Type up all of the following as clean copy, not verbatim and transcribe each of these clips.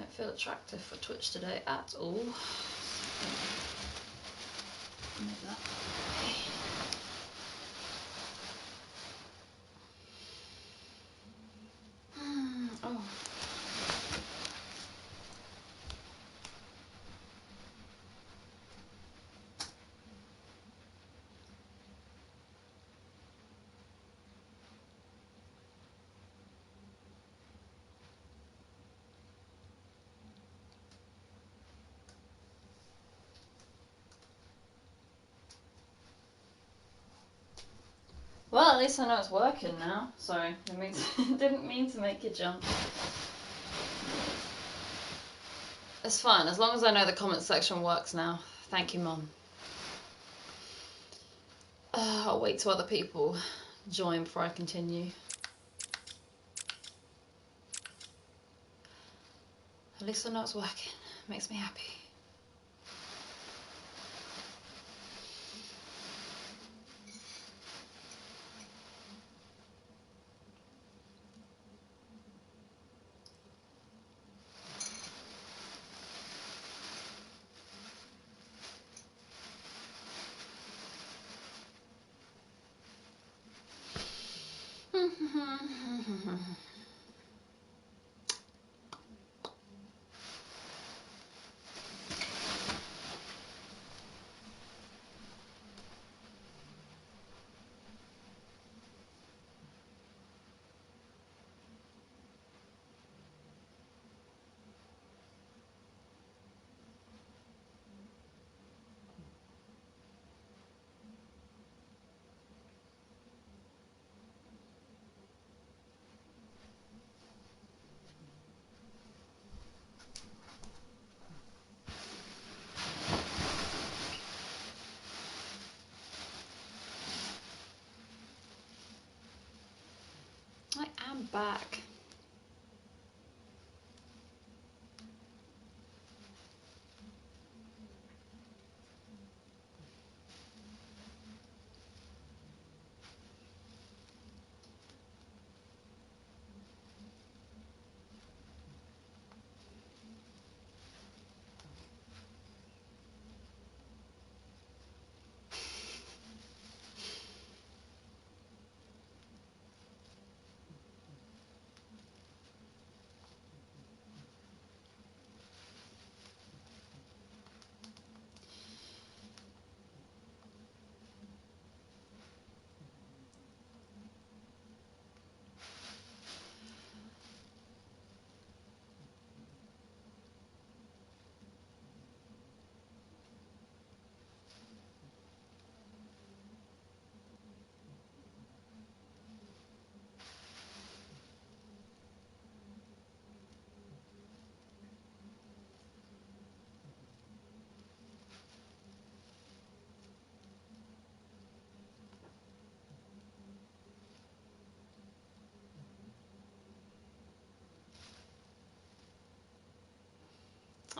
don't feel attractive for Twitch today at all. Make that. Okay. Oh. Well, at least I know it's working now. Sorry, didn't mean to make you jump. It's fine, as long as I know the comment section works now. Thank you, Mum. I'll wait till other people join before I continue. At least I know it's working. Makes me happy. I am back.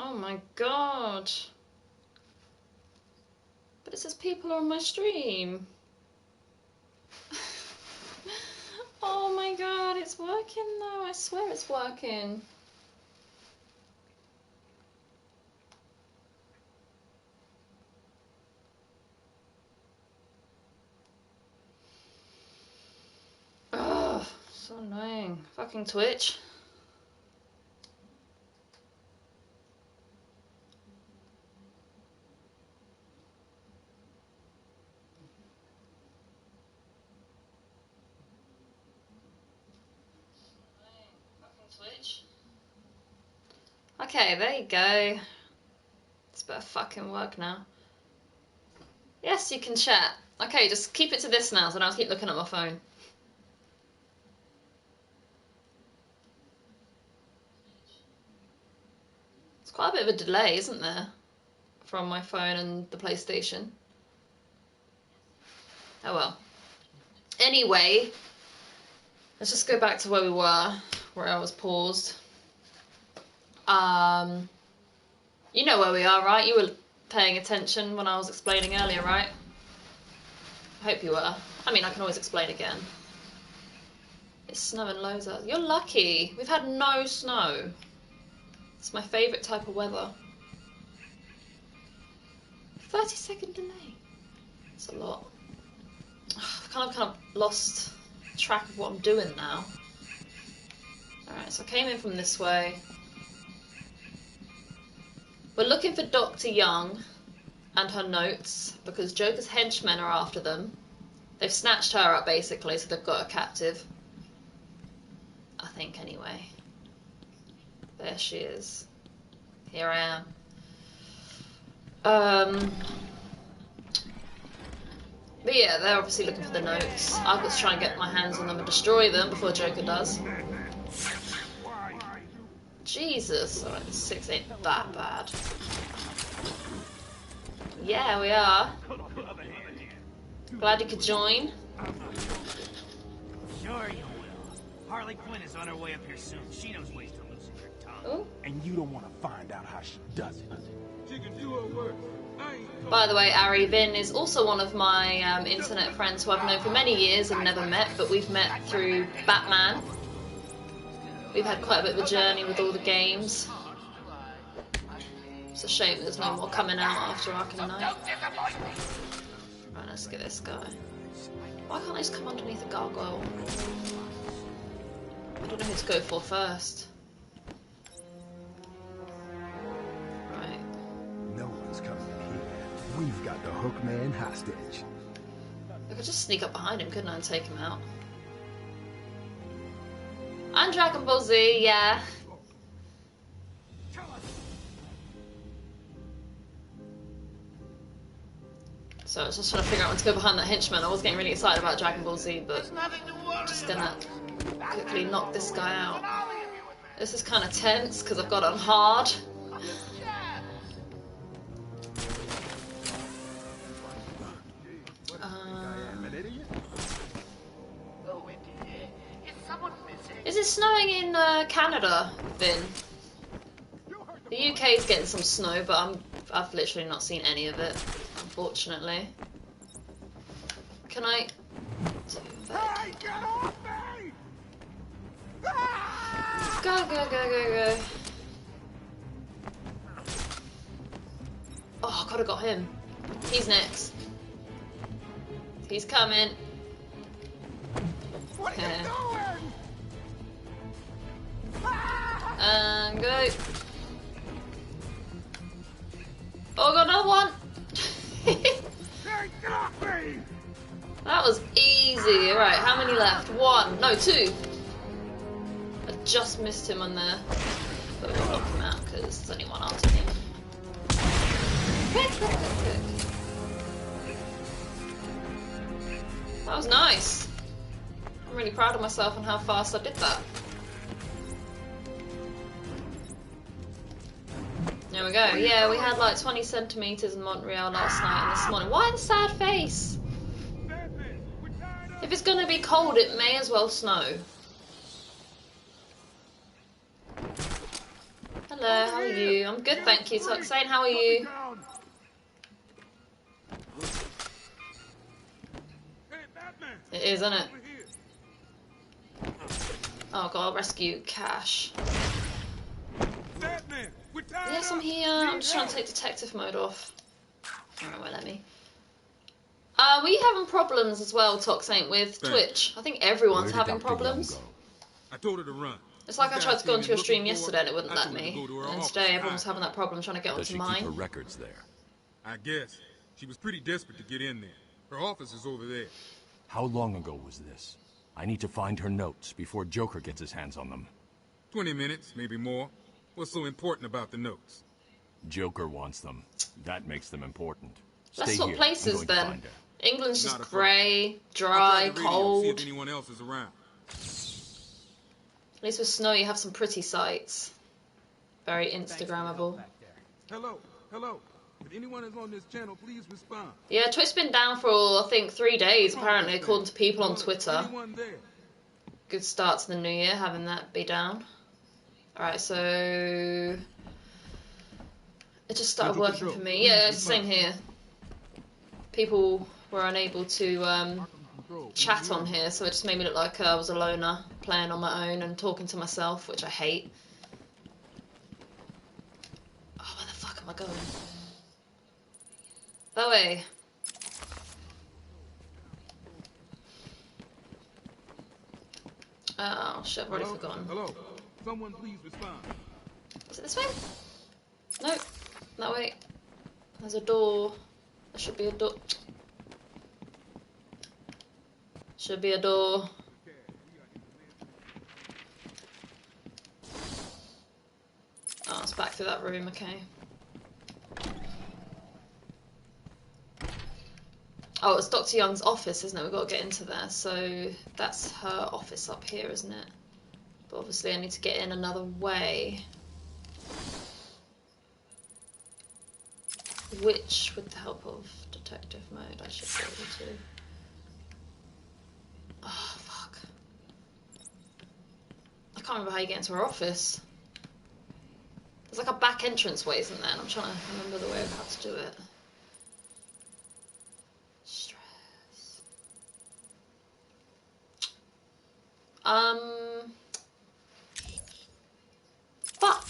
Oh my god. But it says people are on my stream. Oh my god, it's working though. I swear it's working. Ugh, so annoying. Fucking Twitch. Twitch. Okay, there you go. This better fucking work now. Yes, you can chat. Okay, just keep it to this now, so now I'll keep looking at my phone. It's quite a bit of a delay, isn't there? From my phone and the PlayStation. Oh well. Anyway, let's just go back to where we were, where I was paused. You know where we are, right? You were paying attention when I was explaining earlier, right? I hope you were. I mean, I can always explain again. It's snowing loads out. You're lucky. We've had no snow. It's my favourite type of weather. 30-second delay. That's a lot. I've kind of lost track of what I'm doing now. Alright, so I came in from this way. We're looking for Dr. Young and her notes because Joker's henchmen are after them. They've snatched her up basically, so they've got her captive. I think anyway. There she is. Here I am. But yeah, they're obviously looking for the notes. I've got to try and get my hands on them and destroy them before Joker does. Jesus, alright, 6 ain't that bad. Yeah, we are. Glad you could join. Sure you will. Harley Quinn is on her way up here soon. She knows ways to loosen her tongue. Ooh. And you don't want to find out how she does it. She can do her work. By the way, Ari Vin is also one of my internet friends who I've known for many years and never met, but we've met through Batman. We've had quite a bit of a journey with all the games. It's a shame there's no more coming out after Arkham Knight. Right, let's get this guy. Why can't I just come underneath the gargoyle? I don't know who to go for first. Right. No one's coming in here. We've got the Hook Man hostage. I could just sneak up behind him, couldn't I, and take him out? I'm Dragon Ball Z, yeah. So I was just trying to figure out when to go behind that henchman. I was getting really excited about Dragon Ball Z, but I'm just gonna quickly knock this guy out. This is kind of tense because I've got on hard. Is it snowing in Canada, Vin? The UK is getting some snow, but I've literally not seen any of it, unfortunately. Can I do that? Hey, get off me! Go, go, go, go, go. Oh, I could have got him. He's next. He's coming. What are you doing? And go. Oh, I got another one. Hey, get off me! That was easy. Right, how many left? 1. No, 2. I just missed him on there. But we'll knock him out because there's only one after him. Quick, quick, quick, quick. That was nice. I'm really proud of myself and how fast I did that. There we go. Yeah, we had like 20 centimeters in Montreal last night and this morning. Why the sad face? If it's gonna be cold, it may as well snow. Hello, how are you? I'm good, thank you. Toxane, how are you? It is, isn't it? Oh god, I'll rescue Cash. Yes, I'm here. I'm just trying to take detective mode off. Alright, well, let me. Were you having problems as well, Toxane, with Twitch? I think everyone's having problems. I told her to run. It's like I tried to go into your stream yesterday and it wouldn't let me. And today everyone's having that problem trying to get onto mine. Does she keep her records there? I guess. She was pretty desperate to get in there. Her office is over there. How long ago was this? I need to find her notes before Joker gets his hands on them. 20 minutes, maybe more. What's so important about the notes? Joker wants them. That makes them important. Let's Stay swap here. places I'm going to then. find her. England's just Not a grey, I'll dry, try the radio, see cold. if anyone else is around. At least with snow you have some pretty sights. Very Instagrammable. Hello, hello. If anyone is on this channel, please respond. Yeah, Twitch's been down for, I think, 3 days, apparently, according to people on Twitter. Anyone there? Good start to the new year, having that be down. Alright, so... It just started working for me. Yeah, it's the same here. People were unable to chat on here, so it just made me look like I was a loner, playing on my own and talking to myself, which I hate. am I going? That way. Oh shit, I've already forgotten. Hello? Someone please respond. Is it this way? No, that way. There's a door. There should be a door. Should be a door. Oh, it's back through that room, okay. Oh, it's Dr. Young's office, isn't it? We've got to get into there. So that's her office up here, isn't it? But obviously I need to get in another way. Which, with the help of detective mode, I should be able to. Oh, fuck. I can't remember how you get into her office. There's like a back entrance way, isn't there? And I'm trying to remember the way of how to do it. Stress. Fuck.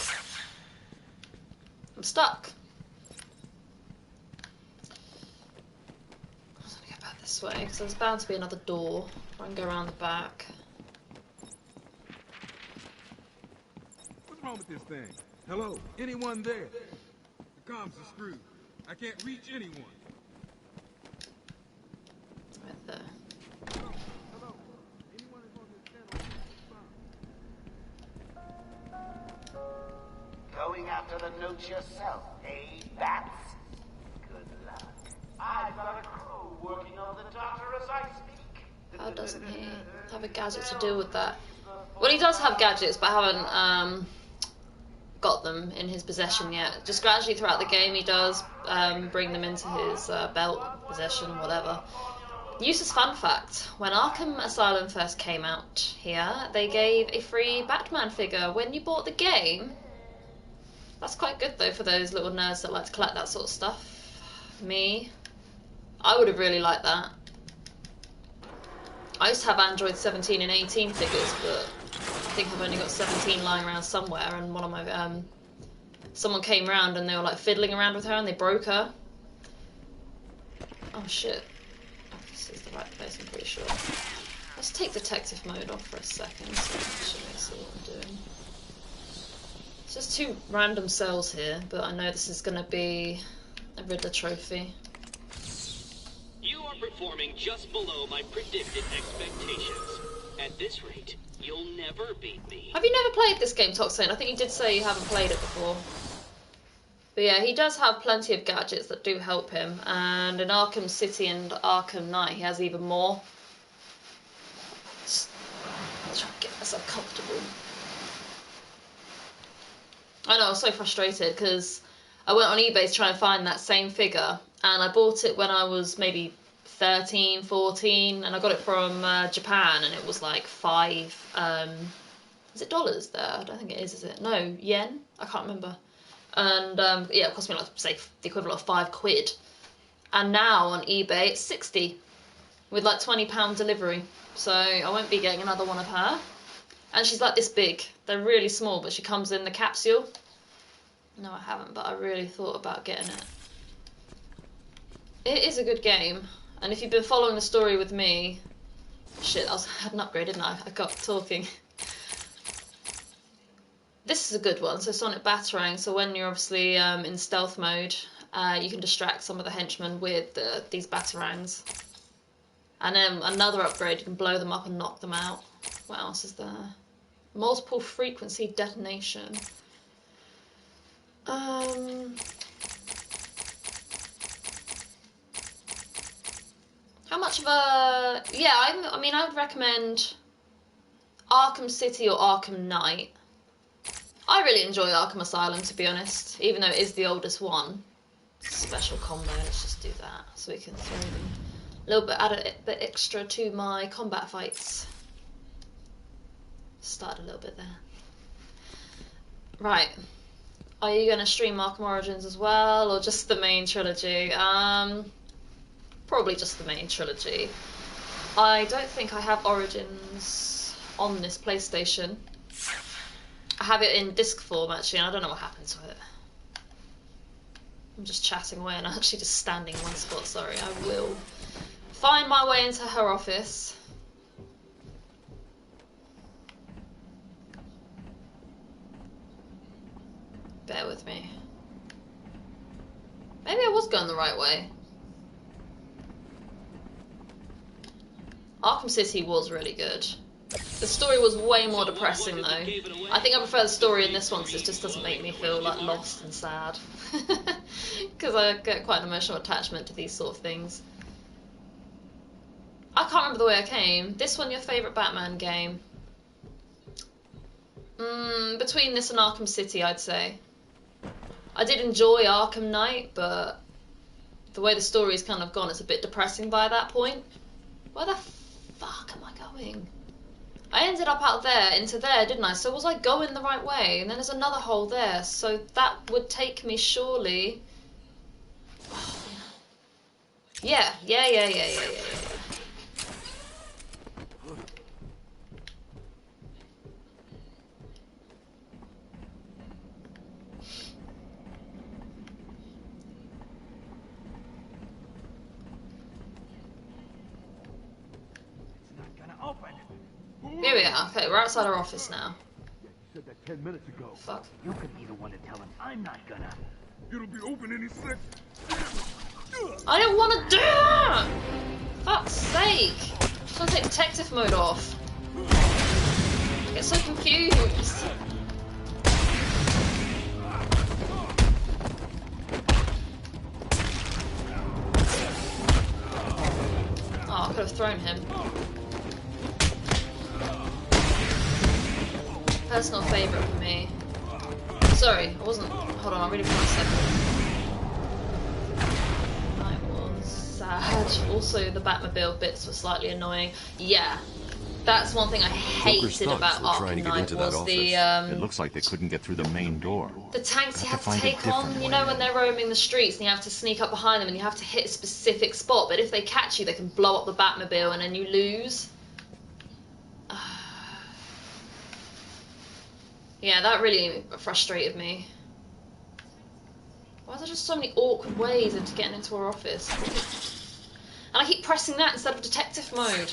I'm stuck. I'm gonna go back this way because there's bound to be another door. I can go around the back. What's wrong with this thing? Hello? Anyone there? The comms are screwed. I can't reach anyone. Right there. Hello? Anyone is on this channel? Going after the notes yourself, eh, Bats? Good luck. I've got a crew working on the doctor as I speak. How doesn't he have a gadget to deal with that? Well, he does have gadgets, but I haven't got them in his possession yet. Just gradually throughout the game he does bring them into his belt, possession, whatever. Useless fun fact, when Arkham Asylum first came out here, they gave a free Batman figure when you bought the game. That's quite good though for those little nerds that like to collect that sort of stuff. Me, I would have really liked that. I used to have Android 17 and 18 figures, but I think I've only got 17 lying around somewhere, and one of my someone came round and they were like fiddling around with her and they broke her. Oh shit. Oh, this is the right place, I'm pretty sure. Let's take detective mode off for a second so I can actually see what I'm doing. It's just two random cells here, but I know this is going to be a Riddler trophy. You are performing just below my predicted expectations. At this rate, you'll never beat me. Have you never played this game, Toxin? I think you did say you haven't played it before. But yeah, he does have plenty of gadgets that do help him, and in Arkham City and Arkham Knight he has even more. I'll try to get myself comfortable. I know, I was so frustrated because I went on eBay to try and find that same figure, and I bought it when I was maybe 13, 14, and I got it from Japan, and it was like is it dollars there? I don't think it is it? No, yen? I can't remember. And yeah, it cost me like, say, the equivalent of £5. And now on eBay it's 60 with like £20 delivery. So I won't be getting another one of her. And she's like this big. They're really small, but she comes in the capsule. No, I haven't, but I really thought about getting it. It is a good game. And if you've been following the story with me... Shit, I had an upgrade, didn't I? I got talking. This is a good one, so Sonic Batarang. So when you're obviously in stealth mode, you can distract some of the henchmen with these Batarangs. And then another upgrade, you can blow them up and knock them out. What else is there? Multiple frequency detonation. How much of a... Yeah, I mean, I would recommend Arkham City or Arkham Knight. I really enjoy Arkham Asylum, to be honest, even though it is the oldest one. Special combo, let's just do that, so we can throw them a little bit, add a bit extra to my combat fights. Start a little bit there. Right, are you going to stream Arkham Origins as well, or just the main trilogy? Probably just the main trilogy. I don't think I have Origins on this PlayStation. I have it in disc form actually, and I don't know what happened to it. I'm just chatting away and actually just standing in one spot. Sorry, I will find my way into her office. Bear with me. Maybe I was going the right way. Arkham City was really good. The story was way more depressing though. I think I prefer the story in this one because it just doesn't make me feel like lost and sad. Because I get quite an emotional attachment to these sort of things. I can't remember the way I came. This one, your favourite Batman game? Between this and Arkham City, I'd say. I did enjoy Arkham Knight, but the way the story's kind of gone, it's a bit depressing by that point. Where the fuck am I going? I ended up out there, into there, didn't I? So was I going the right way? And then there's another hole there, so that would take me surely... Yeah. Here we are. Okay, we're outside our office now. You said that 10 minutes ago. Fuck. You could be the one to tell him I'm not gonna. It'll be open any second. I don't want to do that! Fuck's sake! I'm just gonna take detective mode off. I get so confused. Oh, I could have thrown him. Personal favourite for me. Sorry, I wasn't. Hold on, I'll read it for a second. Night was sad. Also, the Batmobile bits were slightly annoying. Yeah, that's one thing I hated about Arkham Knight was the. It looks like they couldn't get through the main door. The tanks you have to find a take on, different you know, way. when they're roaming the streets and you have to sneak up behind them and you have to hit a specific spot, but if they catch you, they can blow up the Batmobile and then you lose. Yeah, that really frustrated me. Why are there just so many awkward ways into getting into our office? And I keep pressing that instead of detective mode.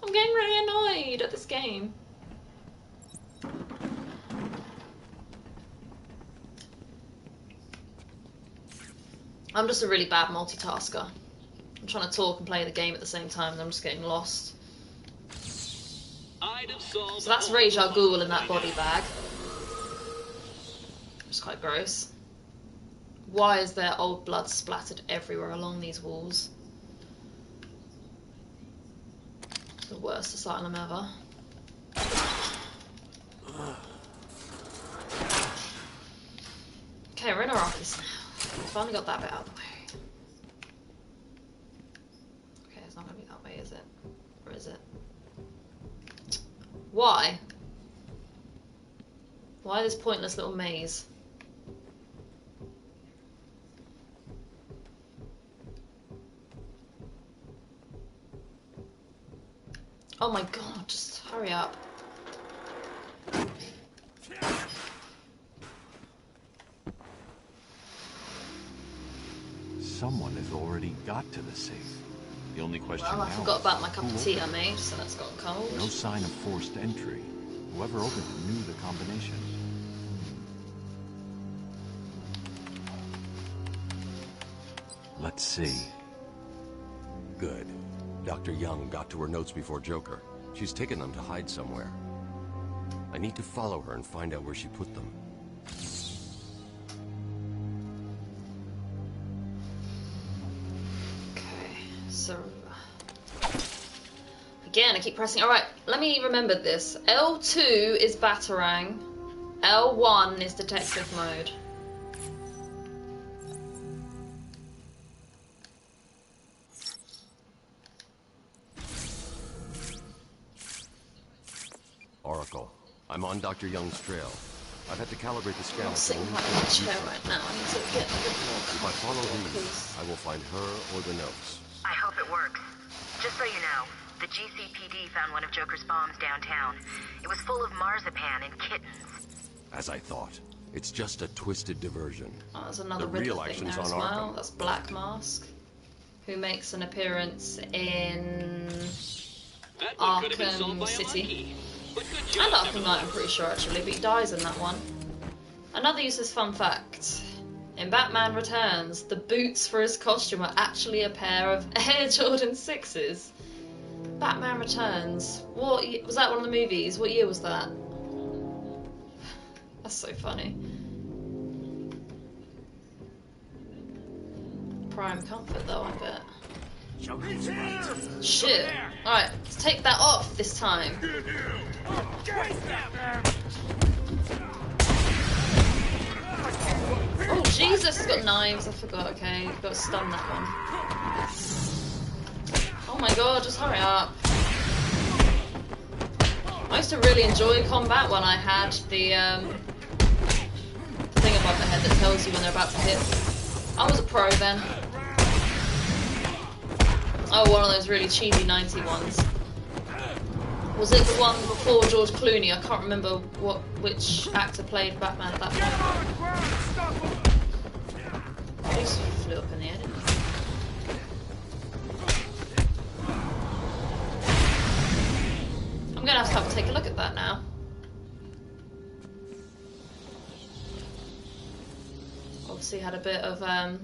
I'm getting really annoyed at this game. I'm just a really bad multitasker. I'm trying to talk and play the game at the same time and I'm just getting lost. So that's Ra's al Ghul in that body bag. It's quite gross. Why is there old blood splattered everywhere along these walls? It's the worst asylum ever. Okay, we're in our office now. Finally got that bit out of the way. Okay, it's not going to be that way, is it? Or is it? Why? Why this pointless little maze? Oh my god, just hurry up. Someone has already got to the safe. The only question Well, I now forgot is about my cup who of tea I opened it? made, so that's got cold. No sign of forced entry. Whoever opened it knew the combination. Let's see. Good. Dr. Young got to her notes before Joker. She's taken them to hide somewhere. I need to follow her and find out where she put them. Okay, so... Again, I keep pressing... Alright, let me remember this. L2 is Batarang. L1 is detective mode. Oracle. I'm on Dr. Young's trail. I've had to calibrate the scanner. I'm sitting right in my chair right now. I need to get a bit more If I follow comfortable, these, I will find her or the notes. I hope it works. Just so you know, the GCPD found one of Joker's bombs downtown. It was full of marzipan and kittens. As I thought. It's just a twisted diversion. Oh, there's another The Riddler real thing action's there as on well. Arkham. That's Black Mask, who makes an appearance in That one could have been solved Arkham by a City. monkey. But good job, And Arkham nevertheless. Knight, I'm pretty sure, actually, but he dies in that one. Another useless fun fact. In Batman Returns, the boots for his costume are actually a pair of Air Jordan 6s. Batman Returns. Was that one of the movies? What year was that? That's so funny. Prime comfort though, I bet. Joker's here! Shit. Alright, let's take that off this time. Oh Jesus, he's got knives, I forgot, okay. You've got to stun that one. Oh my god, just hurry up. I used to really enjoy combat when I had the thing above the head that tells you when they're about to hit. I was a pro then. Oh, one of those really cheesy 90 ones. Was it the one before George Clooney? I can't remember which actor played Batman at that point. He just flew up in the air, didn't he? I'm gonna have to take a look at that now. Obviously had a bit of I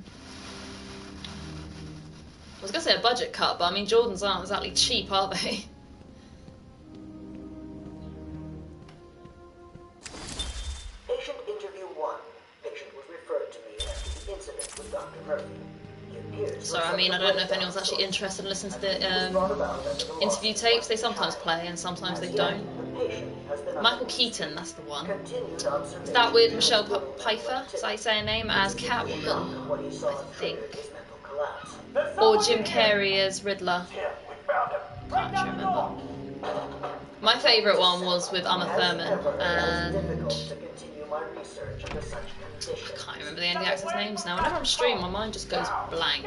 was gonna say a budget cut, but I mean Jordans aren't exactly cheap, are they? Patient interview 1. Patient was referred to me after the incident with Dr. Murphy. He appears So I mean, I don't know if anyone's actually interested in listening to the interview tapes. They sometimes play and sometimes they don't. Michael Keaton, that's the one. Is that with Michelle Pfeiffer? Is that how you say her name? As Catwoman, I think. Or Jim Carrey as Riddler. Can't remember. My favourite one was with Uma Thurman and I can't remember any of the actors' names now. Whenever I'm streaming, my mind just goes blank.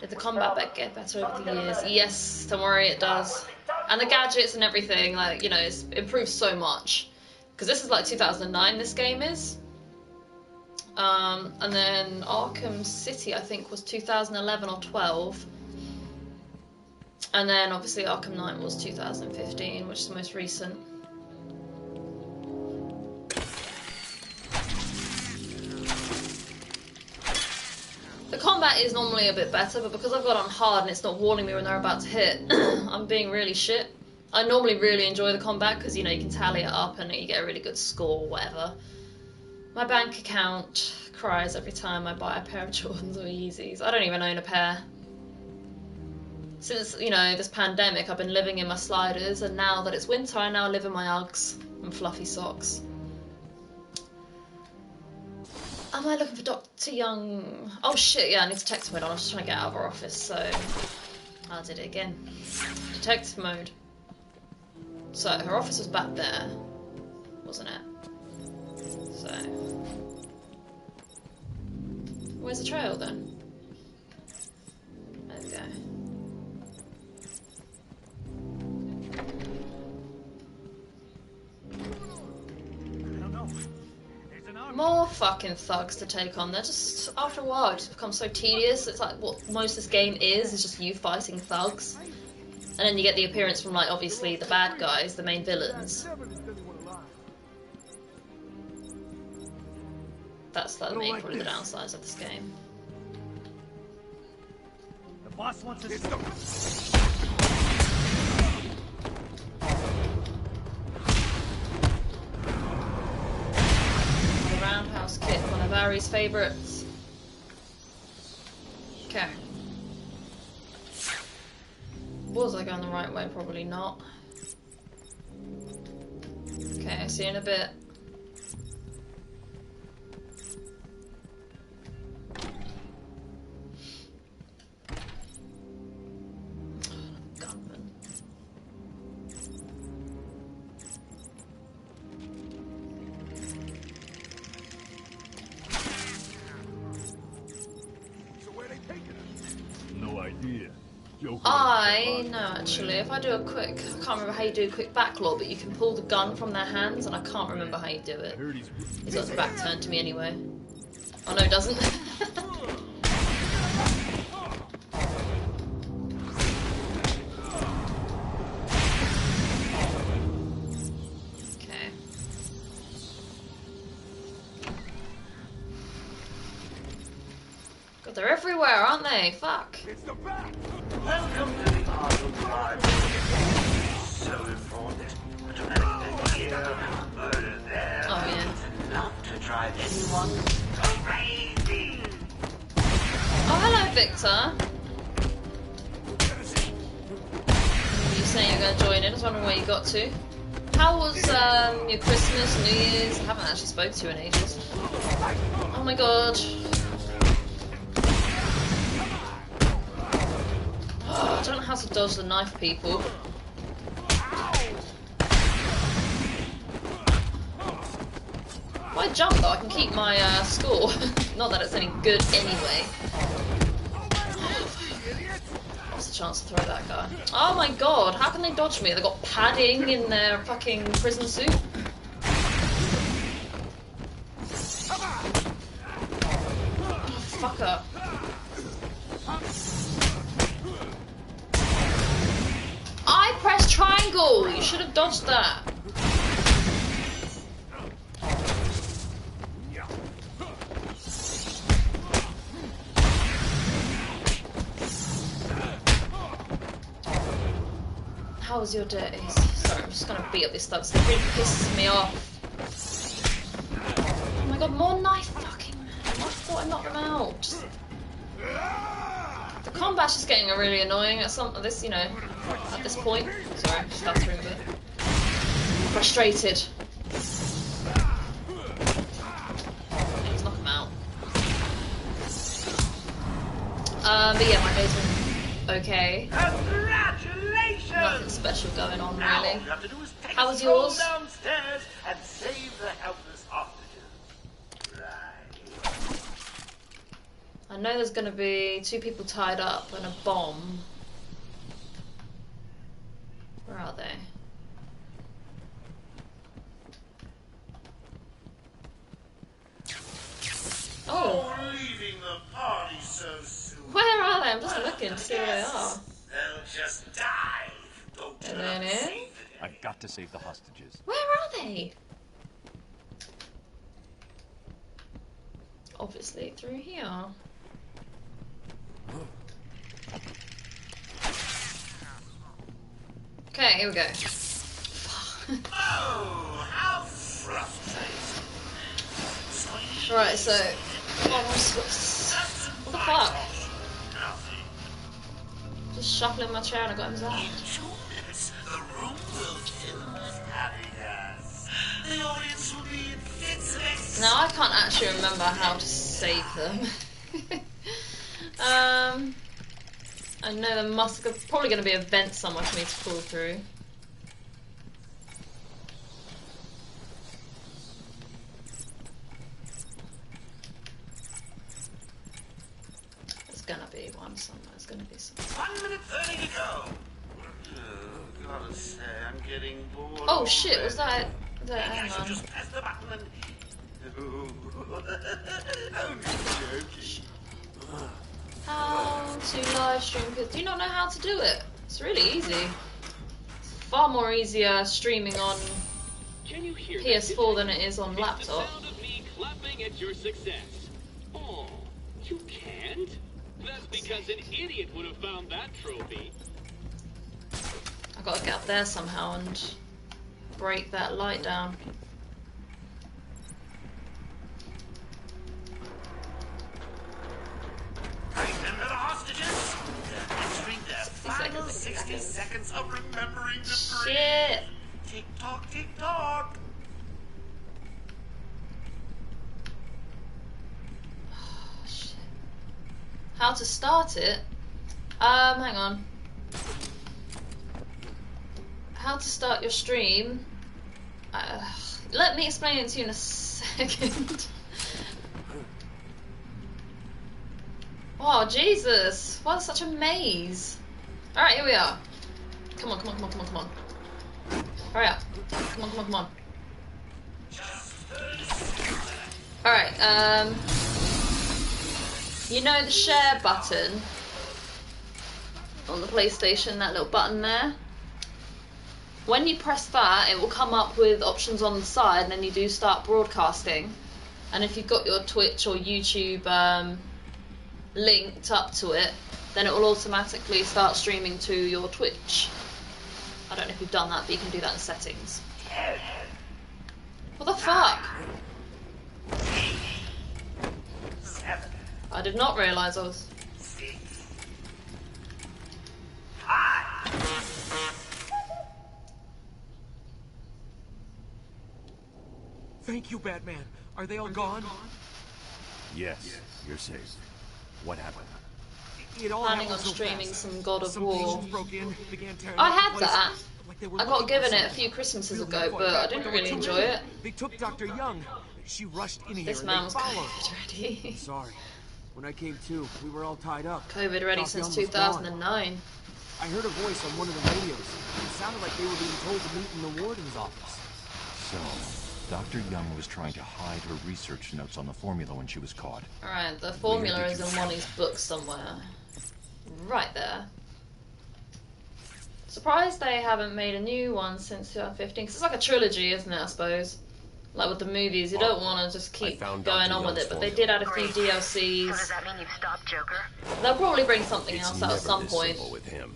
Did the combat get better over the years? Yes, don't worry, it does. And the gadgets and everything, like, you know, it's improved so much. Because this is like 2009, this game is. And then Arkham City, I think, was 2011 or 12. And then obviously Arkham Knight was 2015, which is the most recent. The combat is normally a bit better, but because I've got on hard and it's not warning me when they're about to hit, I'm being really shit. I normally really enjoy the combat because, you know, you can tally it up and you get a really good score or whatever. My bank account cries every time I buy a pair of Jordans or Yeezys. I don't even own a pair. Since, you know, this pandemic, I've been living in my sliders, and now that it's winter, I now live in my Uggs and fluffy socks. Am I looking for Dr. Young? Oh shit, yeah, I need to text mode on. I was just trying to get out of our office, so I did it again. Detective mode. So, her office was back there, wasn't it? So, where's the trail then? There we go. More fucking thugs to take on. They're just, after a while, it just becomes so tedious. It's like what most of this game is just you fighting thugs. And then you get the appearance from, like, obviously the bad guys, the main villains. That's like, probably the downsides of this game. The boss wants us to... Roundhouse kick, one of Ari's favourites. Okay. Was I going the right way? Probably not. Okay, see you in a bit. Gunman. No idea. Joker I know actually, if I do a quick, I can't remember how you do a quick backlaw, but you can pull the gun from their hands, and I can't remember how you do it. He's got his back turned to me anyway. Oh no, he doesn't. Okay. God, they're everywhere, aren't they? Fuck. Welcome to the Arkham Garden. So important to make them here, murder there. Oh yeah. Not to drive anyone crazy. Oh, hello, Victor. You saying you're going to join in? I was wondering where you got to. How was your Christmas, New Year's? I haven't actually spoken to you in ages. Oh my god. Oh, I don't know how to dodge the knife people. If I jump though, I can keep my score. Not that it's any good anyway. What's the chance to throw that guy? Oh my god, how can they dodge me? They've got padding in their fucking prison suit. Oh, fucker. I pressed triangle! You should have dodged that. How was your day? Sorry, I'm just gonna beat up these thugs. It really pisses me off. Oh my god, more knife fucking man. I thought I knocked them out. Just... The combat's just getting really annoying at this, you know, at this point. Sorry, just stuttering a bit. Frustrated. Let's knock him out. But yeah, my day's been okay. Congratulations! Nothing special going on, Now, really. all you have to do is take How a was stroll yours? downstairs and save the helpless hostages. Right. I know there's going to be 2 people tied up and a bomb. Where are they? Oh, Leaving the party so soon. where are they? I'm just looking to see where they are. They'll just die. Don't And then in? I've got to save the hostages. Where are they? Obviously through here. Okay, here we go. Oh, how frustrating. Right, so what the fuck? Just shuffling my chair and I got him out. In 2 minutes, the room will fill with happiness. The audience will be in fits of ecstasy. Now I can't actually remember how to save them. I know there there's probably going to be a vent somewhere for me to pull through. There's going to be one somewhere. There's going to be some. 1 minute 30 to go. Gotta say, I'm getting bored. Oh shit! Was already. that? Maybe I Hang should on. just press the button and. I'm joking. How to live stream? Because do you not know how to do it? It's really easy. It's far more easier streaming on Can you hear PS4 than it is on It's laptop. the sound of me clapping at your success. Oh, you can't? That's because an idiot would have found that trophy. I've got to get up there somehow and break that light down. Remember the hostages? Entering their final 60 seconds of remembering to breathe. Shit! Tick tock, tick tock. Shit. How to start it? Hang on. How to start your stream? Let me explain it to you in a second. Oh, Jesus! What such a maze! Alright, here we are. Come on, come on, come on, come on, come on. Hurry up. Come on, come on, come on. Alright, you know the share button on the PlayStation, that little button there? When you press that, it will come up with options on the side, and then you do start broadcasting. And if you've got your Twitch or YouTube linked up to it, then it will automatically start streaming to your Twitch. I don't know if you've done that, but you can do that in settings. What the fuck? I did not realise I was... Thank you, Batman. Are they all gone? Yes, you're safe. What happened? It all Planning on happened so streaming fast. some God of Some War. patients broke in, began tearing I up the had place, that. like they were I got looking for given it a something. few Christmases We'll ago, fight but I back didn't like really a enjoy tornado. it. They took Dr. Young. She rushed in here This and man they was followed. COVID ready. Sorry. When I came to, we were all tied up. COVID ready Doc since Young was gone. 2009. I heard a voice on one of the radios. It sounded like they were being told to meet in the warden's office. So, Dr. Young was trying to hide her research notes on the formula when she was caught. Alright, the formula is in one of these books somewhere. Right there. Surprised they haven't made a new one since 2015, because it's like a trilogy, isn't it, I suppose? Like with the movies, you don't want to just keep going on with it, but they did add a few DLCs. So does that mean you've stopped Joker? They'll probably bring something It's else out never at some this point. simple with him.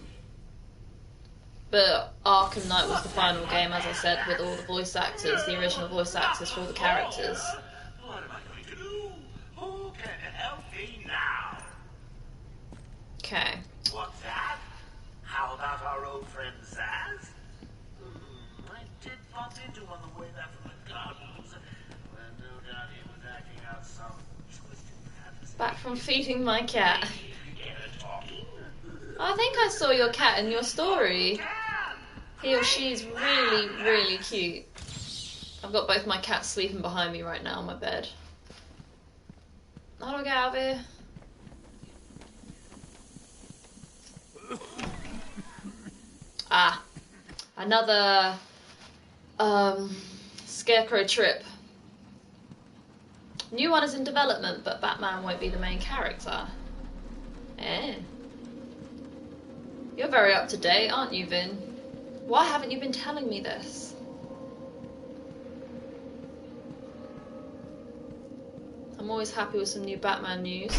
But Arkham Knight was the final game, as I said, with all the voice actors, the original voice actors for all the characters. What am I going to do? Who can help me now? Okay. What's that? How about our old friend Zaz? I did bump into him on the way back from the gardens. Well, no doubt he was acting out some twisted fantasy. Back from feeding my cat. Get her talking. I think I saw your cat in your story. He or she's really, really cute. I've got both my cats sleeping behind me right now on my bed. How do I get out of here? Ah, another Scarecrow trip. New one is in development, but Batman won't be the main character. Eh. You're very up to date, aren't you, Vin? Why haven't you been telling me this? I'm always happy with some new Batman news.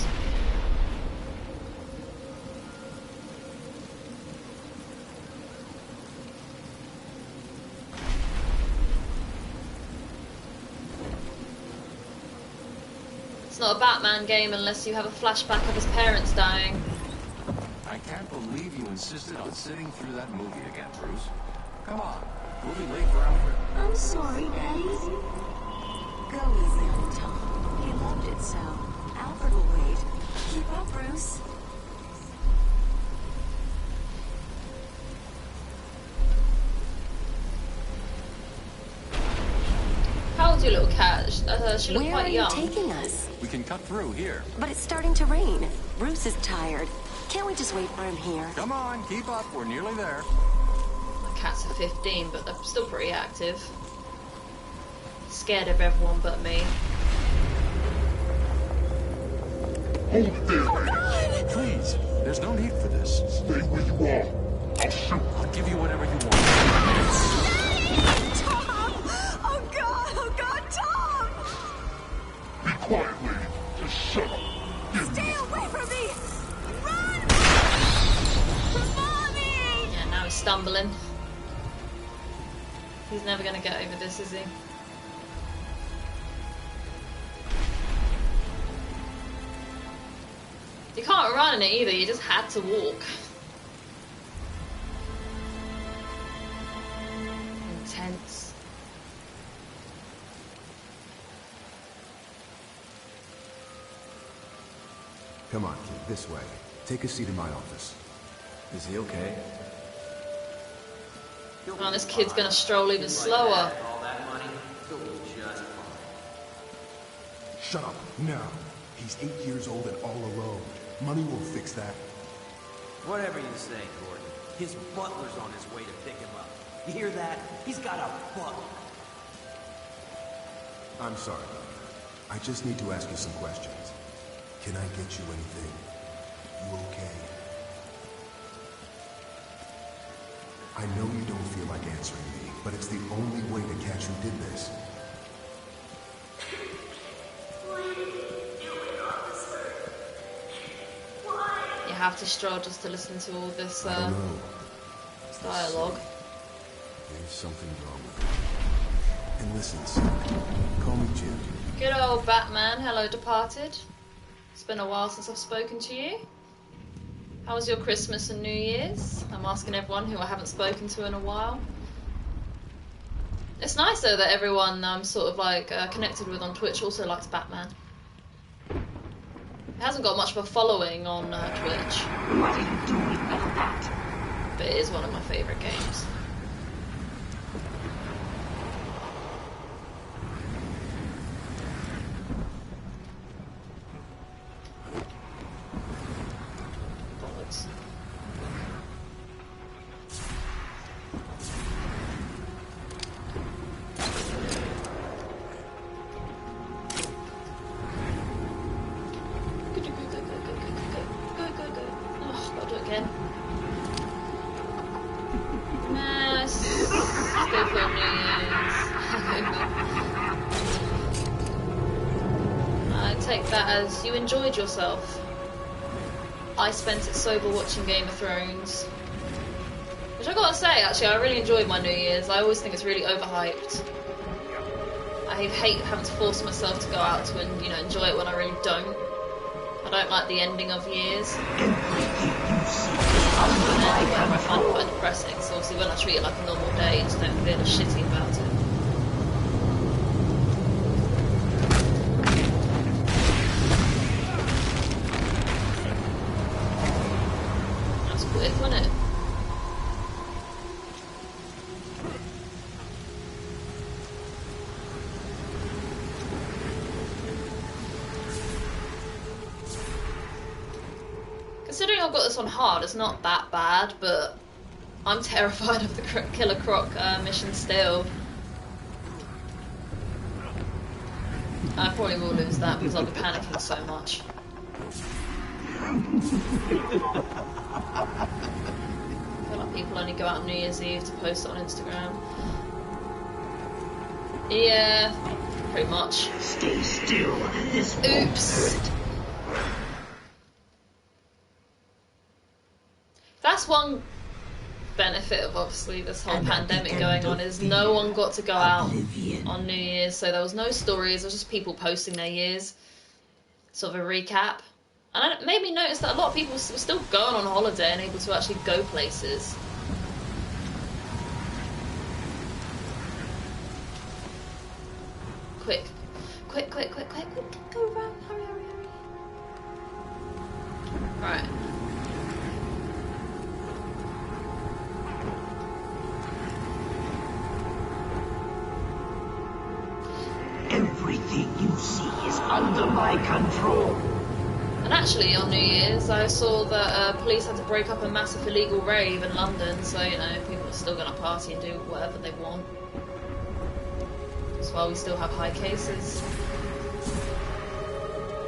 It's not a Batman game unless you have a flashback of his parents dying. I can't believe you insisted on sitting through that movie again, Bruce. Come on, we'll be late for Alfred. I'm sorry, Daddy. Go easy on Tom. He loved it so. Alfred will wait. Keep up, Bruce. How old's your little cat? She looks Where are quite you young. taking us? We can cut through here. But it's starting to rain. Bruce is tired. Can't we just wait for him here? Come on, keep up. We're nearly there. My cats are 15, but they're still pretty active. Scared of everyone but me. Please, there's no need for this. Stay where you are. I'll shoot. I'll give you whatever you want. Tom! Oh God, Tom! Be quiet, lady. Just shut up. Stay away from me! Run! Mommy! Yeah, now he's stumbling. He's never gonna get over this, is he? You can't run in it either, you just had to walk. Intense. Come on, kid. This way. Take a seat in my office. Is he okay? Oh, this kid's gonna stroll even slower. Shut up. Now. He's 8 years old and all alone. Money will fix that. Whatever you say, Gordon. His butler's on his way to pick him up. You hear that? He's got a butler. I'm sorry. I just need to ask you some questions. Can I get you anything? You okay? I know you don't feel like answering me, but it's the only way to catch who did this. You have to stroll just to listen to all this I don't know. dialogue. There's something wrong with it. And listen, son, call me Jim. Good old Batman. Hello, departed. It's been a while since I've spoken to you. How was your Christmas and New Year's? I'm asking everyone who I haven't spoken to in a while. It's nice though that everyone I'm sort of like connected with on Twitch also likes Batman. It hasn't got much of a following on Twitch. What are you doing with that? But it is one of my favourite games. Bollocks. Oh, gotta do it again. Nice. Let's go for New Year's. I take that as you enjoyed yourself. I spent it sober watching Game of Thrones. Which I gotta say, actually, I really enjoyed my New Year's. I always think it's really overhyped. I hate having to force myself to go out to and, enjoy it when I really don't. I don't like the ending of years. And I find it quite depressing, so obviously when I treat it like a normal day, I just don't feel as shitty about it. That's quick, wasn't it? Considering I've got this on hard, it's not that bad, but I'm terrified of the Killer Croc mission still. I probably will lose that because I'll be panicking so much. I feel like people only go out on New Year's Eve to post it on Instagram. Yeah, pretty much. Stay still. This Oops. That's one benefit of obviously this whole pandemic going on, is no one got to go out on New Year's, so there was no stories, it was just people posting their years, sort of a recap. And it made me notice that a lot of people were still going on holiday and able to actually go places. Quick, quick, quick, quick, quick, quick, go around, hurry, hurry, hurry. Right. Everything you see is under my control. And actually, on New Year's, I saw that police had to break up a massive illegal rave in London, so, people are still going to party and do whatever they want. That's why we still have high cases.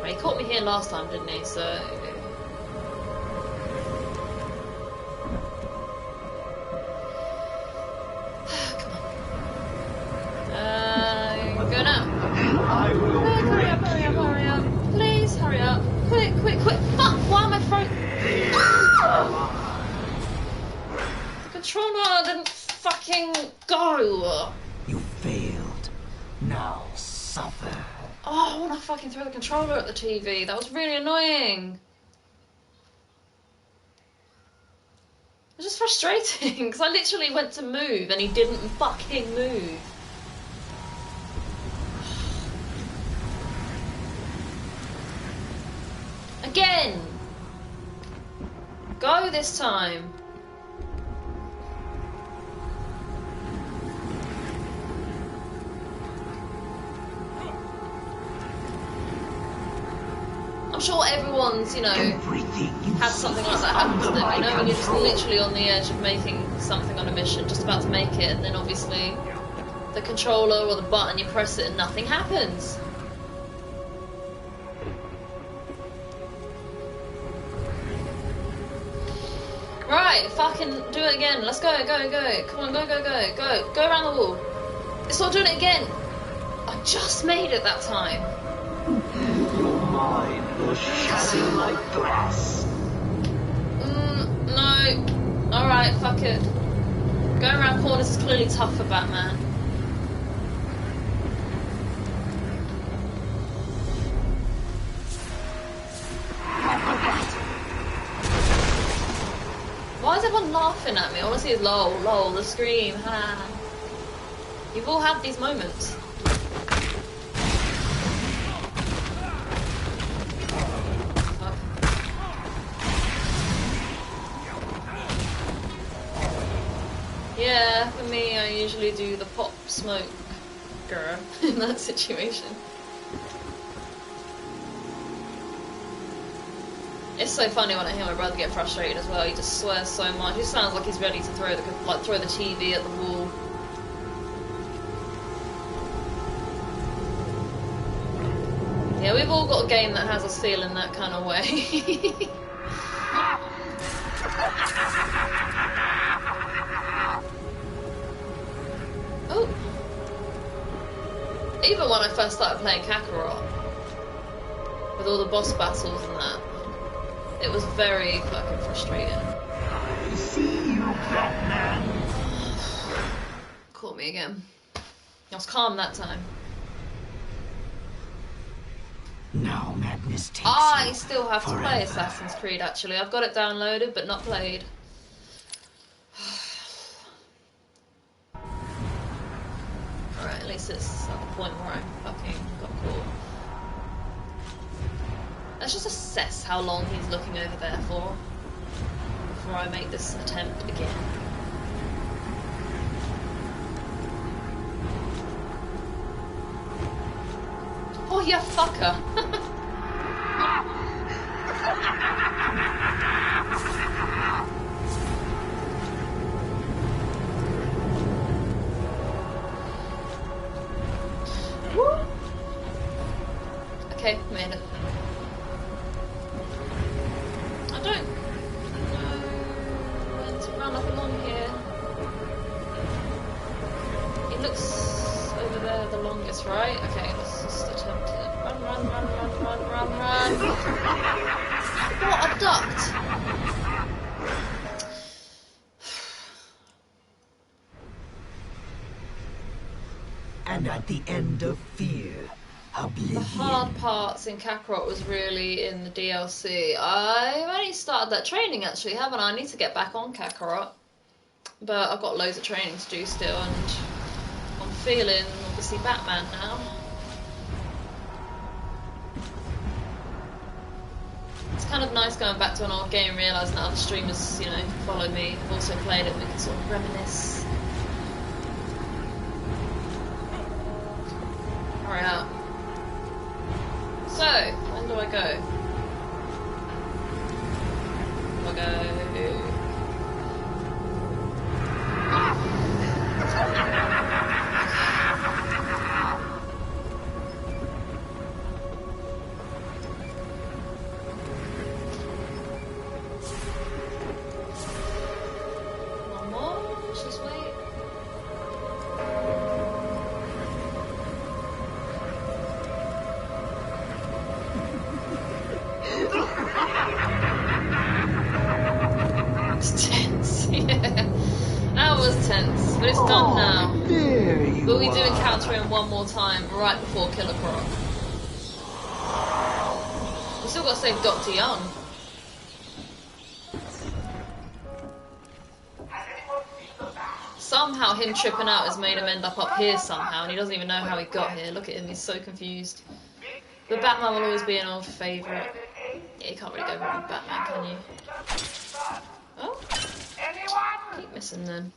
Well, he caught me here last time, didn't he? So... Come on. Go now. Quick, hurry up, hurry up, hurry up. Please, hurry up. Quick, quick, quick. Fuck, why am I The controller didn't fucking go. You failed. Now suffer. Oh, I want to fucking throw the controller at the TV. That was really annoying. It was just frustrating, because I literally went to move and he didn't fucking move. Again! Go this time. I'm sure everyone's, you know, had something like that happen to them, you know, when you're just literally on the edge of making something on a mission, just about to make it, and then obviously the controller or the button, you press it and nothing happens. Right, fucking do it again. Let's go, go, go. Come on, go, go, go, go. Go around the wall. It's not doing it again. I just made it that time. Your mind will shatter like glass. No. Alright, fuck it. Going around corners is clearly tough for Batman. Why is everyone laughing at me? All I see is lol, lol, the scream, ha. You've all had these moments. Yeah, for me, I usually do the pop smoke girl in that situation. It's so funny when I hear my brother get frustrated as well. He just swears so much. He sounds like he's ready to throw the TV at the wall. Yeah, we've all got a game that has us feeling that kind of way. Oh. Even when I first started playing Kakarot, with all the boss battles and that, it was very fucking frustrating. I see you, Batman. Caught me again. I was calm that time. Now madness takes I you still have to forever. play Assassin's Creed, actually. I've got it downloaded, but not played. Alright, at least it's at the point where I fucking got caught. Let's just assess how long he's looking over there for before I make this attempt again. Oh, you fucker! Okay, made it. I don't know when to run up along here. It looks over there the longest, right? Okay, let's just attempt it. Run, run, run, run, run, run, run. What? I ducked. And at the end of fear, oblivion. The hard parts in Kakarot was really in the DLC. I've only started that training actually, haven't I? I need to get back on Kakarot. But I've got loads of training to do still, and I'm feeling obviously Batman now. It's kind of nice going back to an old game and realising that other streamers, you know, follow me, have also played it, and we can sort of reminisce. Hurry up. So, when do I go? Do I go? One more, let's just wait. It's tense, yeah. That was tense, but it's done now. There you But we do are. encounter him one more time right before Killer Croc. We still got to save Dr. Young. Somehow him tripping out has made him end up here somehow, and he doesn't even know how he got here. Look at him, he's so confused. But Batman will always be an old favourite. Yeah, you can't really go wrong with Batman, can you? Oh, keep missing then.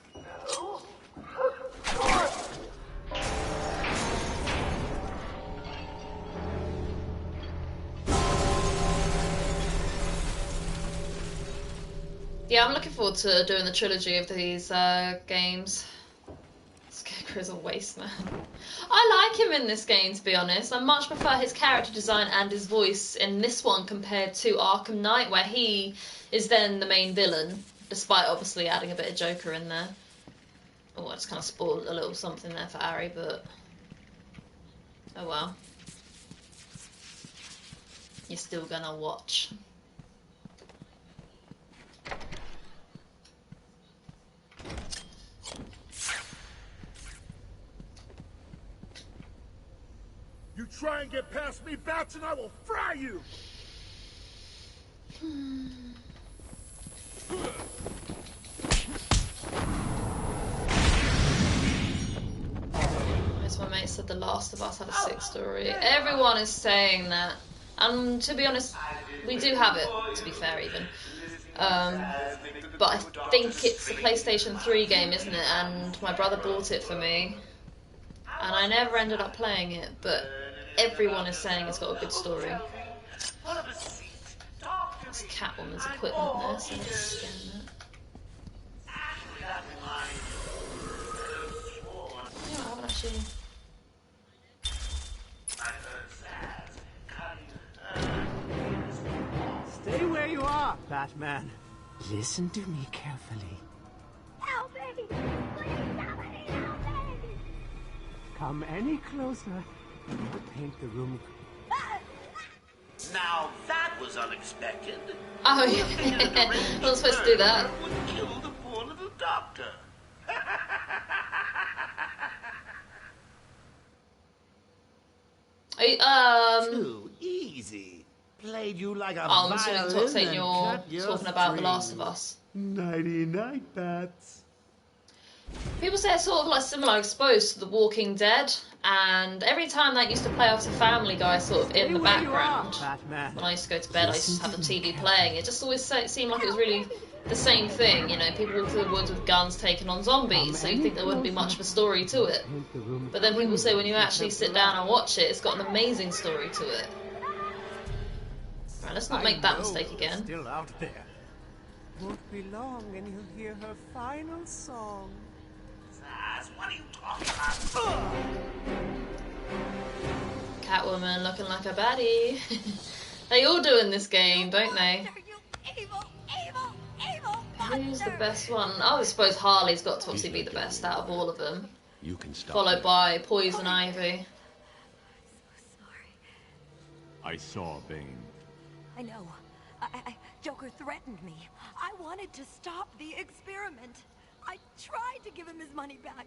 Yeah, I'm looking forward to doing the trilogy of these games. Scarecrow's a waste man. I like him in this game, to be honest. I much prefer his character design and his voice in this one compared to Arkham Knight, where he is then the main villain, despite obviously adding a bit of Joker in there. Oh, I just kind of spoiled a little something there for Ari, but oh well. You're still gonna watch. You try and get past me, Bats, and I will fry you! As my mate said, The Last of Us had a sick story. Everyone is saying that. And to be honest, we do have it, to be fair even. But I think it's a PlayStation 3 game, isn't it? And my brother bought it for me. And I never ended up playing it, but everyone is saying it's got a good story. There's Catwoman's equipment there, so let's scan that. Yeah, I haven't actually... Stay where you are, Batman. Listen to me carefully. Help me! Please, somebody help me! Come any closer, and I'll paint the room. Now that was unexpected. Oh yeah, I was supposed to do that. Would kill the poor little doctor. Too easy. Played you like a I'm assuming violin you're talking about The Last of Us. Nighty night, Bats. People say it's sort of like similar, exposed to The Walking Dead, and every time that used to play after Family Guy sort of in the background, when I used to go to bed, I used to have the TV playing. It just always seemed like it was really the same thing, you know, people walk through the woods with guns taking on zombies, so you think there wouldn't be much of a story to it. But then people say when you actually sit down and watch it, it's got an amazing story to it. Right, let's not make that mistake again. Still out there. Won't be long and you'll hear her final song. What are you talking about? Catwoman looking like a baddie. They all do in this game, don't they? Who's the best one? I suppose Harley's got to obviously be the best out of all of them. You can stop. Followed by Poison Ivy. I saw Bane. I know. Joker threatened me. I wanted to stop the experiment. I tried to give him his money back.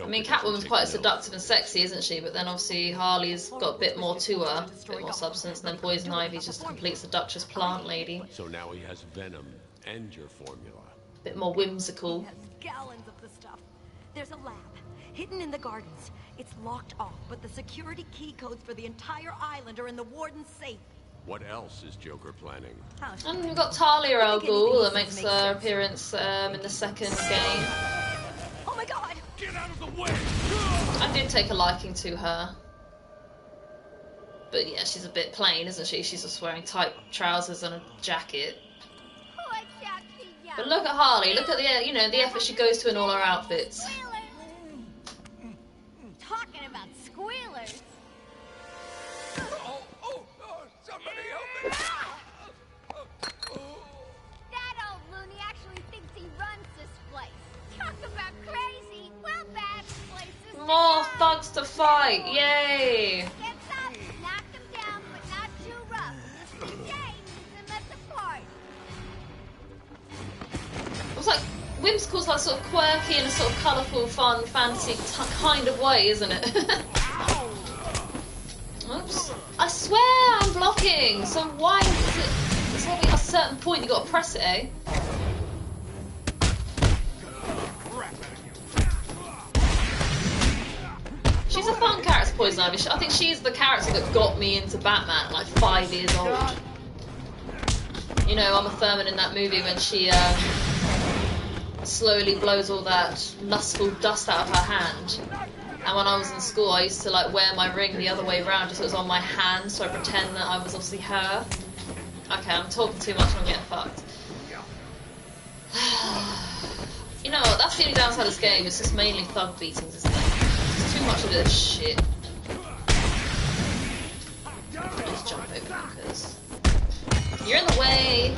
I mean, Catwoman's quite seductive and sexy, isn't she? But then obviously Harley's got a bit more to her, a bit more substance, and then Poison Ivy's just a complete seductress plant lady. So now he has Venom and your formula. Bit more whimsical. He has gallons of the stuff. There's a lab hidden in the gardens. It's locked off, but the security key codes for the entire island are in the warden's safe. What else is Joker planning? And we've got Talia Al Ghul that makes her appearance in the second game. Oh my god! Get out of the way! I did take a liking to her. But yeah, she's a bit plain, isn't she? She's just wearing tight trousers and a jacket. But look at Harley, look at the, you know, the effort she goes to in all her outfits. Talking about squealers. Somebody help me! That old loony actually thinks he runs this place. Talk about crazy. Well, bad places. More thugs to fight, yay! Get up, knock them down, but not too rough. Today, meet them at the park. It's like whimsical's like sort of quirky in a sort of colourful, fun, fantasy kind of way, isn't it? Oops. I swear I'm blocking, so why is it... It's only at a certain point you gotta press it, eh? She's a fun character, Poison Ivy. I think she's the character that got me into Batman at like 5 years old. You know, Uma Thurman in that movie when she slowly blows all that lustful dust out of her hand. And when I was in school, I used to like wear my ring the other way around, just so it was on my hand, so I pretend that I was obviously her. Okay, I'm talking too much, I'm getting fucked. You know what, that's the only downside of this game, it's just mainly thug beatings, isn't it? It's too much of this shit. Just jump over that, because you're in the way!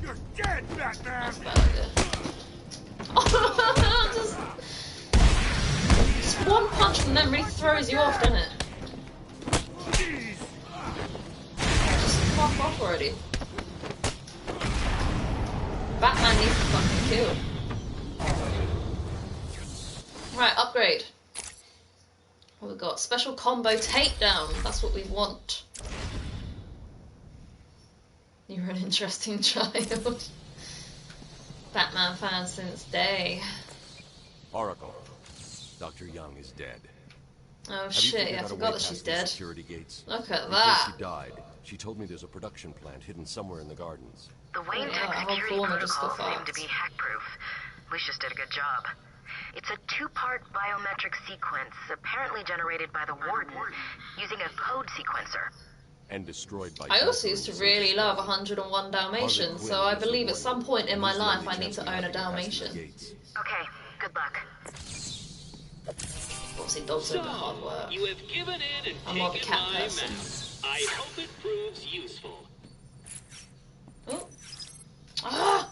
You're dead, Batman! That's a bad idea. Just one punch from them really throws you off, doesn't it? Just fuck off already. Batman needs to fucking kill. Right, upgrade. What we got? Special combo takedown. That's what we want. You're an interesting child. Batman fan since day. Oracle. Dr. Young is dead. Oh shit, yeah, I forgot that she's dead. Security gates? Look at Before that. she died, she told me there's a production plant hidden somewhere in the gardens. The Wayne Tech security protocols seem to be hack-proof. We just did a good job. It's a two-part biometric sequence, apparently generated by the Warden, using a code sequencer. And destroyed by... I also used to really love 101 Dalmatians, so I believe at some point in my life I need to own a Dalmatian. Okay, good luck. Obviously dogs are a bit hard work. You have given in and I'm more of a taken cat my person. map. I hope it proves useful. Oh. Ah!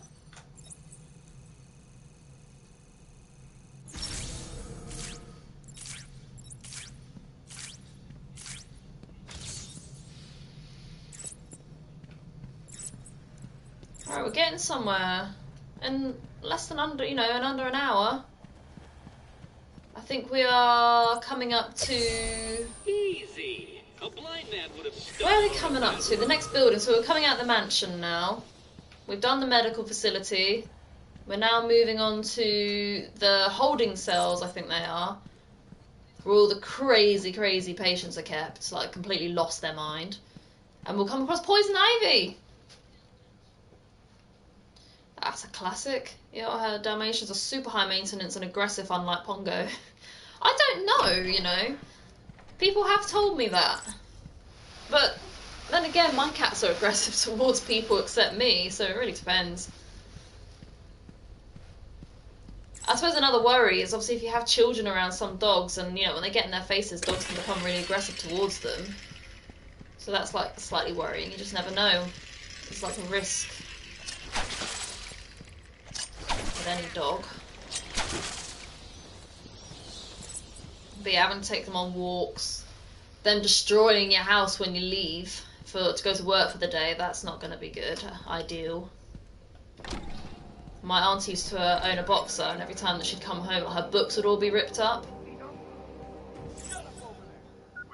Alright, we're getting somewhere. In less than under an hour. I think we are coming up to... Easy. A blind man would have stopped. Where are we coming up to? The next building. So we're coming out the mansion now. We've done the medical facility. We're now moving on to the holding cells, I think they are. Where all the crazy, crazy patients are kept. Like, completely lost their mind. And we'll come across Poison Ivy! That's a classic. Yeah, Dalmatians are super high maintenance and aggressive, unlike Pongo. I don't know, you know. People have told me that. But then again, my cats are aggressive towards people except me, so it really depends. I suppose another worry is obviously if you have children around some dogs and, you know, when they get in their faces, dogs can become really aggressive towards them. So that's, like, slightly worrying. You just never know. It's like a risk with any dog. But yeah, having to take them on walks, them destroying your house when you leave to go to work for the day, that's not going to be good. Ideal. My auntie used to own a boxer, and every time that she'd come home, her books would all be ripped up.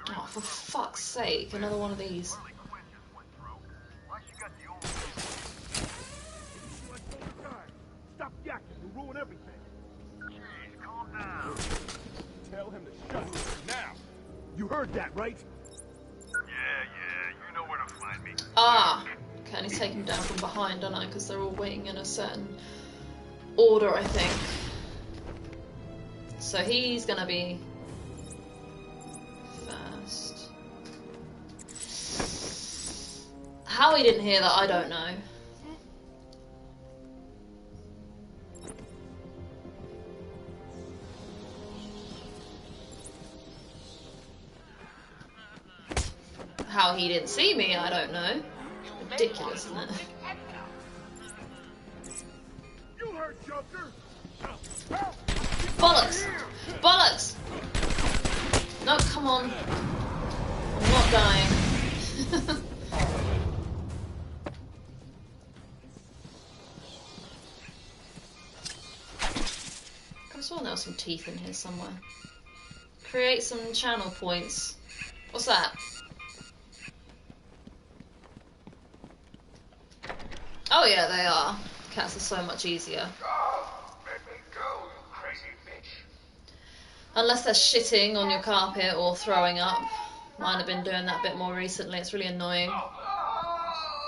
Oh, for fuck's sake, another one of these. Stop yakking, you ruin everything. Jeez, calm down. Tell him to shut up now. You heard that, right? Yeah, you know where to find me. Ah! Can only take him down from behind, don't I? Because they're all waiting in a certain order, I think. So he's gonna be first. How he didn't hear that, I don't know. How he didn't see me, I don't know. Ridiculous, isn't it? You heard Joker. Bollocks! Bollocks! No, come on. I'm not dying. I could have sworn there was some teeth in here somewhere. Create some channel points. What's that? Oh yeah, they are. Cats are so much easier. Unless they're shitting on your carpet or throwing up. Mine have been doing that a bit more recently. It's really annoying.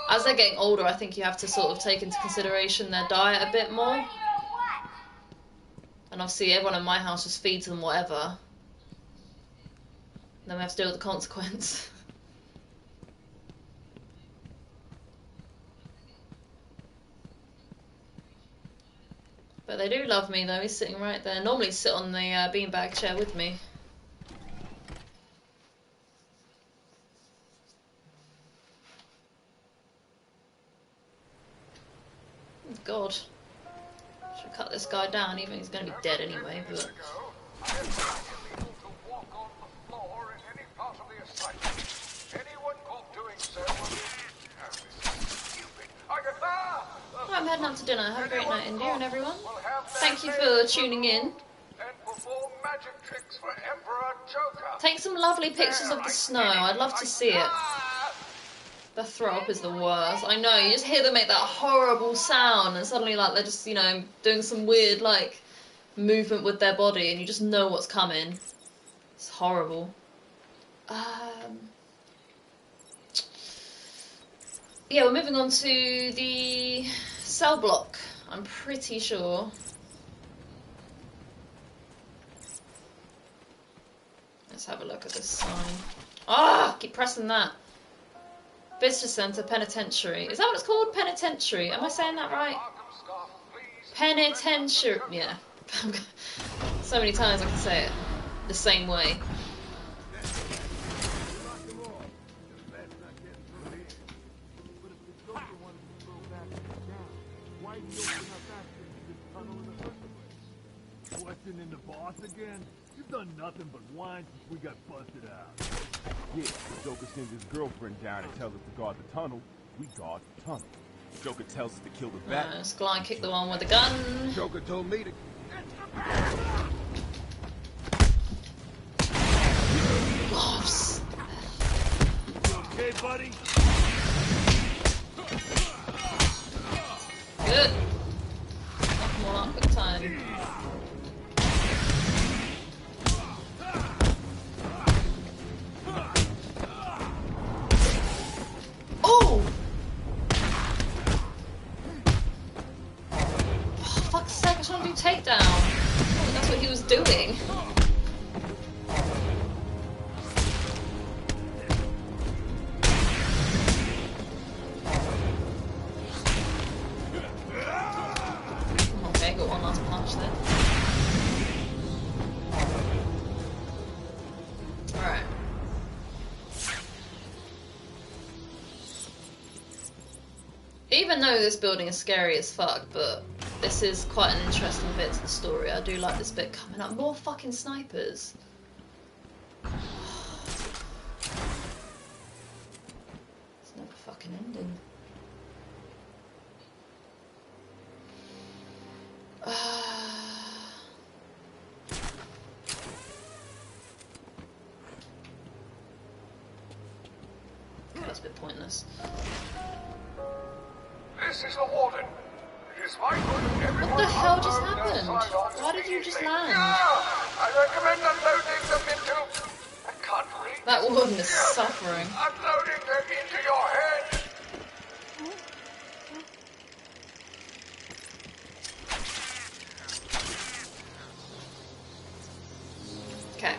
As they're getting older, I think you have to sort of take into consideration their diet a bit more. And obviously everyone in my house just feeds them whatever. Then we have to deal with the consequence. But they do love me though, he's sitting right there. Normally he'd sit on the beanbag chair with me. Oh, God. Should cut this guy down, even he's going to be dead anyway, but... I'm heading out to dinner. Have a great night, India, and everyone. Thank you for tuning in. Take some lovely pictures of the snow. I'd love to see it. The throw up is the worst. I know, you just hear them make that horrible sound, and suddenly, like, they're just, you know, doing some weird, like, movement with their body, and you just know what's coming. It's horrible. Yeah, we're moving on to the cell block, I'm pretty sure. Let's have a look at this sign. Ah, keep pressing that. Visitor Centre, Penitentiary. Is that what it's called? Penitentiary. Am I saying that right? Penitentiary. Yeah. So many times I can say it the same way. Questioning the boss again? You've done nothing but whine since we got busted out. Yeah, the Joker sends his girlfriend down and tells us to guard the tunnel. We guard the tunnel. The Joker tells us to kill the bat. Let's go and kick the one with the gun. Joker told me to... Gloves. You okay, buddy? Good. Knock them all out quick time. Oh! Oh, fuck's sake, I was trying to do takedown. Oh, that's what he was doing. Okay, got one last punch then. Alright. Even though this building is scary as fuck, but this is quite an interesting bit to the story. I do like this bit coming up. More fucking snipers. It's never fucking ending. Okay, that's a bit pointless. This is the warden. It is my good What the hell just happened? Why did you just land? I recommend unloading them into... I can't read. That warden is suffering. Unloading them into your head. Okay.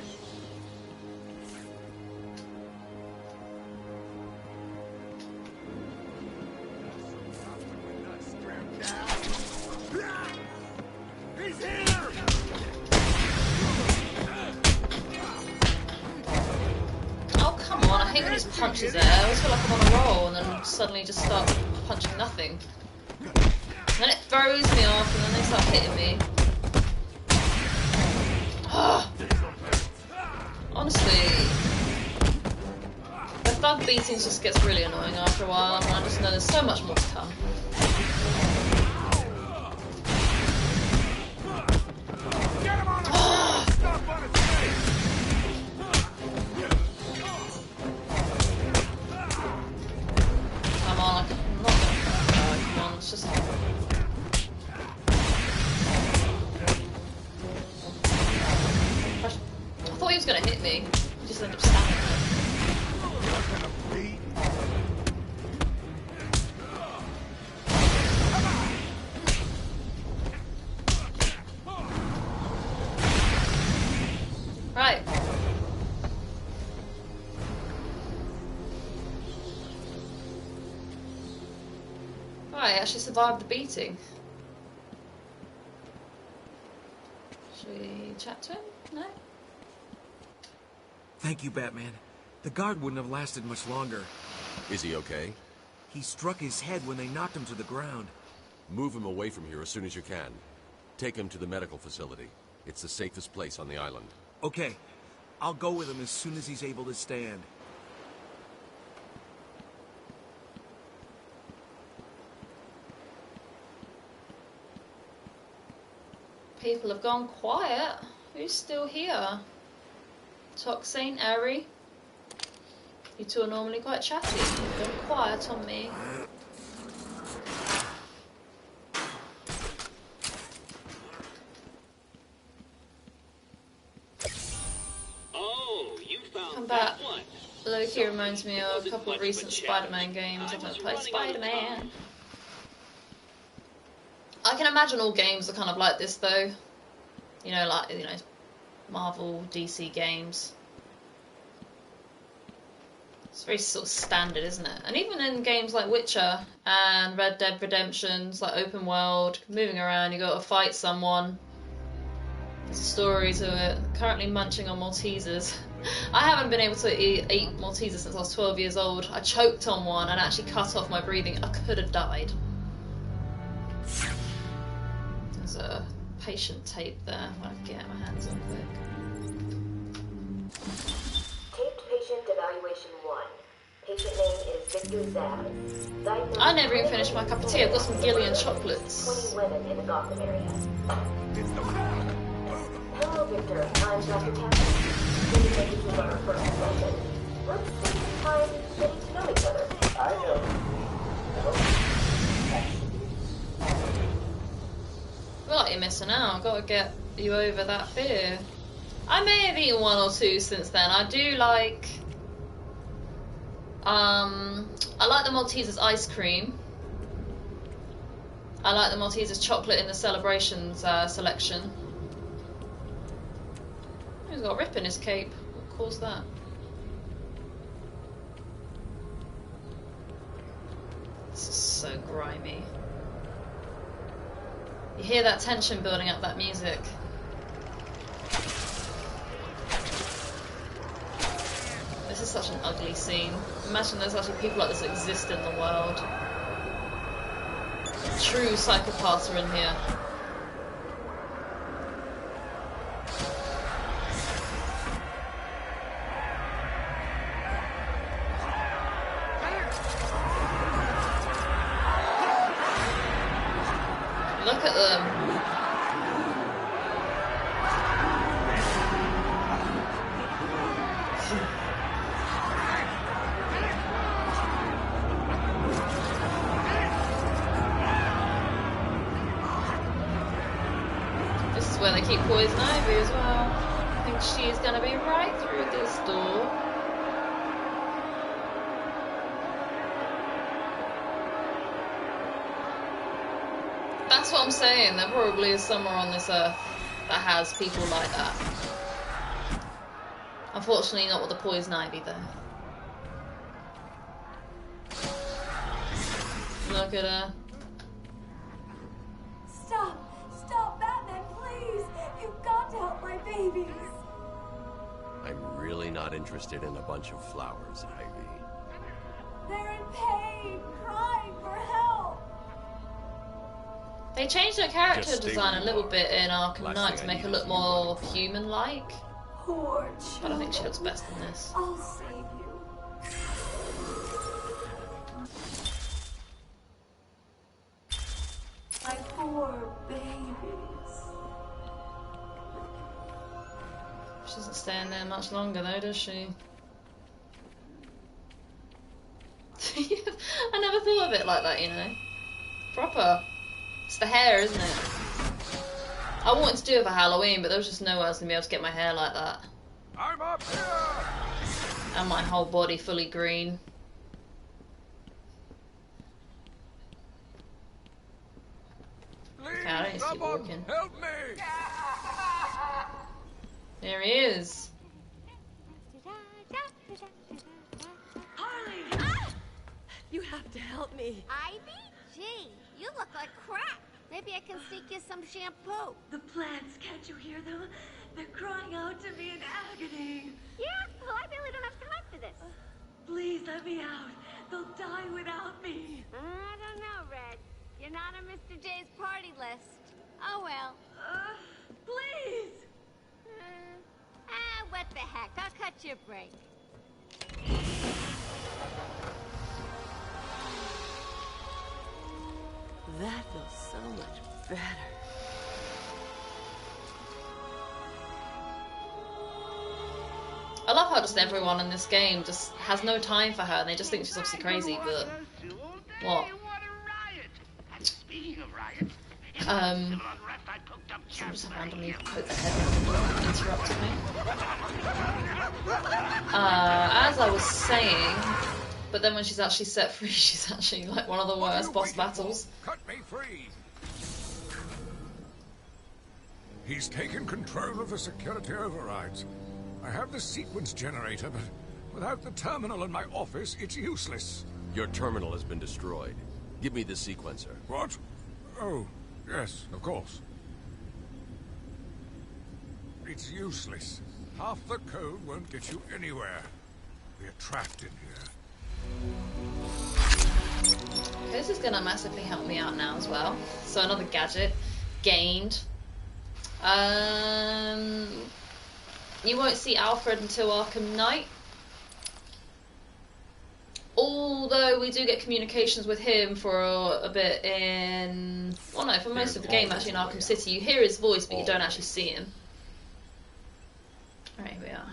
He's here! Oh, come on. I hate when he just punches there. I always feel like I'm on a roll and then suddenly just start punching nothing. And then it throws me off and then they start hitting me. Honestly, the thug beatings just gets really annoying after a while, and I just know there's so much more to come. Come on, I'm not gonna... come on, it's just... I thought he was going to hit me. He just ended up standing there. Right. Right, I actually survived the beating. Should we chat to him? No? Thank you, Batman. The guard wouldn't have lasted much longer. Is he okay? He struck his head when they knocked him to the ground. Move him away from here as soon as you can. Take him to the medical facility. It's the safest place on the island. Okay. I'll go with him as soon as he's able to stand. People have gone quiet. Who's still here? Toxane, Airy. You two are normally quite chatty. You've gone quiet on me. Oh, you found Combat. that one. Loki reminds me of a couple of recent Spider-Man games. I've never played Spider-Man. I can imagine all games are kind of like this though. You know, like, you know, Marvel, DC games. It's very sort of standard, isn't it? And even in games like Witcher and Red Dead Redemption, it's like open world, moving around, you got to fight someone. There's a story to it. Currently munching on Maltesers. I haven't been able to eat Maltesers since I was 12 years old. I choked on one and actually cut off my breathing. I could have died. There's a patient tape there. I can get my hands on quick. Taped patient evaluation 1. Patient name is Victor Zaz. Diagnosed I never even finished my cup of tea. I've got some Gillian chocolates. 20 women in the Gotham area. Hello, Victor. I'm Dr. Chapter. Didn't make it to our first session. Let's take some time getting to know each other. I know. I feel like you're missing out. I've got to get you over that fear. I may have eaten one or two since then. I do like... I like the Maltesers ice cream. I like the Maltesers chocolate in the Celebrations selection. He's got a rip in his cape. What caused that? This is so grimy. You hear that tension building up, that music. This is such an ugly scene. Imagine there's actually people like this that exist in the world. True psychopaths are in here. Look at them. This is where they keep Poison Ivy as well. I think she's gonna be right through this door. That's what I'm saying. There probably is somewhere on this earth that has people like that. Unfortunately, not with the Poison Ivy, though. Look at her. Stop! Stop, Batman, please! You've got to help my babies! I'm really not interested in a bunch of flowers, Ivy. They're in pain, crying for help! They changed her character Just stay design where a you little are. bit in Arkham Last Knight thing to I make need her is look you more human-like. Poor But I think she looks best in this. I'll save you. My poor babies. She doesn't stay in there much longer though, does she? I never thought of it like that, you know. Proper. It's the hair, isn't it? I wanted to do it for Halloween, but there was just no way I was going to be able to get my hair like that. I'm up here! And my whole body fully green. Please, I don't see someone walking. help me! There he is. You have to help me. Ivy? Gee, you look like crap. Maybe I can sneak you some shampoo. The plants, can't you hear them? They're crying out to me in agony. Yeah? Well, I really don't have time for this. Please let me out. They'll die without me. I don't know, Red. You're not on Mr. J's party list. Oh, well. Please! What the heck? I'll cut you a break. That feels so much better. I love how just everyone in this game just has no time for her and they just think she's obviously crazy, but... What? Someone just randomly poked their head and interrupted me. As I was saying, but then when she's actually set free, she's actually like one of the worst boss battles. Cut me free! He's taken control of the security overrides. I have the sequence generator, but without the terminal in my office, it's useless. Your terminal has been destroyed. Give me the sequencer. What? Oh, yes, of course. It's useless. Half the code won't get you anywhere. We're trapped in here. This is gonna massively help me out now as well. So another gadget gained. You won't see Alfred until Arkham Knight. Although we do get communications with him for a bit in... Well, no, for most of the game actually in Arkham City. You hear his voice, but you don't actually see him. Alright, here we are.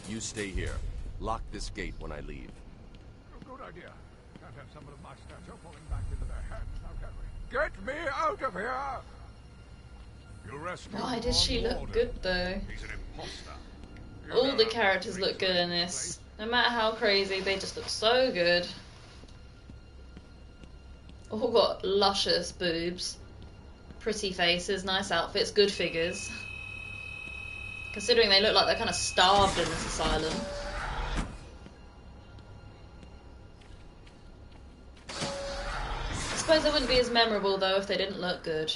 You stay here. Lock this gate when I leave. Good idea. Can't have someone of my stature falling back into their hands, now can we? Get me out of here! You'll rescue Why does she look good though? He's an imposter. All the characters look good in this. No matter how crazy, they just look so good. All got luscious boobs, pretty faces, nice outfits, good figures. Considering they look like they're kind of starved in this asylum. I suppose they wouldn't be as memorable though if they didn't look good.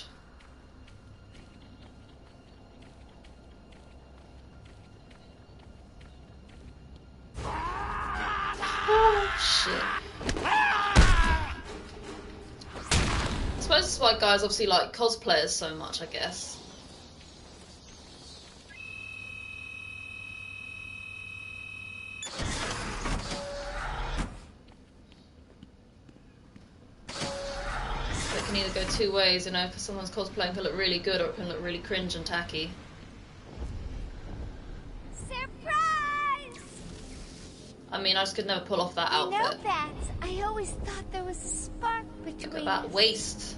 Oh shit. I suppose that's why guys obviously like cosplayers so much, I guess. It can either go two ways, you know, because someone's cosplaying can look really good or it can look really cringe and tacky. Surprise! I mean, I just could never pull off that outfit. You know that. I always thought there was a spark between Look at that us. waist.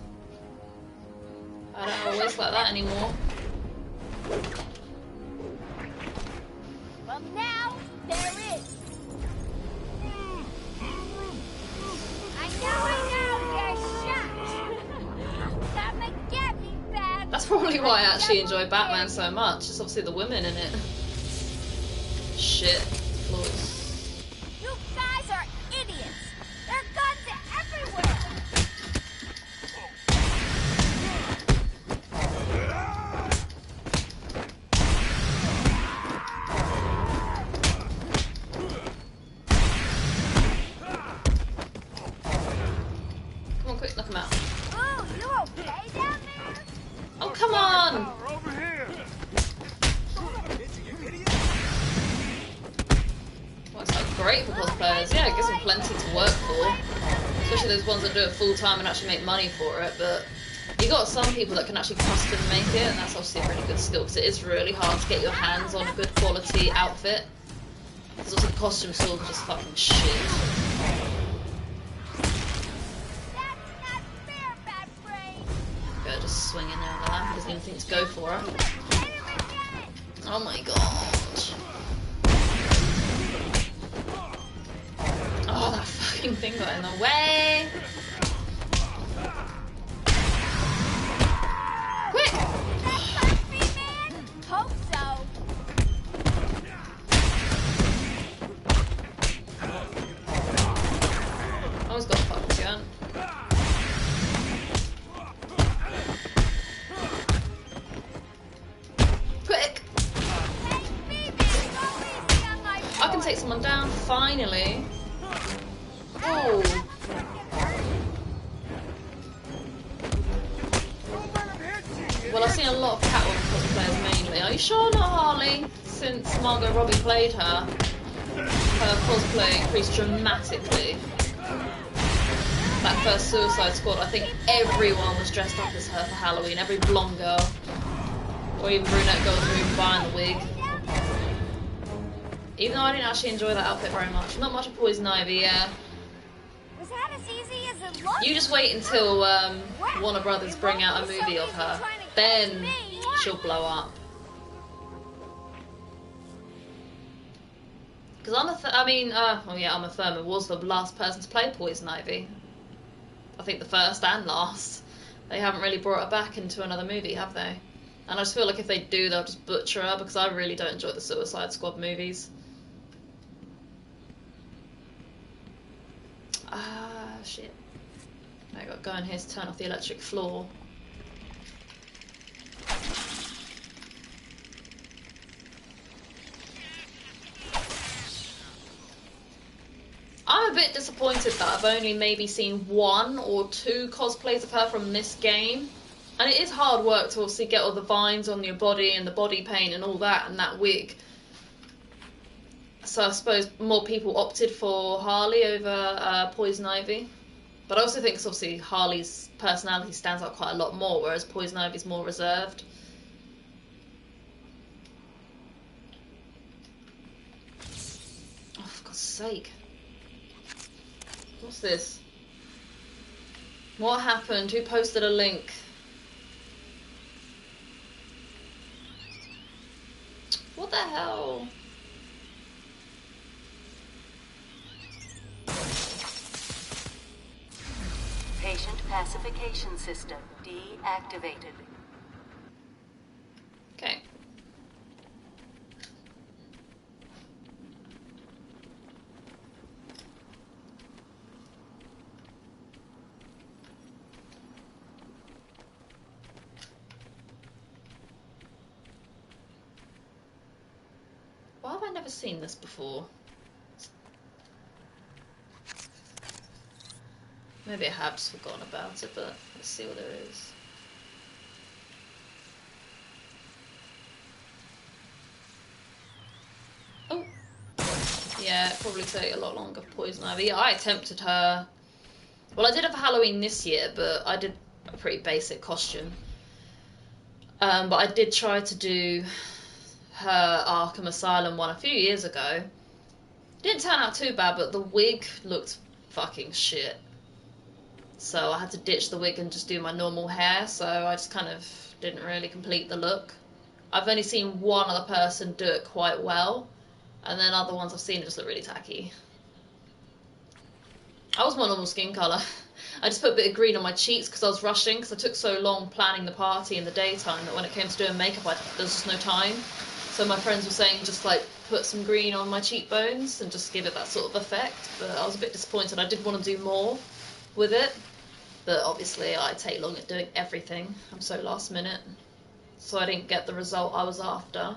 I don't have a waist like that anymore. Well, now there is. I know, you're shocked. Come and get me, Bat. That's probably why I actually enjoy Batman so much. It's obviously the women in it. Shit. Floors. You guys are idiots. There are guns everywhere. Come on, quick, knock him out. Ooh, you okay down there? Oh, come on! Over here! Well, it's like great for cosplayers. Yeah, it gives them plenty to work for. Especially those ones that do it full time and actually make money for it. But you got some people that can actually custom make it, and that's obviously a really good skill because it is really hard to get your hands on a good quality outfit. Because also the costume stores are just fucking shit. Go just swing in there on the lamp. He doesn't even think to go for her. Oh my god. Oh, that fucking thing got in the way. take someone down, finally. Oh. Well, I've seen a lot of Catwoman cosplayers mainly. Are you sure not Harley? Since Margot Robbie played her cosplay increased dramatically. That first Suicide Squad, I think everyone was dressed up as her for Halloween. Every blonde girl, or even brunette girls were even buying the wig. Even though I didn't actually enjoy that outfit very much. Not much of Poison Ivy, yeah. Was that as easy as it looked? You just wait until Warner Brothers bring out a movie of her. Then she'll blow up. Because Uma Thurman was the last person to play Poison Ivy. I think the first and last. They haven't really brought her back into another movie, have they? And I just feel like if they do, they'll just butcher her, because I really don't enjoy the Suicide Squad movies. Ah, shit. I got to go in here to turn off the electric floor. I'm a bit disappointed that I've only maybe seen 1 or 2 cosplays of her from this game. And it is hard work to obviously get all the vines on your body and the body paint and all that and that wig. So I suppose more people opted for Harley over Poison Ivy. But I also think obviously Harley's personality stands out quite a lot more, whereas Poison Ivy's more reserved. Oh, for God's sake. What's this? What happened? Who posted a link? What the hell? Patient pacification system deactivated. Okay. Why have I never seen this before? Maybe I have just forgotten about it, but let's see what there is. Oh! Yeah, it'd probably take a lot longer for Poison Ivy. Yeah, I attempted her. Well, I did it for Halloween this year, but I did a pretty basic costume. But I did try to do her Arkham Asylum one a few years ago. Didn't turn out too bad, but the wig looked fucking shit. So I had to ditch the wig and just do my normal hair, so I just kind of didn't really complete the look. I've only seen one other person do it quite well, and then other ones I've seen just look really tacky. I was my normal skin colour. I just put a bit of green on my cheeks because I was rushing, because I took so long planning the party in the daytime that when it came to doing makeup, there was just no time. So my friends were saying just like put some green on my cheekbones and just give it that sort of effect, but I was a bit disappointed. I did want to do more with it, but obviously I take long at doing everything. I'm so last minute, so I didn't get the result I was after.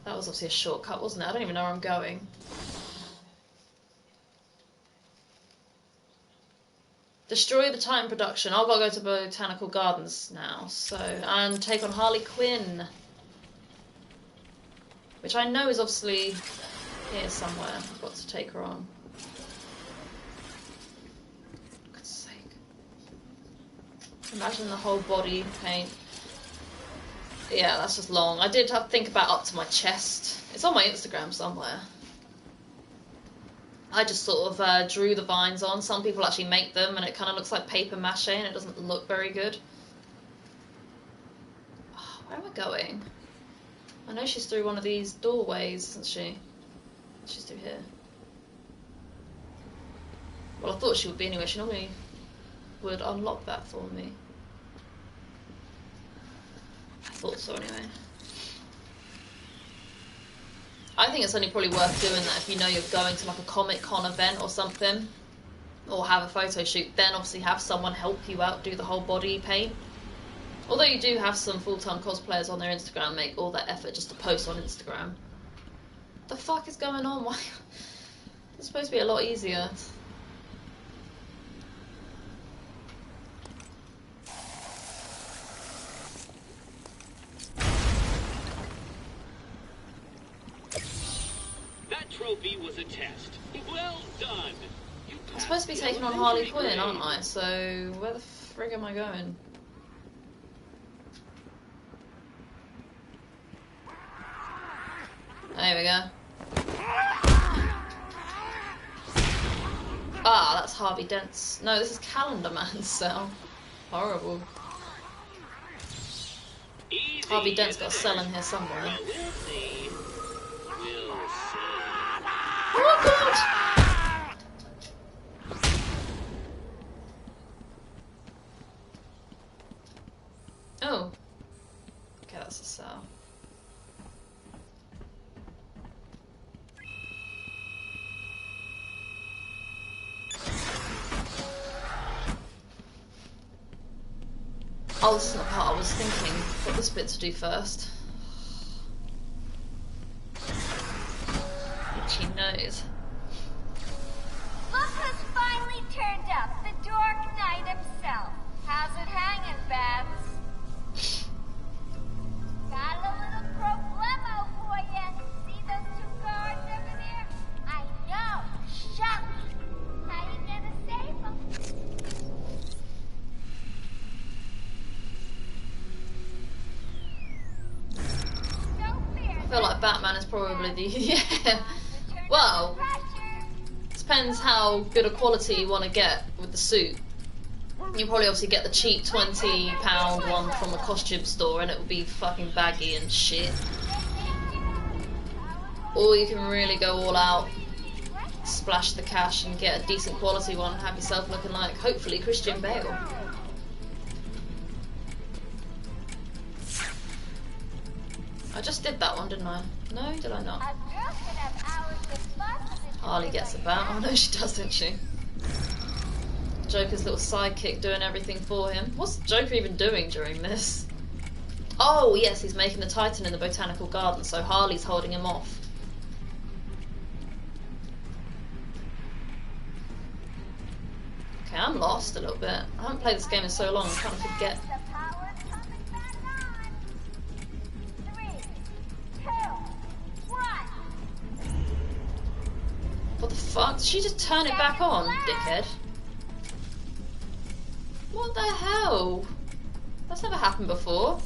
That was obviously a shortcut, wasn't it? I don't even know where I'm going. Destroy the Titan production. I've got to go to Botanical Gardens now, so, and take on Harley Quinn, which I know is obviously here somewhere. I've got to take her on. For God's sake. Imagine the whole body paint. Yeah, that's just long. I did have to think about up to my chest. It's on my Instagram somewhere. I just sort of drew the vines on. Some people actually make them and it kind of looks like paper mache and it doesn't look very good. Oh, where am I going? I know she's through one of these doorways, isn't she? She's through here. Well, I thought she would be anyway. She normally would unlock that for me. I thought so anyway. I think it's only probably worth doing that if you know you're going to like a Comic-Con event or something, or have a photo shoot, then obviously have someone help you out do the whole body paint. Although you do have some full-time cosplayers on their Instagram make all that effort just to post on Instagram. The fuck is going on? Why? It's supposed to be a lot easier. That trophy was a test. Well done. I'm supposed to be taking on Harley Quinn, aren't I? So where the frig am I going? There we go. Ah, that's Harvey Dent's. No, this is Calendar Man's cell. Horrible. Easy, Harvey Dent's got a cell in here somewhere. Well, we'll see. We'll see. Oh god! Oh. Okay, that's a cell. Oh, this is not the part I was thinking. Got this bit to do first. Itchy nose. Look who's finally turned up, the Dark Knight himself. How's it hanging, Babs? Got a little problemo for you. See those two guards over there? I know. Shocking. How you gonna save them? I feel like Batman is probably the... yeah. Well, depends how good a quality you want to get with the suit. You probably obviously get the cheap £20 one from a costume store and it will be fucking baggy and shit. Or you can really go all out, splash the cash and get a decent quality one and have yourself looking like, hopefully, Christian Bale. I just did that one, didn't I? No, did I not? Harley gets about. Oh no, she doesn't she? Joker's little sidekick doing everything for him. What's Joker even doing during this? Oh yes, he's making the Titan in the Botanical Gardens, so Harley's holding him off. Okay, I'm lost a little bit. I haven't played this game in so long, I'm trying to forget. What the fuck? Did she just turn it back on, dickhead? What the hell? That's never happened before.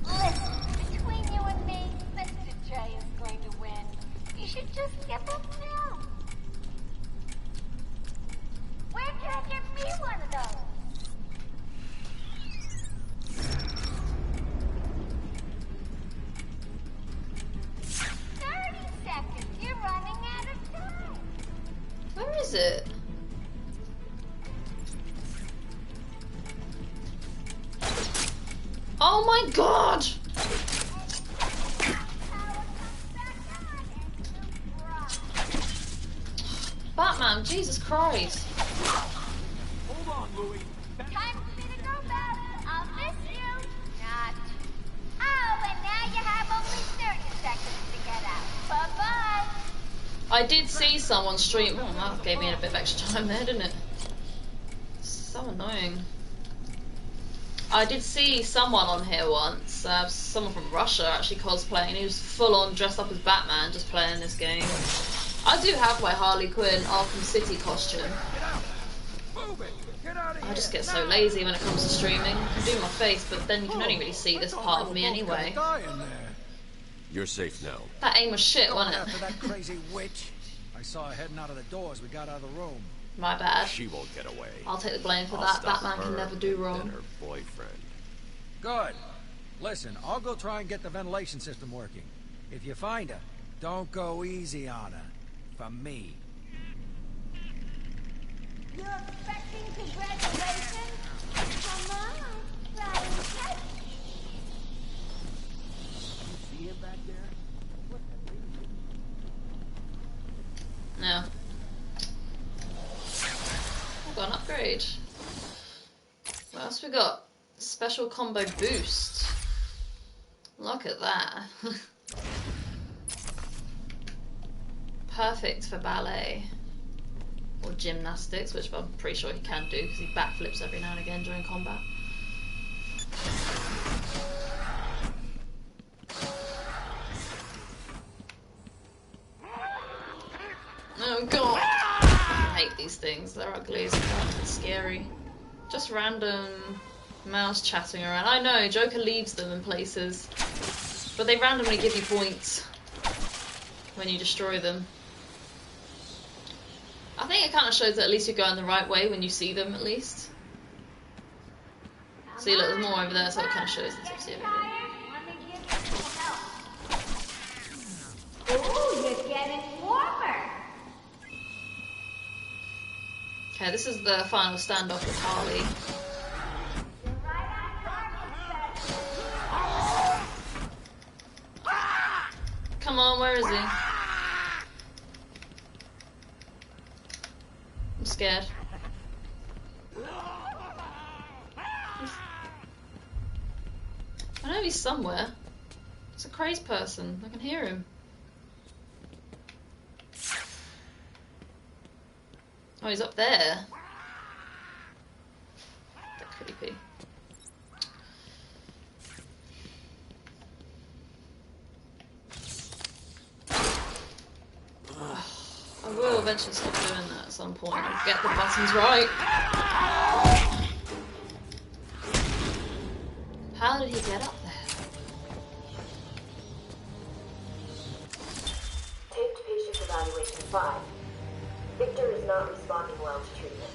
Listen, between you and me, Mr. J is going to win. You should just give up now. Where can I get me one of those? You're running out of time. Where is it? Oh my god! Batman, Jesus Christ. Hold on, Louis. Time for me to go back. I'll miss you. Not. Oh, and now you have only 30 seconds to get out. Bye-bye. I did see someone stream. Oh, that gave me a bit of extra time there, didn't it? So annoying. I did see someone on here once, someone from Russia actually cosplaying. He was full on dressed up as Batman, just playing this game. I do have my Harley Quinn Arkham City costume. I just get so lazy when it comes to streaming. I can do my face, but then you can only really see this part of me anyway. You're safe now. That aim was shit, wasn't After it? that crazy witch, I saw her heading out of the door as we got out of the room. My bad. She won't get away. I'll take the blame for I'll that. stop Batman can her never do and wrong. her boyfriend. Good. Listen, I'll go try and get the ventilation system working. If you find her, don't go easy on her. For me. You're expecting congratulations? Come on, flying cat. You see him back there? What the No. I've got an upgrade. What else we got? Special combo boost. Look at that. Perfect for ballet. Or gymnastics, which I'm pretty sure he can do because he backflips every now and again during combat. Oh god! I hate these things, they're ugly as fuck and scary. Just random mouse chatting around. I know, Joker leaves them in places, but they randomly give you points when you destroy them. I think it kind of shows that at least you're going the right way when you see them, at least. See, look, there's more over there, so it kind of shows the tipsy over here. Ooh, you're getting warmer. Okay, this is the final standoff with Harley. Come on, where is he? I'm scared. I know he's somewhere. It's a crazed person. I can hear him. Oh, he's up there. They're creepy. I will eventually stop doing that at some point. I'll get the buttons right. How did he get up there? Taped patient evaluation 5. Victor is not responding well to treatment.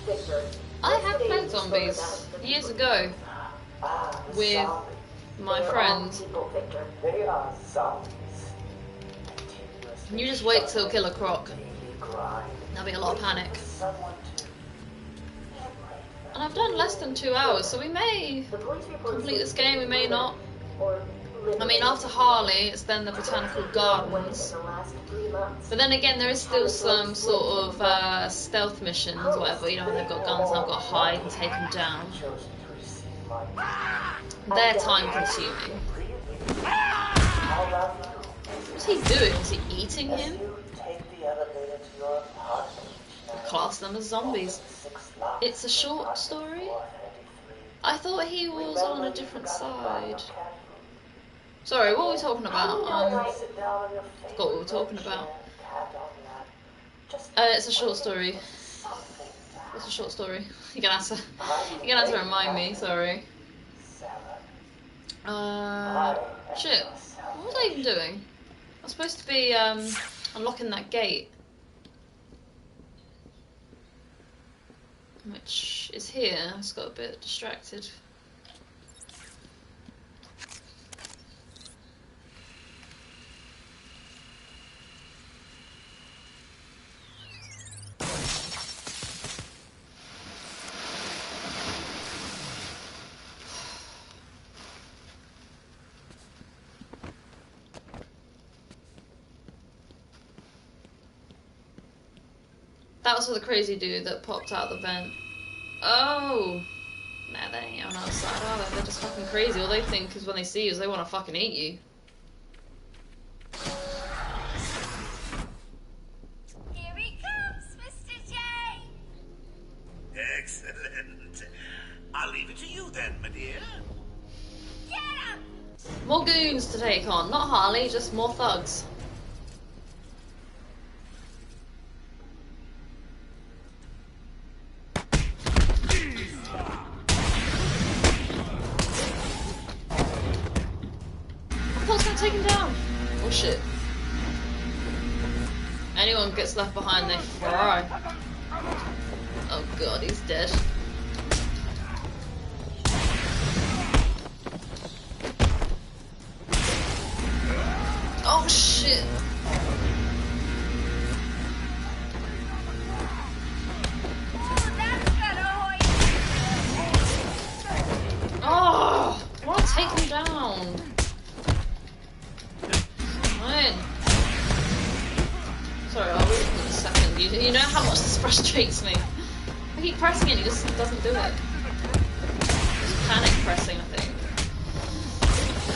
Victor. I have played zombies years ago with my friends. They are zombies. You just wait till Killer Croc. There'll be a lot of panic. And I've done less than 2 hours, so we may complete this game, we may not. I mean, after Harley, it's then the Botanical Gardens. But then again, there is still some sort of stealth missions, whatever, you know, when they've got guns and I've got to hide and take them down. They're time consuming. What's he doing? Is he eating him? Class them as zombies. It's a short story? I thought he was on a different side. Sorry, what were we talking about? I forgot what we were talking about. It's a short story. It's a short story. You're gonna have to remind me, sorry. Shit. What was I even doing? I was supposed to be unlocking that gate. Which is here. I just got a bit distracted. That was for the crazy dude that popped out the vent. Oh! Nah, they ain't on our side, are they? They're just fucking crazy. All they think is when they see you is they want to fucking eat you. Here he comes, Mr. J! Excellent. I'll leave it to you then, my dear. Get him! More goons to take on. Not Harley, just more thugs. Take him down. Oh shit. Anyone gets left behind, they fry. Oh god, he's dead. Oh shit. Oh, I want to take him down. Sorry, I'll read it in a second. You know how much this frustrates me. I keep pressing it, he just doesn't do it. Just panic pressing, I think.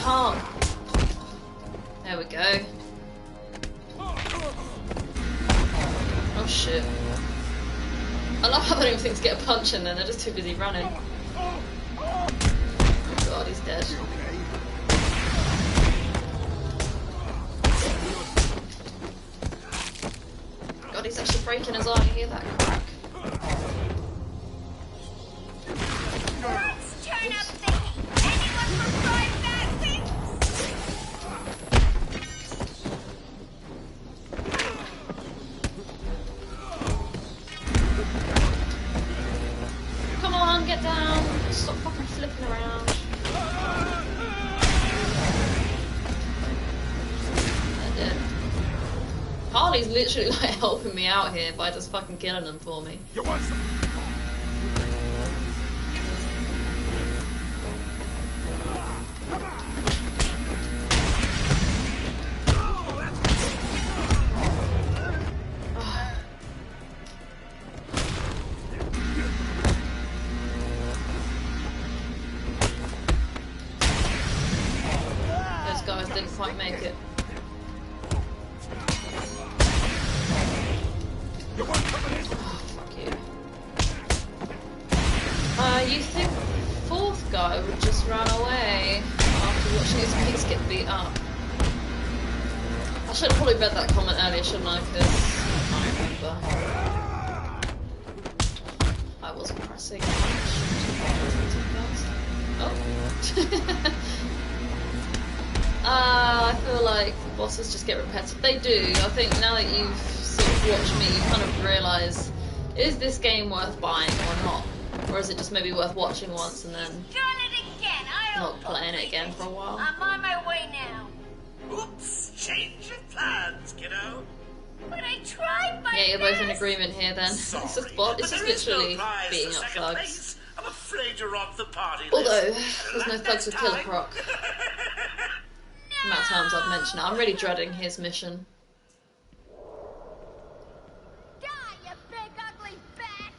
calm. There we go. Oh shit. I love how they don't even think to get a punch in there, they're just too busy running. Oh god, he's dead. God, he's actually breaking his eye, you hear that crack? Let's turn up the heat. Anyone for fried vaccines? Come on, get down. Stop fucking flipping around. They're dead. Harley's literally like helping me out here by just fucking killing them for me. You want some? Those guys didn't quite make it. You want coming in? Oh, fuck you. You think the fourth guy would just run away after watching his mates get beat up? I should have probably read that comment earlier, shouldn't I? Because I can't remember. I was pressing. Oh. I feel like bosses just get repetitive. They do. I think now that you've sort of watched me, you kind of realise, is this game worth buying or not? Or is it just maybe worth watching once and then Done it again. not playing it again for a while? I'm on my way now. Oops, change of plans, kiddo. But I tried my Yeah, you're both in best. agreement here then. Sorry, It's just bot. It's but just there is no literally prize beating for up second thugs. place. I'm afraid you're off the party Although, list. there's no thugs with Killer Croc. The amount of times I've mentioned it. I'm really dreading his mission. Die, you big ugly bat!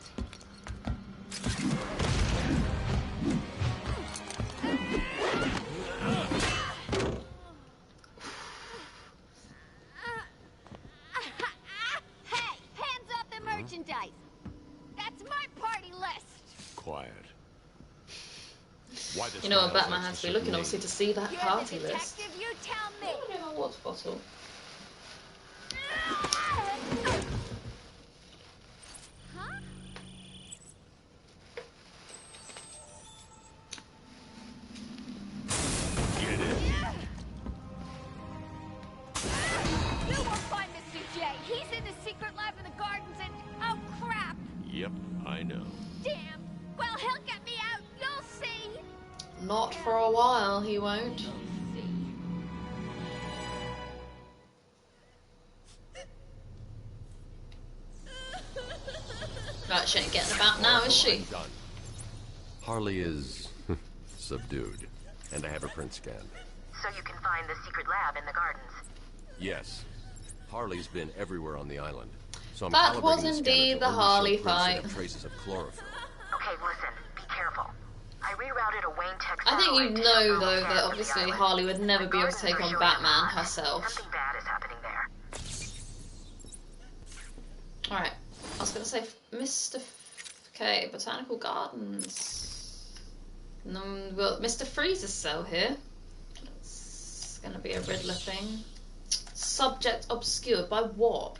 Hey, hands off the merchandise. That's my party list. Quiet. Why this You know what man Batman has has to a be looking name? obviously to see that You're party the list. detective, you tell me. I don't know what's bottle. Huh? Get it? You won't find Mr. J. He's in the secret lab in the gardens and... oh, crap. Yep, I know. Damn. Well, he'll get me out. You'll see. Not for a while, he won't. Right, she ain't getting about now, is she? I'm done. Harley is subdued, and I have a print scan. So you can find the secret lab in the gardens. Yes, Harley's been everywhere on the island. So I'm That calibrating was the scanner indeed to the only show Harley prints that fight. have traces of chlorophyll. Okay, listen, be careful. I rerouted a Wayne Tech I think satellite you to know, show though, scans that of the obviously island. Harley would never The be able to gardens take are on showing Batman a lot. herself. Something bad is happening there. Alright, I was gonna say Mr. Okay, Botanical Gardens. Well, Mr. Freeze's cell here. It's gonna be a Riddler thing. Subject obscured by what?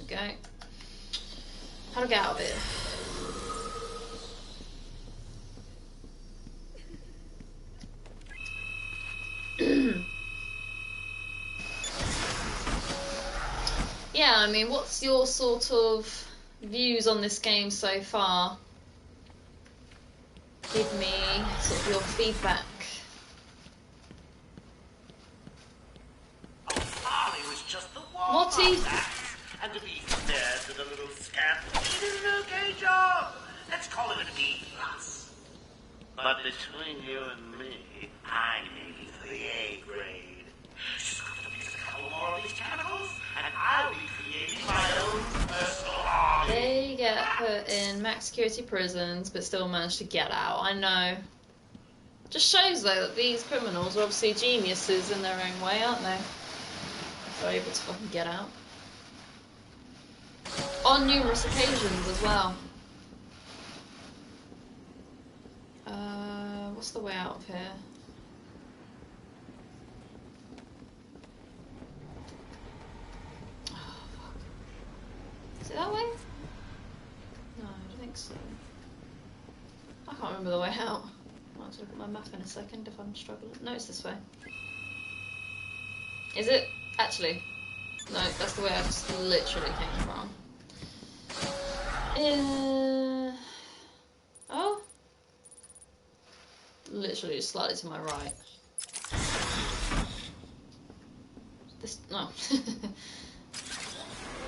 Okay. How to get out of it? Yeah, I mean, what's your sort of views on this game so far? Give me sort of your feedback. Oh, Harley was just the one. Morty! And to be fair to the little scamp, he did an okay job. Let's call him a B+. But between you and me, I'm aiming for the A grade. Just got to mix a couple more of these chemicals, and I'll be creating my own personal army. They get put in max security prisons, but still manage to get out. I know. Just shows, though, that these criminals are obviously geniuses in their own way, aren't they? If they're able to fucking get out. On numerous occasions as well. What's the way out of here? Oh, fuck. Is it that way? No, I don't think so. I can't remember the way out. I'll have to look at my map in a second if I'm struggling. No, it's this way. Is it? Actually. No, that's the way I just literally came from. Oh? Literally just slightly to my right. This, no.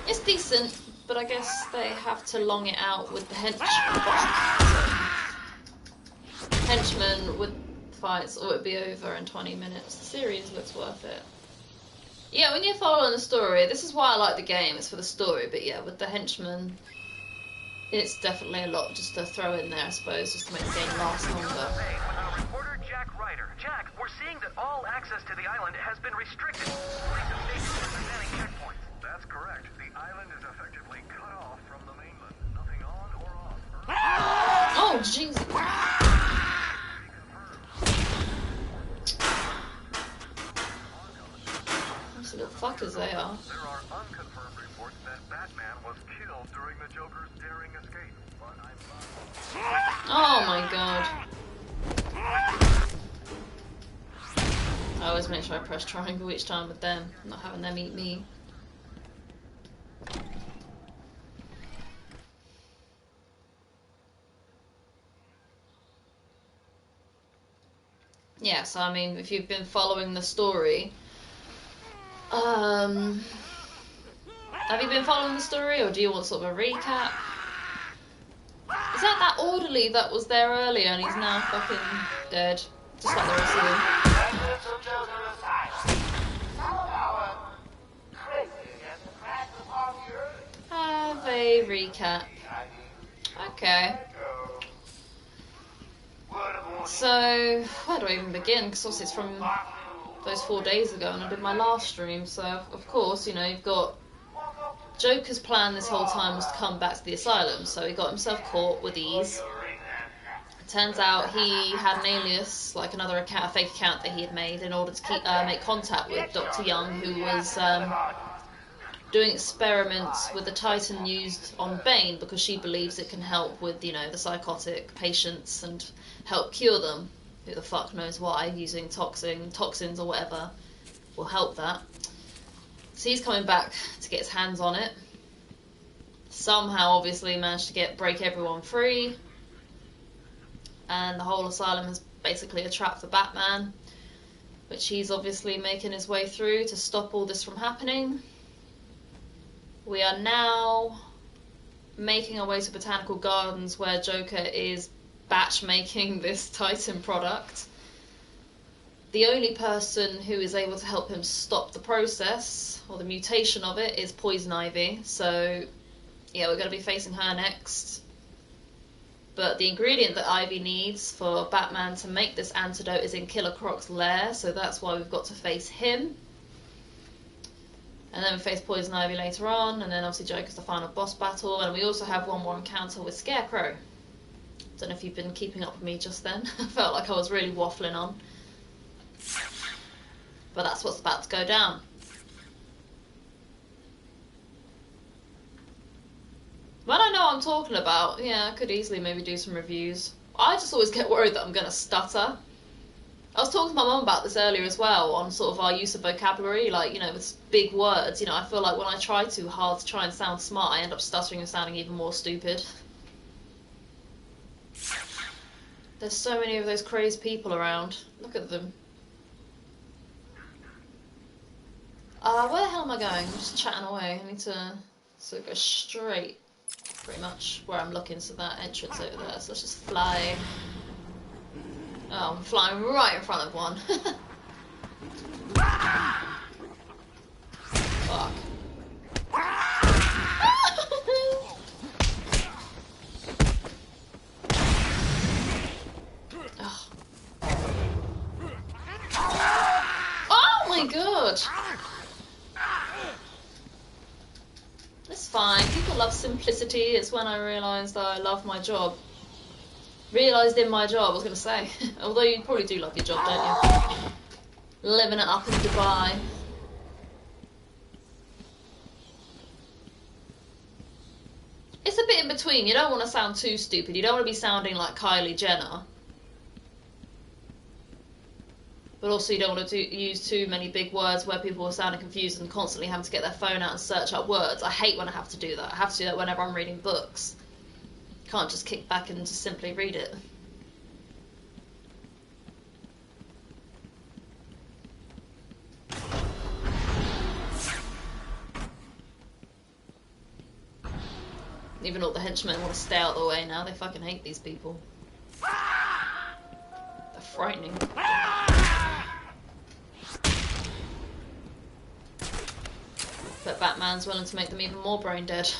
It's decent, but I guess they have to long it out with the henchmen with fights, or it'd be over in 20 minutes. The series looks worth it. Yeah, when you're following the story, this is why I like the game, it's for the story, but yeah, with the henchmen, it's definitely a lot just to throw in there, I suppose, just to make the game last longer. Reporter Jack Ryder. Jack, we're seeing that all access to the island has been restricted. Police and state troopers are manning checkpoints. That's correct. The island is effectively cut off from the mainland. Nothing on or off. Oh, Jesus. Those little fuckers they are. There are unconfirmed reports that Batman was killed during the Joker's daring escape. Oh my god. I always make sure I press triangle each time with them, not having them eat me. Yeah, so I mean, if you've been following the story, have you been following the story, or do you want sort of a recap? Is that orderly that was there earlier and he's now fucking dead? Just like the rest of them. Have a recap. Okay. So, where do I even begin? Because obviously it's from those 4 days ago and I did my last stream, so of course, you know, you've got Joker's plan this whole time was to come back to the asylum, so he got himself caught with ease. It turns out he had an alias, like another account, a fake account that he had made in order to make contact with Dr. Young, who was doing experiments with the Titan used on Bane because she believes it can help with, you know, the psychotic patients and help cure them. Who the fuck knows why, using toxins or whatever will help that. So he's coming back to get his hands on it. Somehow, obviously, managed to break everyone free. And the whole asylum is basically a trap for Batman, which he's obviously making his way through to stop all this from happening. We are now making our way to Botanical Gardens, where Joker is batch making this Titan product. The only person who is able to help him stop the process, or the mutation of it, is Poison Ivy. So, yeah, we're going to be facing her next. But the ingredient that Ivy needs for Batman to make this antidote is in Killer Croc's lair, so that's why we've got to face him. And then we face Poison Ivy later on, and then obviously Joker's the final boss battle, and we also have one more encounter with Scarecrow. Don't know if you've been keeping up with me just then. I felt like I was really waffling on. But that's what's about to go down. When I know what I'm talking about, yeah, I could easily maybe do some reviews. I just always get worried that I'm going to stutter. I was talking to my mum about this earlier as well, on sort of our use of vocabulary, like, you know, with big words. You know, I feel like when I try too hard to try and sound smart, I end up stuttering and sounding even more stupid. There's so many of those crazed people around. Look at them. Where the hell am I going? I'm just chatting away. I need to sort of go straight, pretty much, where I'm looking, so that entrance over there. So let's just fly. Oh, I'm flying right in front of one. Fuck. god. It's fine. People love simplicity. It's when I realised that I love my job. Realised in my job, I was going to say. Although you probably do love your job, don't you? Living it up in Dubai. It's a bit in between. You don't want to sound too stupid. You don't want to be sounding like Kylie Jenner. But also you don't want to use too many big words where people are sounding confused and constantly having to get their phone out and search up words. I hate when I have to do that. I have to do that whenever I'm reading books. Can't just kick back and just simply read it. Even all the henchmen want to stay out of the way now. They fucking hate these people. They're frightening. But Batman's willing to make them even more brain dead.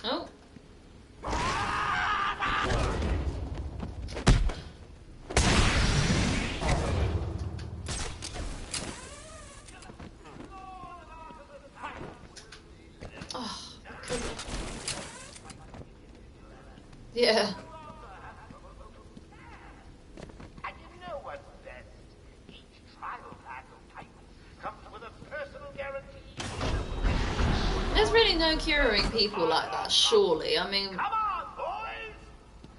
Oh. Oh, yeah. And you know what's best? Each trial pack of Titans comes with a personal guarantee. There's really no curing people like that, surely. I mean, Come on, boys!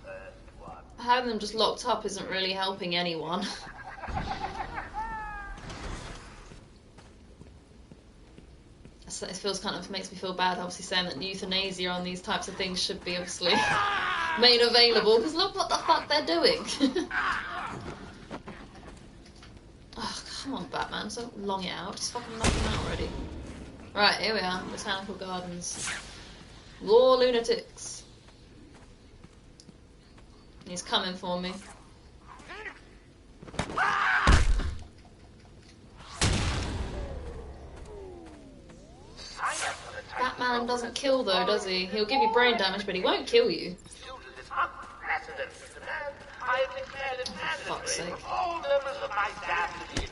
First one. having them just locked up isn't really helping anyone. So it feels kind of makes me feel bad, obviously saying that euthanasia on these types of things should be obviously made available, because look what the fuck they're doing. Oh, come on, Batman, don't long it out, just fucking knock them out already. Right, here we are, Botanical Gardens. More lunatics. He's coming for me. Batman doesn't kill though, does he? He'll give you brain damage, but he won't kill you. For fuck's sake. All members of my staff to be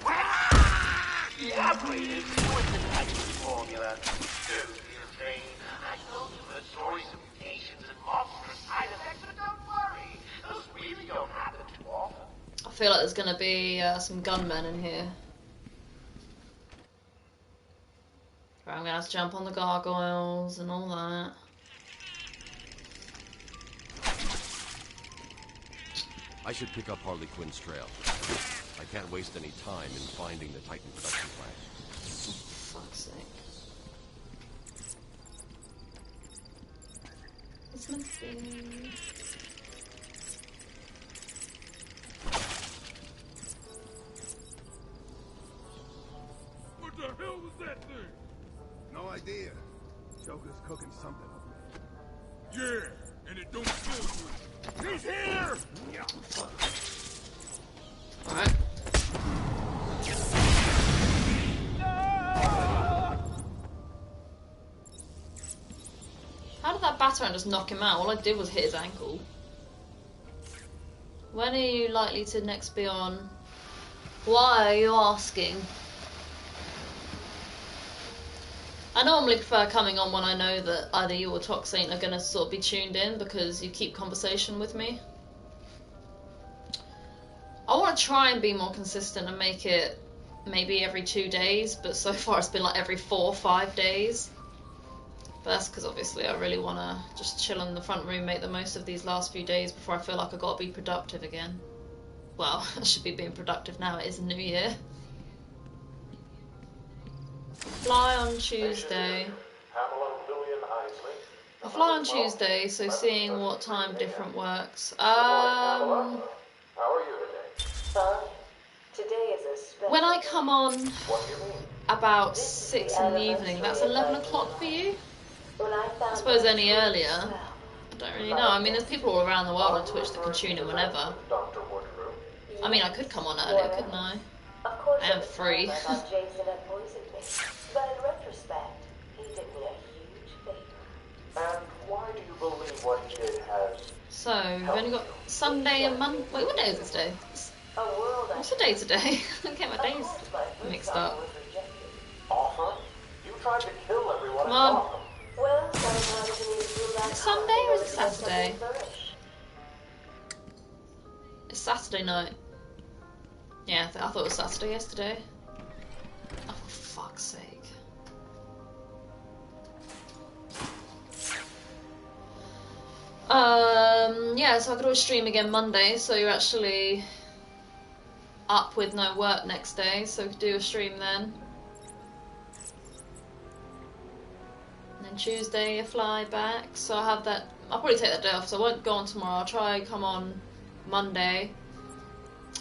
elaborated with the Titan formula. Don't be afraid. I know you've heard stories of mutations and monstrous side effects, but don't worry. Those really don't happen too often. I feel like there's gonna be some gunmen in here. Right, I'm gonna have to jump on the gargoyles and all that. I should pick up Harley Quinn's trail. I can't waste any time in finding the Titan production plant. For fuck's sake. It's missing. What the hell was that thing? No idea. Joker's cooking something up there. Yeah, and it don't feel good. He's here! Yeah. Alright. How did that batarang just knock him out? All I did was hit his ankle. When are you likely to next be on? Why are you asking? I normally prefer coming on when I know that either you or Toxaint are going to sort of be tuned in, because you keep conversation with me. I want to try and be more consistent and make it maybe every 2 days, but so far it's been like every 4 or 5 days. But that's because obviously I really want to just chill in the front room, make the most of these last few days before I feel like I've got to be productive again. Well, I should be being productive now, it is a new year. Fly on Tuesday. I fly on Tuesday, so seeing what time different works. How are you today? Today is a special. When I come on What do you mean? about 6 in the evening, that's 11 o'clock for you? I suppose any earlier. I don't really know. I mean, there's people all around the world on Twitch that can tune in whenever. I mean, I could come on earlier, couldn't I? I am free. Jason had poisoned me, but in retrospect, he did me a huge favor. And why do you believe what he did has? So, we've only got Sunday and Monday. Wait, what day is this day? What's the day today? I get my days mixed up. Arkham? You tried to kill everyone. Come on. Arkham. Well, sometimes you need to feel Is like it Sunday or is it Saturday? It's Saturday night. Yeah, I thought it was Saturday yesterday. Oh, for fuck's sake. Yeah, so I could always stream again Monday, so you're actually up with no work next day, so we could do a stream then. And then Tuesday I fly back, so I'll have that. I'll probably take that day off, so I won't go on tomorrow. I'll try come on Monday,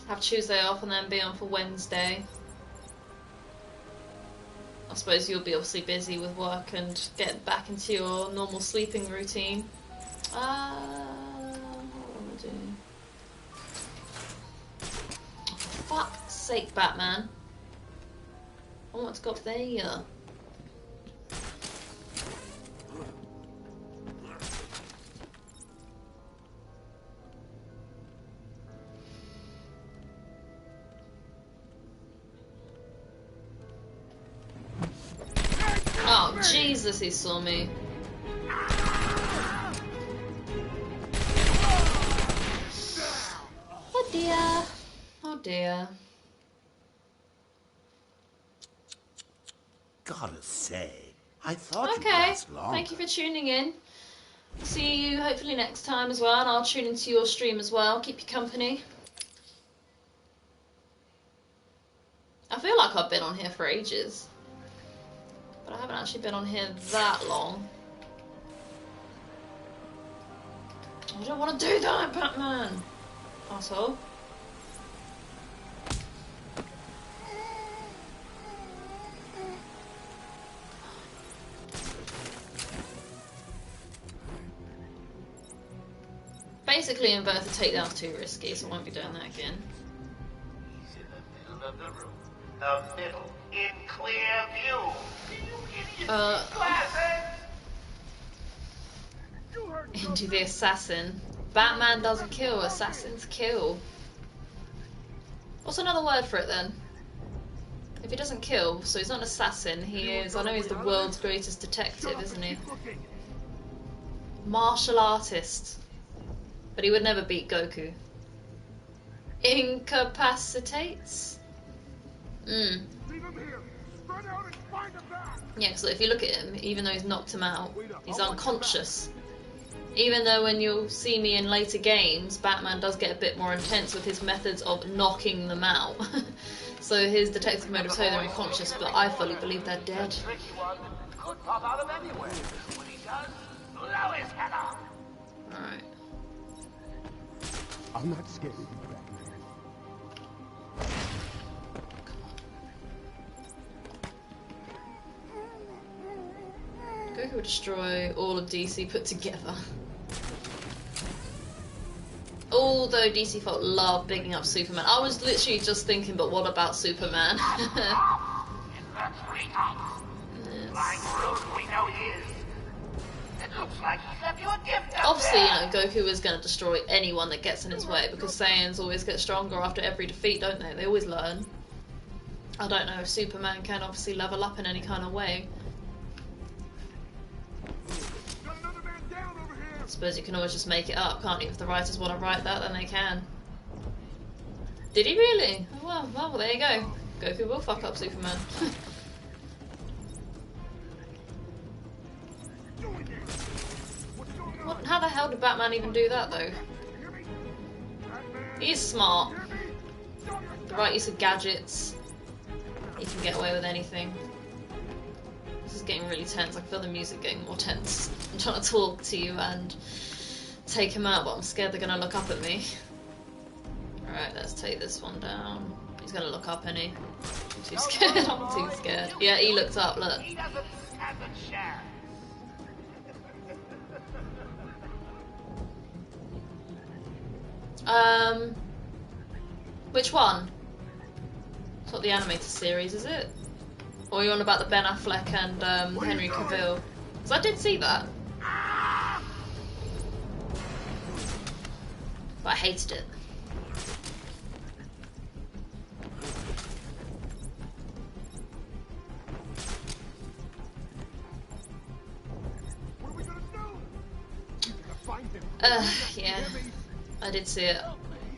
have Tuesday off, and then be on for Wednesday. I suppose you'll be obviously busy with work and getting back into your normal sleeping routine. What am I doing? Oh, for fuck's sake, Batman. I want to go up there. Oh, Jesus, he saw me. Oh dear. Oh dear. Gotta say, I thought you'd Okay, last longer. thank you for tuning in. See you hopefully next time as well, and I'll tune into your stream as well. Keep you company. I feel like I've been on here for ages, but I haven't actually been on here that long. I don't want to do that, Batman! Asshole. Basically, in both the takedown's too risky, so I won't be doing that again. He's in the middle of the room. The middle, in clear view. Into the assassin. Batman doesn't kill, assassins kill. What's another word for it then? If he doesn't kill, so he's not an assassin, he is, I know he's the world's greatest detective, isn't he? Martial artist. But he would never beat Goku. Incapacitates? Yeah, because if you look at him, even though he's knocked him out, he's unconscious. Even though when you'll see me in later games, Batman does get a bit more intense with his methods of knocking them out. So his detective mode will say they're unconscious, but I fully believe they're dead. Alright. I'm not scared of you, Batman. Goku would destroy all of DC put together. Although DC folk love bigging up Superman. I was literally just thinking, but what about Superman? Obviously, you know, Goku is going to destroy anyone that gets in his way, because Saiyans always get stronger after every defeat, don't they? They always learn. I don't know if Superman can obviously level up in any kind of way. I suppose you can always just make it up, can't you? If the writers want to write that, then they can. Did he really? Oh, well, there you go. Goku will fuck up Superman. What, how the hell did Batman even do that, though? He is smart. The right use of gadgets. He can get away with anything. This is getting really tense. I feel the music getting more tense. I'm trying to talk to you and take him out, but I'm scared they're going to look up at me. Alright, let's take this one down. He's going to look up, isn't he? I'm too scared. I'm too scared. Yeah, he looked up, look. He doesn't stand a chance. Which one? It's not the animated series, is it? Or are you on about the Ben Affleck and Henry Cavill? Because I did see that. But I hated it. I did see it.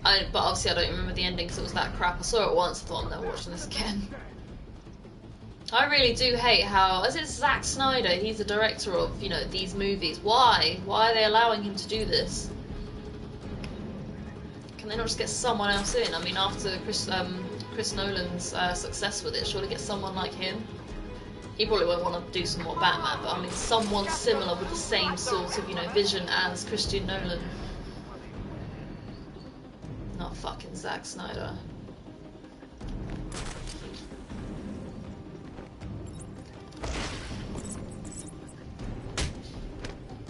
But obviously I don't remember the ending because it was that crap. I saw it once, I thought I'm never watching this again. I really do hate how, as it's Zack Snyder, he's the director of, you know, these movies. Why? Why are they allowing him to do this? Can they not just get someone else in? I mean, after Chris Nolan's success with it, surely get someone like him. He probably won't want to do some more Batman, but I mean, someone similar with the same sort of, you know, vision as Christian Nolan. Not fucking Zack Snyder.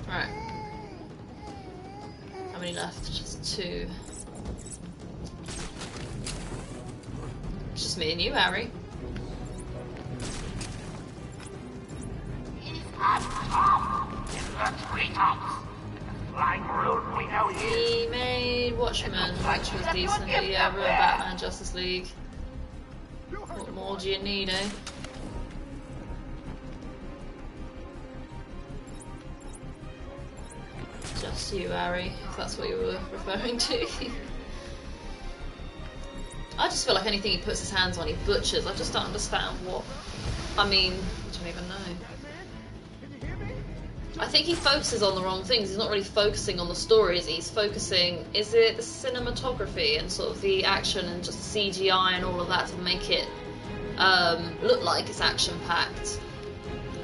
Right. How many left? Just 2. It's just me and you, Harry. He made Watchmen, which was decent, but yeah, ruined Batman, Justice League. What more do you need, eh? Just you, Harry, if that's what you were referring to. I just feel like anything he puts his hands on, he butchers. I just don't understand what... I mean, I don't even know. I think he focuses on the wrong things. He's not really focusing on the stories. He's focusing... Is it the cinematography and sort of the action and just the CGI and all of that to make it look like it's action-packed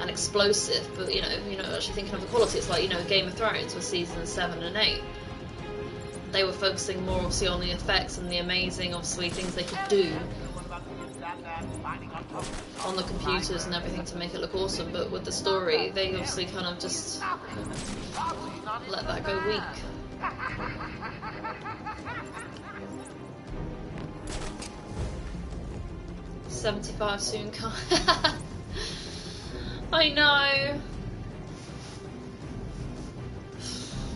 and explosive, but you're not actually thinking of the quality. It's like, you know, Game of Thrones with seasons 7 and 8. They were focusing more obviously on the effects and the amazing obviously things they could do on the computers and everything to make it look awesome, but with the story they obviously kind of just let that go weak. $75 soon come. I know.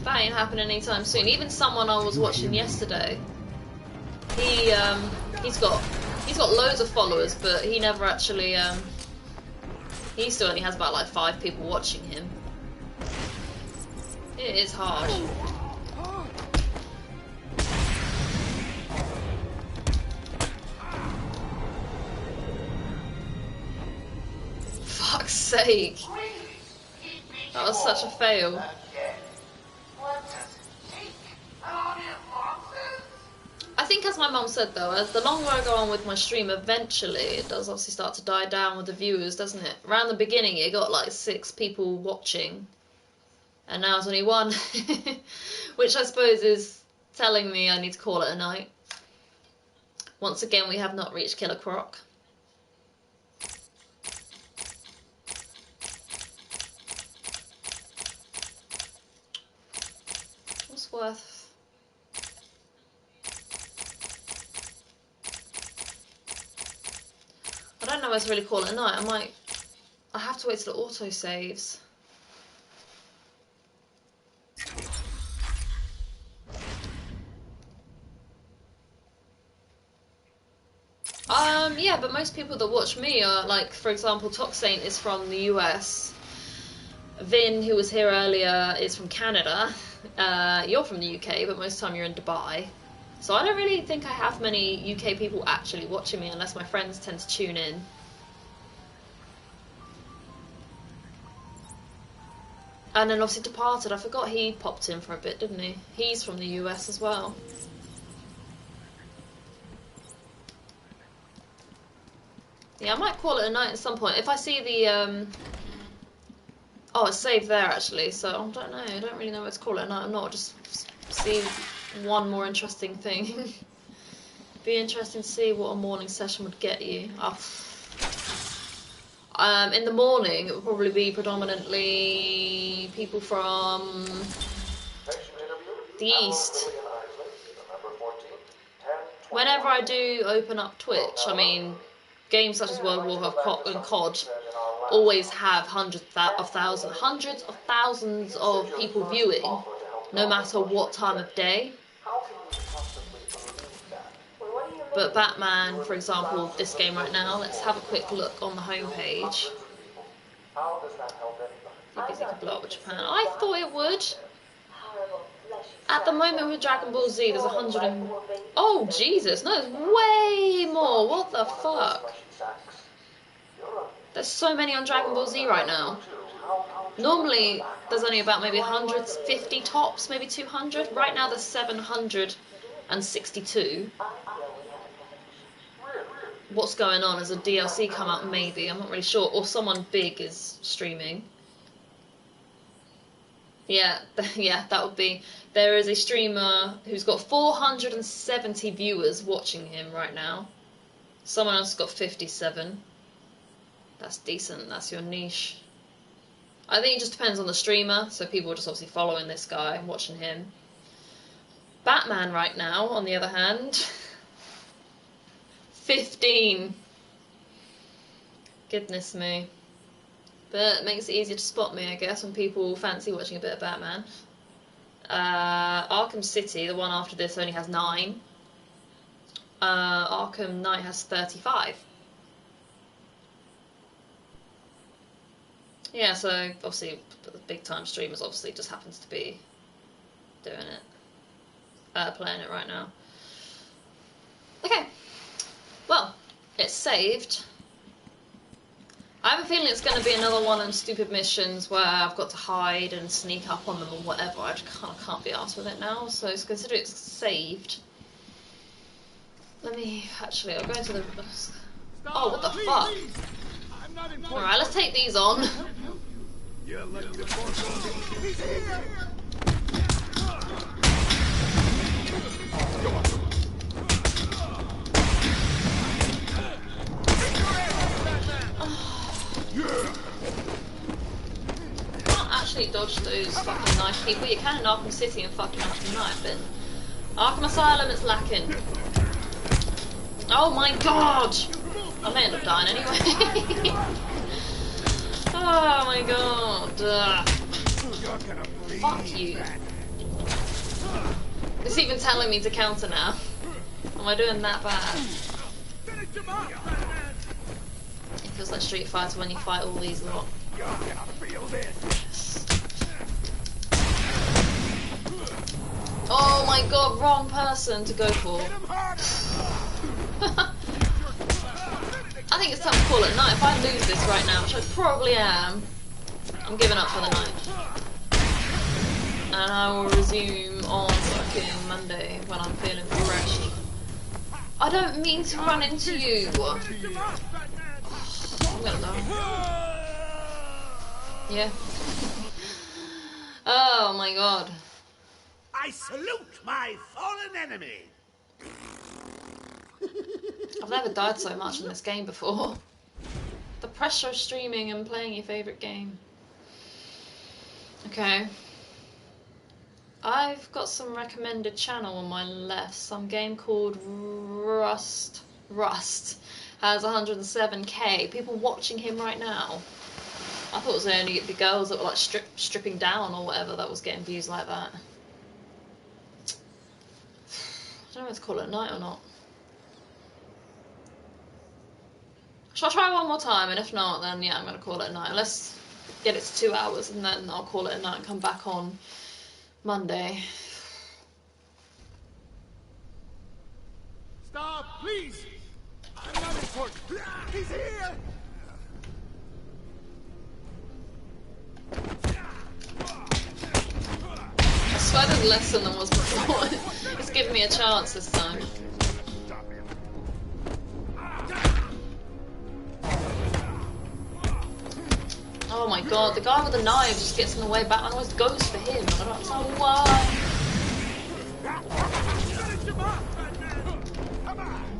That ain't happening anytime soon. Even someone I was watching yesterday, he's got loads of followers, but he never actually he still only has about like 5 people watching him. It is hard. Fuck's sake. That was such a fail. I think, as my mum said though, as the longer I go on with my stream, eventually it does obviously start to die down with the viewers, doesn't it? Around the beginning it got like 6 people watching, and now it's only 1, which I suppose is telling me I need to call it a night. Once again, we have not reached Killer Croc. What's worth... I don't know whether to really call it a night. I have to wait till it auto saves. Yeah, but most people that watch me are like, for example, Toxaint is from the US. Vin, who was here earlier, is from Canada. You're from the UK, but most of the time you're in Dubai. So I don't really think I have many UK people actually watching me, unless my friends tend to tune in. And then obviously Departed, I forgot he popped in for a bit, didn't he? He's from the US as well. Yeah, I might call it a night at some point. If I see the... Oh, it's saved there actually, so I don't know. I don't really know what to call it a night or not. Just see one more interesting thing. Be interesting to see what a morning session would get you. In the morning, it would probably be predominantly people from the east. Whenever I do open up Twitch, I mean, games such as World of Warcraft and COD always have hundreds of thousands of people viewing, no matter what time of day. But Batman, for example, this game right now, let's have a quick look on the homepage. Do you think it could blow up with Japan? I thought it would. At the moment with Dragon Ball Z, there's 100 and... Oh, Jesus, no, there's way more. What the fuck? There's so many on Dragon Ball Z right now. Normally, there's only about maybe 150 tops, maybe 200. Right now, there's 762. What's going on? Has a DLC come out? Maybe. I'm not really sure. Or someone big is streaming. Yeah, yeah, that would be... There is a streamer who's got 470 viewers watching him right now. Someone else got 57. That's decent. That's your niche. I think it just depends on the streamer. So people are just obviously following this guy and watching him. Batman right now, on the other hand... 15. Goodness me. But it makes it easier to spot me, I guess, when people fancy watching a bit of Batman. Arkham City, the one after this, only has 9. Arkham Knight has 35. Yeah, so obviously the big time streamers obviously just happens to be doing it. Playing it right now. Okay. Well, it's saved. I have a feeling it's going to be another one of them stupid missions where I've got to hide and sneak up on them or whatever. I just kind of can't be arsed with it now, so consider it's saved. Let me... Actually, I'll go into the... Oh, what the fuck? Alright, let's take these on. Can't actually dodge those fucking knife people. You can in Arkham City and fucking Arkham Knight, but Arkham Asylum it's lacking. Oh my god! I may end up dying anyway. Oh my god. Fuck you. It's even telling me to counter now. Am I doing that bad? It feels like Street Fighter when you fight all these lot. Oh my god, wrong person to go for. I think it's time to call it a night. If I lose this right now, which I probably am, I'm giving up for the night. And I will resume on fucking Monday when I'm feeling refreshed. I don't mean to run into you. I'm gonna die. Yeah. Oh my god. I salute my fallen enemy. I've never died so much in this game before. The pressure of streaming and playing your favourite game. Okay. I've got some recommended channel on my left. Some game called Rust. Has 107k. People watching him right now. I thought it was only the girls that were like stripping down or whatever that was getting views like that. I don't know if to call it a night or not. Shall I try one more time? And if not, then yeah, I'm going to call it a night. Let's get it to 2 hours and then I'll call it a night and come back on Monday. Stop, please! I'm not important. He's here! I swear there's less than there was before. It's giving me a chance this time. Oh my god, the guy with the knife just gets in the way. Batman always goes for him. I don't know why.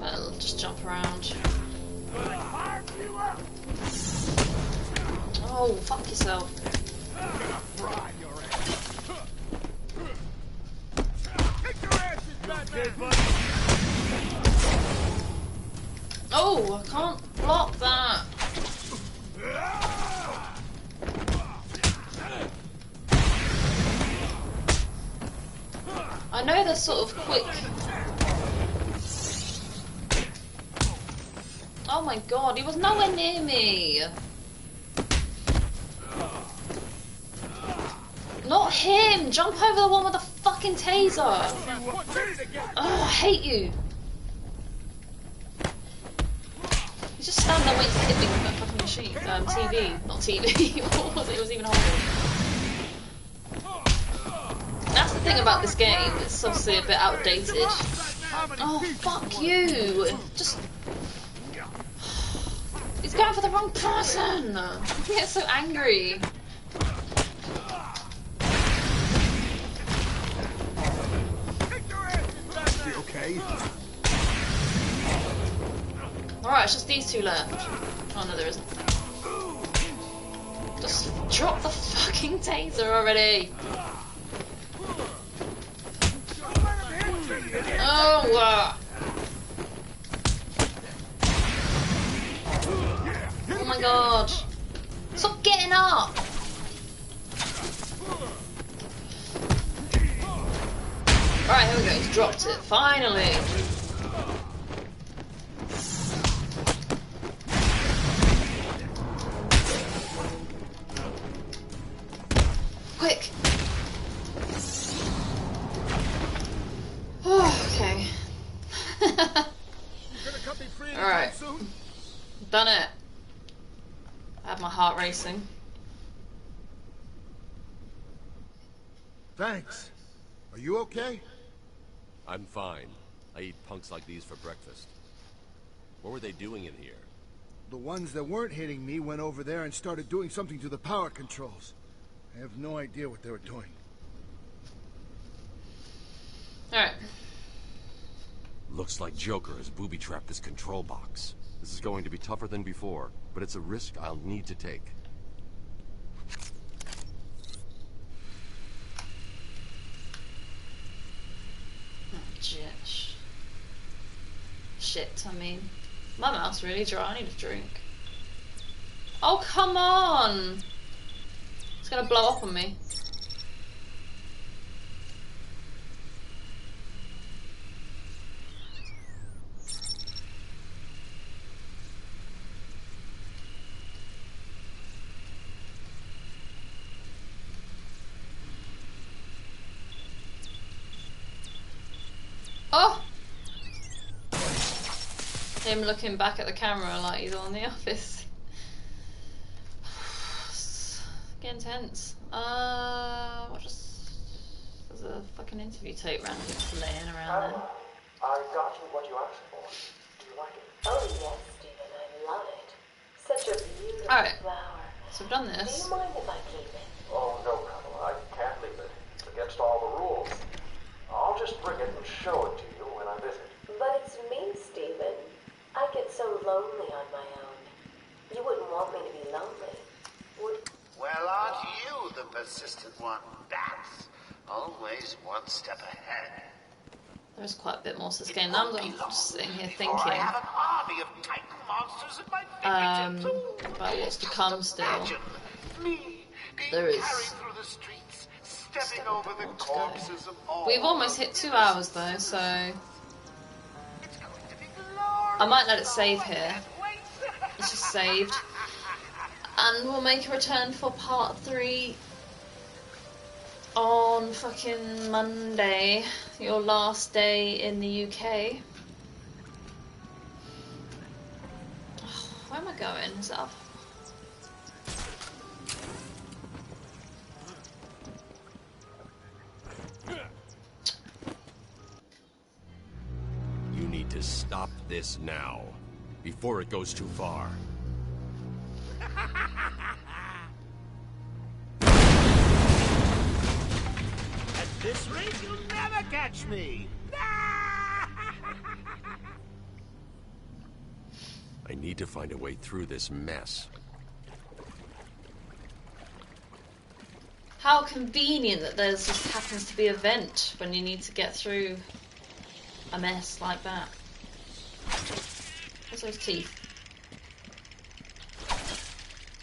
Well, just jump around. Oh, fuck yourself. Oh, I can't block that. I know they're sort of quick. Oh my god, he was nowhere near me. Not him! Jump over the one with the fucking fucking taser! Oh, I hate you! You just stand there waiting to hit me with that fucking machine. TV. Not TV. What was it? It was even harder. That's the thing about this game. It's obviously a bit outdated. Oh, fuck you! Just... He's going for the wrong person! I get so angry. You okay? Alright, it's just these two left. Oh no, there isn't. Just drop the fucking taser already! Oh! Oh my god! Stop getting up! Alright, here we go, he's dropped it, finally! Quick! Oh, okay. Alright. Done it. I have my heart racing. Thanks. Are you okay? I'm fine. I eat punks like these for breakfast. What were they doing in here? The ones that weren't hitting me went over there and started doing something to the power controls. I have no idea what they were doing. Alright. Looks like Joker has booby-trapped this control box. This is going to be tougher than before, but it's a risk I'll need to take. Shit, I mean. My mouth's really dry, I need a drink. Oh, come on! It's gonna blow up on me. Oh! Him looking back at the camera like he's on The Office. It's getting tense. There's a fucking interview tape randomly just laying around there. I got you what you asked for. Do you like it? Oh yes, Stephen, I love it. Such a beautiful flower. So I've done this. Do you mind if I keep it? Oh no, Colonel, I can't leave it. It's against all the rules. I'll just bring it and show it to you when I visit. But it's me, Stephen. I get so lonely on my own. You wouldn't want me to be lonely, would you? Well, aren't you the persistent one, Bats? Always one step ahead. There's quite a bit more to this game. I'm just sitting here thinking I have an army of Titan monsters at my fingertips. about what's to come still. There is still more to go. We've almost hit 2 hours though, so I might let it save here. It's just saved. And we'll make a return for part 3 on fucking Monday, your last day in the UK. Oh, where am I going? Is it up? You need to stop this now, before it goes too far. At this rate, you'll never catch me! I need to find a way through this mess. How convenient that there's just happens to be a vent when you need to get through a mess like that. What's those teeth?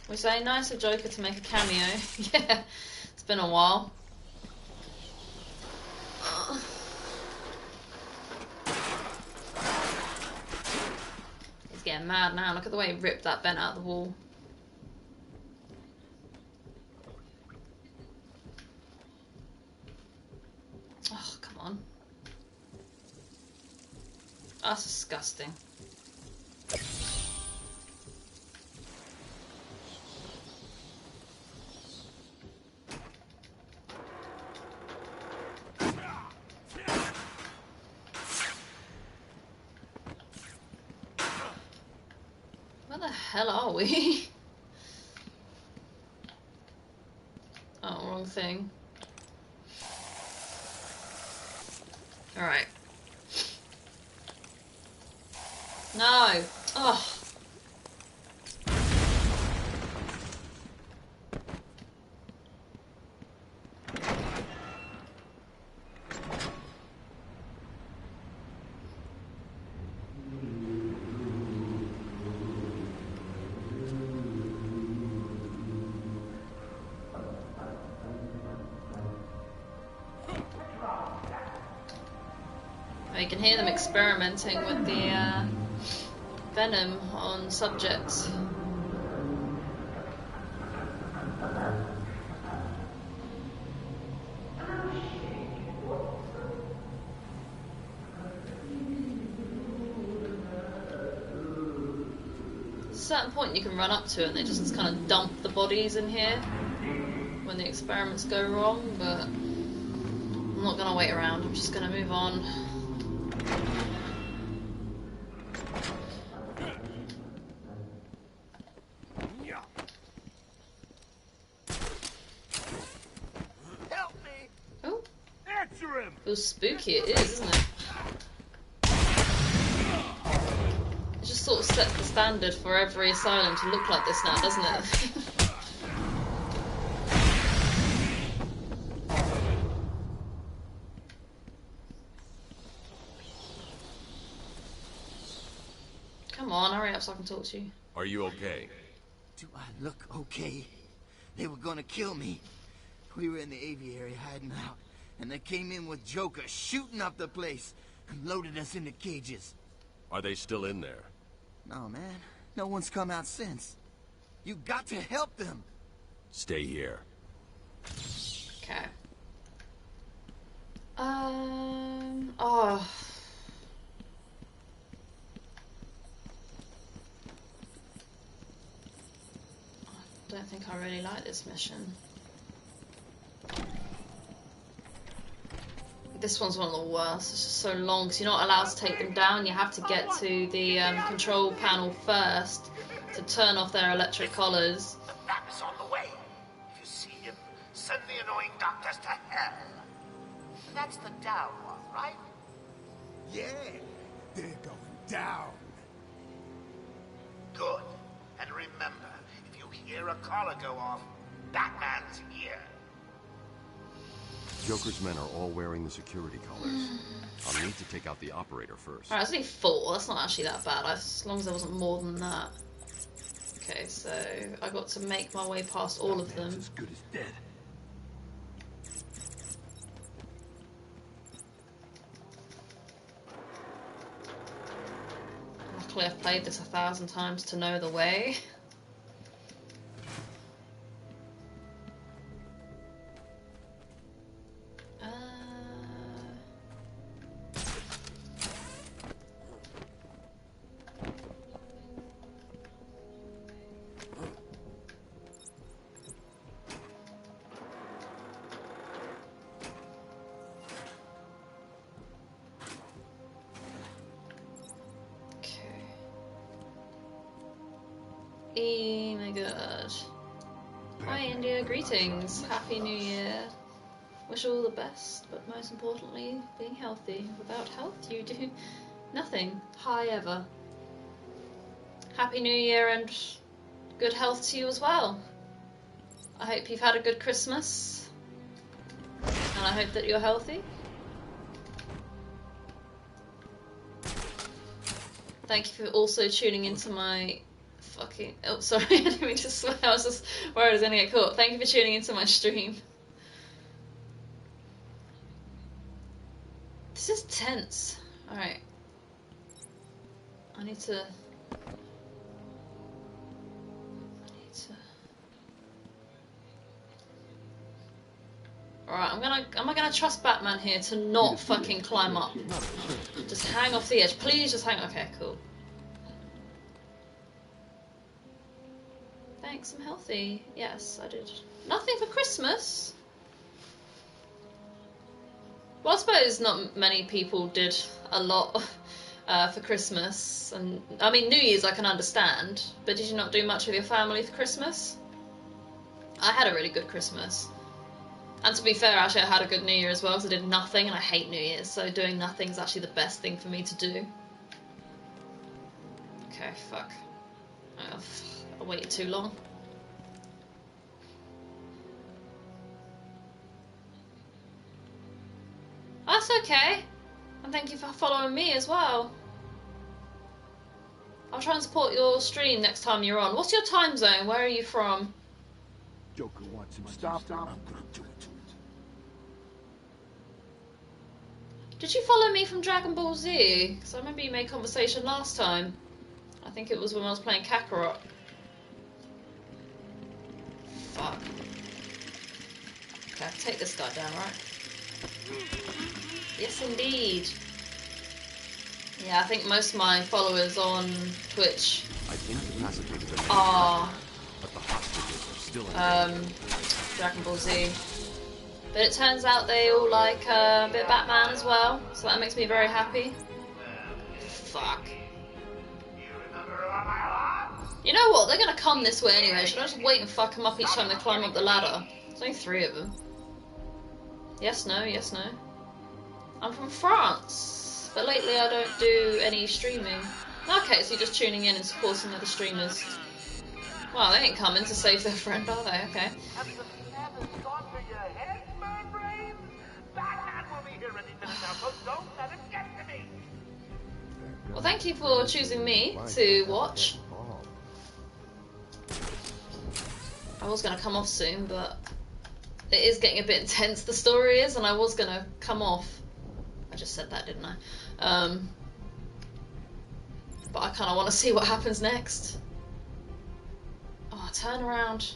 We say nice of Joker to make a cameo. Yeah, it's been a while. He's getting mad now. Look at the way he ripped that vent out of the wall. Oh, That's disgusting. Where the hell are we? Oh, wrong thing. Alright. No! Oh! You can hear them experimenting with the venom on subjects. At a certain point you can run up to it and they just kind of dump the bodies in here when the experiments go wrong, but I'm not going to wait around, I'm just going to move on. Feels spooky, it is, isn't it? It just sort of sets the standard for every asylum to look like this now, doesn't it? Come on, hurry up so I can talk to you. Are you okay? Do I look okay? They were gonna kill me. We were in the aviary hiding out. And they came in with Joker shooting up the place and loaded us into cages. Are they still in there? No, man. No one's come out since. You got to help them. Stay here. Okay. Oh. I don't think I really like this mission. This one's one of the worst. It's just so long because you're not allowed to take them down. You have to get to the control panel first to turn off their electric collars. The map is on the way. If you see him, send the annoying doctors to hell. That's the down one, right? Yeah, they're going down. Good. And remember, if you hear a collar go off, Batman's here. Joker's men are all wearing the security collars. I'll need to take out the operator first. Alright, it's only 4. That's not actually that bad, as long as there wasn't more than that. Okay, so I got to make my way past all of them. As good as dead. Luckily I've played this 1,000 times to know the way. Oh my god. Hi India, greetings. Happy New Year. Wish all the best, but most importantly, being healthy. Without health, you do nothing. Hi ever. Happy New Year and good health to you as well. I hope you've had a good Christmas. And I hope that you're healthy. Thank you for also tuning into my fucking... Oh, sorry, I didn't mean to swear. I was just worried I was going to get caught. Thank you for tuning into my stream. This is tense. Alright. I need to... Alright, am I gonna trust Batman here to not fucking climb up? Just hang off the edge. Please just hang. Okay, cool. Thanks, I'm healthy. Yes, I did. Nothing for Christmas? Well, I suppose not many people did a lot for Christmas. And I mean, New Year's I can understand, but did you not do much with your family for Christmas? I had a really good Christmas. And to be fair, actually, I had a good New Year as well, because I did nothing, and I hate New Year's, so doing nothing is actually the best thing for me to do. Okay, fuck. I waited too long. That's okay. And thank you for following me as well. I'll try and support your stream next time you're on. What's your time zone? Where are you from? Joker wants him stopped. I'm gonna do it to it. Did you follow me from Dragon Ball Z? Because I remember you made conversation last time. I think it was when I was playing Kakarot. Fuck. Okay, take this guy down, right? Yes, indeed. Yeah, I think most of my followers on Twitch are Dragon Ball Z. But it turns out they all like a bit of Batman as well, so that makes me very happy. Fuck. You know what? They're gonna come this way anyway. Should I just wait and fuck them up each time they climb up the ladder? There's only 3 of them. Yes, no, yes, no. I'm from France, but lately I don't do any streaming. Okay, so you're just tuning in and supporting other streamers. Well, they ain't coming to save their friend, are they? Okay. Well, thank you for choosing me to watch. I was going to come off soon, but it is getting a bit intense, the story is, and I was going to come off. I just said that, didn't I? But I kind of want to see what happens next. Oh, turn around.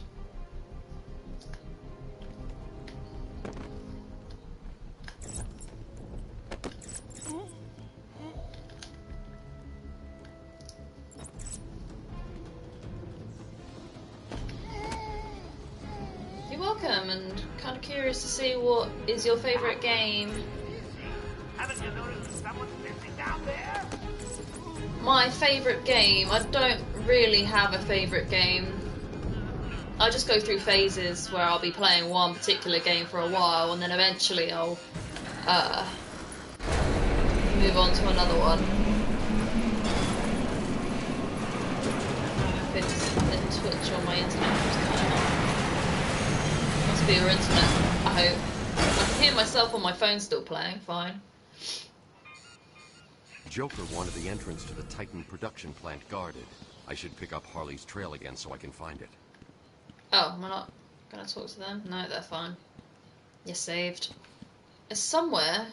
You're welcome, and kind of curious to see what is your favourite game. Haven't you noticed someone's missing down there? My favourite game? I don't really have a favourite game. I just go through phases where I'll be playing one particular game for a while, and then eventually I'll move on to another one. If it's in Twitch or my internet just cutting off. Must be your internet, I hope. I can hear myself on my phone still playing, fine. Joker wanted the entrance to the Titan production plant guarded. I should pick up Harley's trail again so I can find it. Oh, am I not gonna talk to them? No, they're fine. You're saved. It's somewhere.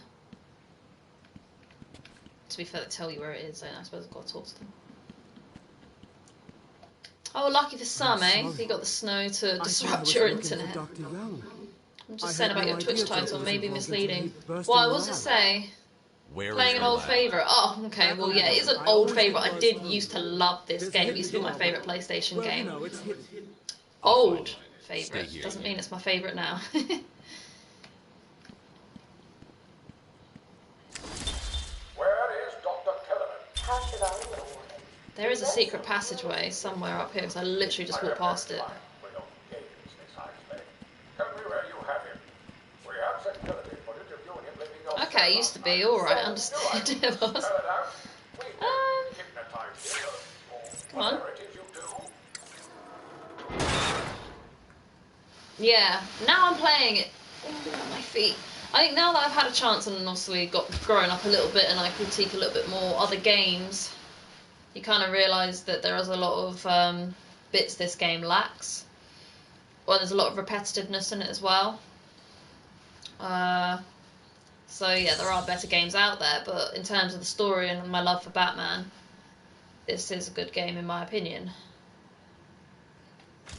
To be fair, they tell you where it is, and I suppose I've got to talk to them. Oh, lucky for some, eh? You got the snow to disrupt your internet. I'm just saying about your Twitch title, maybe misleading. Why, what does it say? Playing an old favourite. Oh, okay, well, yeah, it is an old favourite. I did used to love this game. It used to be my favourite PlayStation game. Old favourite. Doesn't mean it's my favourite now. Where is Dr. Kellerman? How should I know? There is a secret passageway somewhere up here, because I literally just walked past it. Tell me where you have him. We have security footage of you and him leaving your Okay, used to be. Alright, understandable. Come on. Yeah, now I'm playing it. Oh, my feet. I think now that I've had a chance and obviously got grown up a little bit and I critique a little bit more other games, you kind of realise that there is a lot of bits this game lacks. Well, there's a lot of repetitiveness in it as well. So yeah, there are better games out there, but in terms of the story and my love for Batman, this is a good game in my opinion. I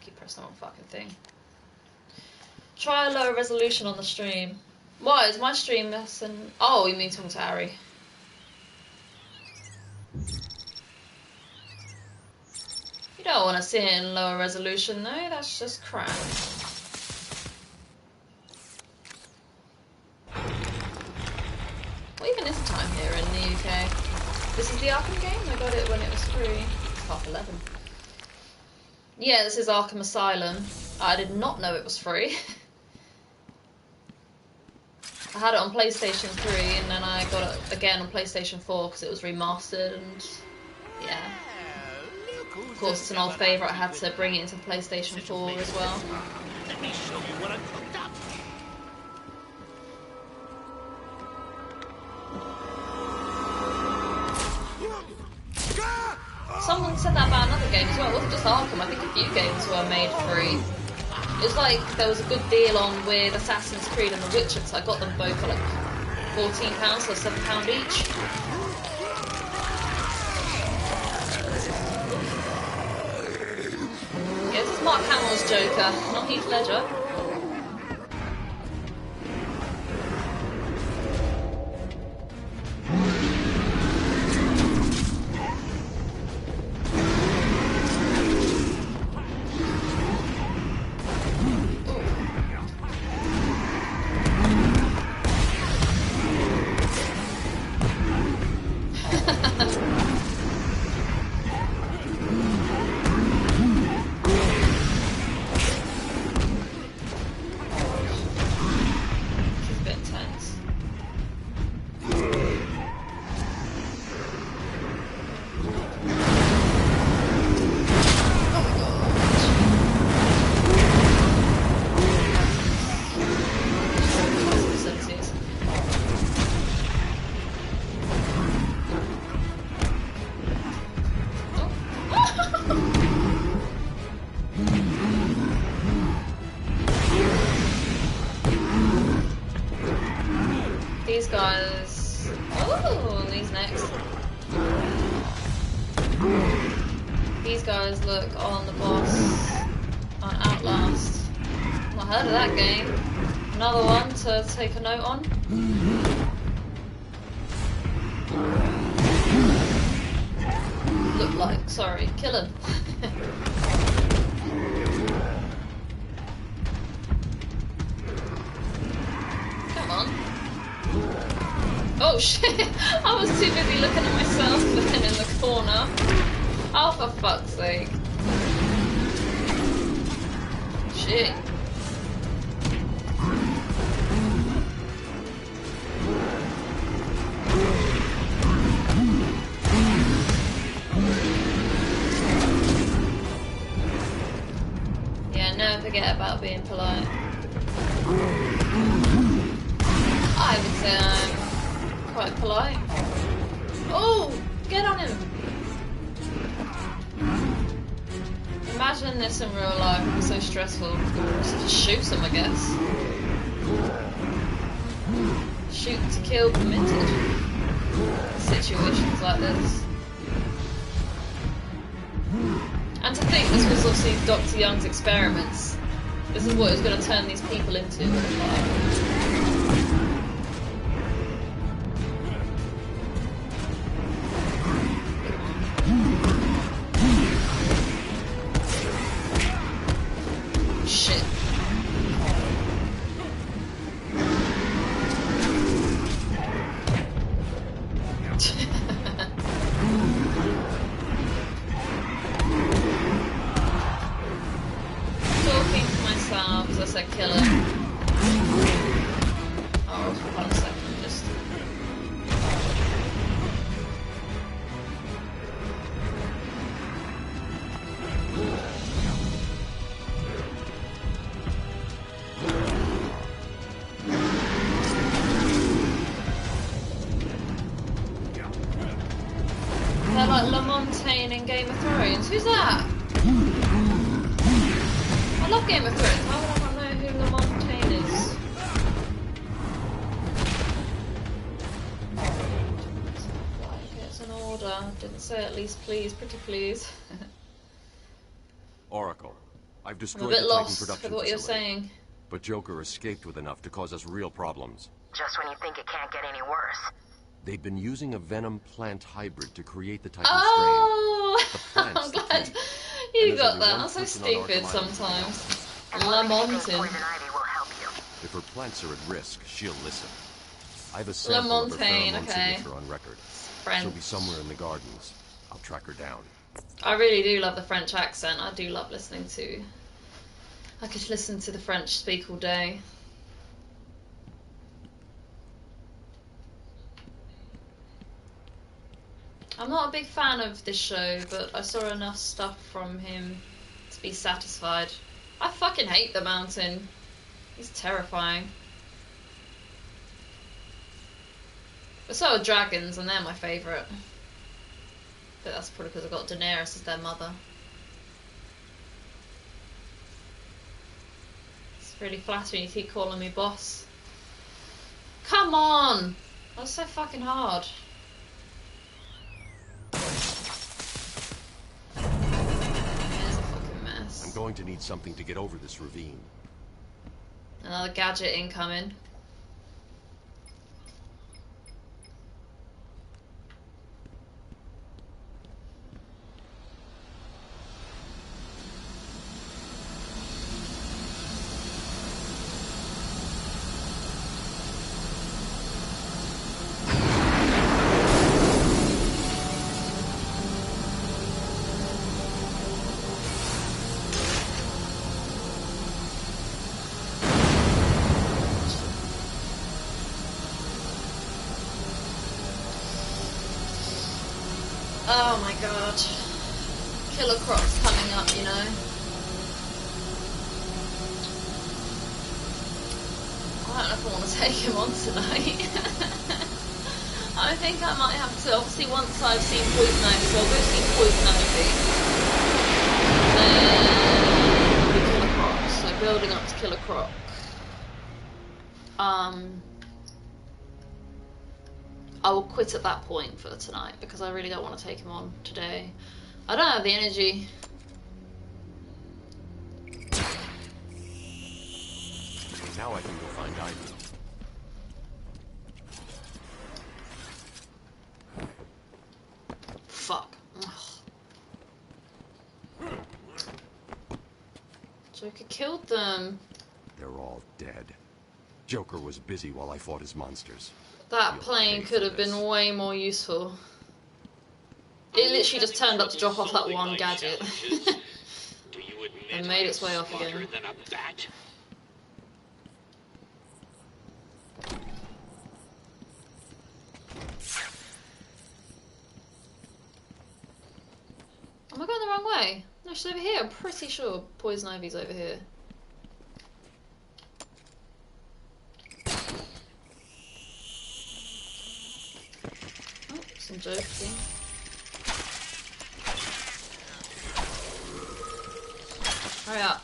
keep pressing the wrong fucking thing. Try a lower resolution on the stream. Why is my stream messing? Oh, you mean talking to Harry? You don't want to see it in lower resolution, though. That's just crap. What even is the time here in the UK? This is the Arkham game? I got it when it was free. It's 11:30. Yeah, this is Arkham Asylum. I did not know it was free. I had it on PlayStation 3 and then I got it again on PlayStation 4 because it was remastered and yeah. Of course it's an old favourite, I had to bring it into PlayStation 4 as well. Let me show you what I cooked up. Someone said that about another game as well. It wasn't just Arkham, I think a few games were made free. It was like there was a good deal on with Assassin's Creed and The Witcher, so I got them both for like £14, so £7 each. Yeah, this is Mark Hamill's Joker, not Heath Ledger. These guys... Oh, these next. These guys look on the boss on Outlast. Not heard of that game. Another one to take a note on. Look like, sorry, kill him. Come on. Oh shit! I was too busy looking at myself then in the corner. Oh, for fuck's sake. Shit. Yeah, never forget about being polite. I would say I'm quite polite. Oh! Get on him! Imagine this in real life, it'd be so stressful. Just shoot him, I guess. Shoot to kill permitted. Situations like this. And to think this was obviously Dr. Young's experiments. This is what it was going to turn these people into. Shit. Talking to myself as I said kill him. Oh, 1 second, just... They're like Lamontagne in Game of Thrones. Who's that? I love Game of Thrones. How would I not know who Lamontagne is? Like it's an order. Didn't say at least please, pretty please. Oracle, I've I'm a destroyed bit the Titan lost production with what you're facility. saying. But Joker escaped with enough to cause us real problems. Just when you think it can't get any worse. They'd been using a venom plant hybrid to create the Titan Oh! strain. The I'm glad you got that. I'm so stupid sometimes. Lamont. If her plants are at risk, she'll listen. I have a sample of her pheromone signature on record. French. She'll be somewhere in the gardens. I'll track her down. I really do love the French accent. I do love listening to... I could listen to the French speak all day. I'm not a big fan of this show, but I saw enough stuff from him to be satisfied. I fucking hate the Mountain. He's terrifying. But so are dragons, and they're my favourite. But that's probably because I've got Daenerys as their mother. It's really flattering you keep calling me boss. Come on! That's so fucking hard. I'm going to need something to get over this ravine. Another gadget incoming. Oh my god. Killer Croc's coming up, you know. I don't know if I want to take him on tonight. I think I might have to, obviously once I've seen Poison Ivy, so I'll go see Poison Ivy. Then Killer Croc, so building up to Killer Croc. I will quit at that point for tonight because I really don't want to take him on today. I don't have the energy. Now I can go find Ivy. Fuck. Ugh. Joker killed them. They're all dead. Joker was busy while I fought his monsters. That plane could have been way more useful. It literally just turned up to drop off that one gadget. And made its way off again. Am I going the wrong way? No, she's over here. I'm pretty sure Poison Ivy's over here. Some joking. Hurry up.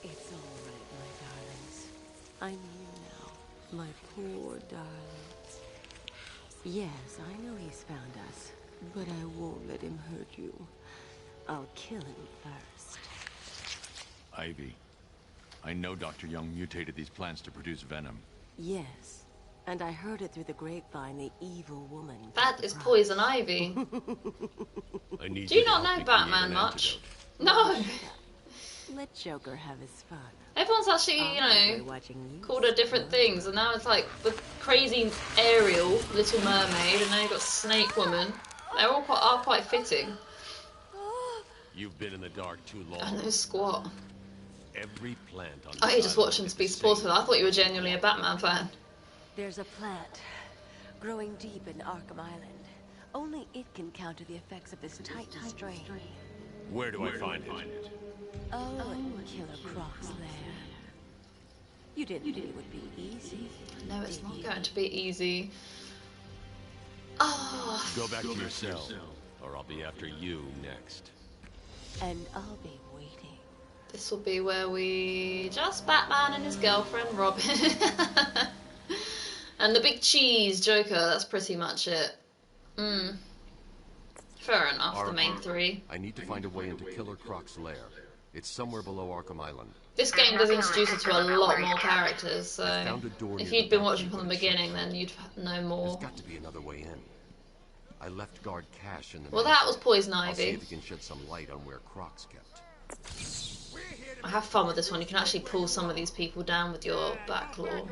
It's all right, my darlings. I'm here now, my poor darlings. Yes, I know he's found us, but I won't let him hurt you. I'll kill him first. Ivy, I know Dr. Young mutated these plants to produce venom. Yes, and I heard it through the grapevine, the evil woman. That is Poison Ivy. Do you not know Batman much? No! Let Joker have his fun. Everyone's actually, you know, called her different things, and now it's like the crazy Ariel, Little Mermaid, and now you've got Snake Woman. They're all quite fitting. You've been in the dark too long. I know squat. Every plant on Oh, you're just watching to be supportive. I thought you were genuinely a Batman fan. There's a plant growing deep in Arkham Island. Only it can counter the effects of this Titan strain. Where do I find it? Oh, in Killer Croc's lair. You didn't think it would be easy. No, it's not going to be easy. Oh. Go back to your cell, or I'll be after you next. And I'll be waiting. This will be where we just Batman and his girlfriend Robin. And the big cheese, Joker, that's pretty much it. Fair enough, the main three. I need to find a way into Killer Croc's lair. It's somewhere below Arkham Island. This game does introduce us to a lot more characters, so if you'd been watching from the beginning, then you'd know more. There's got to be another way in. I left guard Cash in the Well, that was Poison I'll see Ivy. if he can shed some light on where Croc's kept. I have fun with this one. You can actually pull some of these people down with your back claw.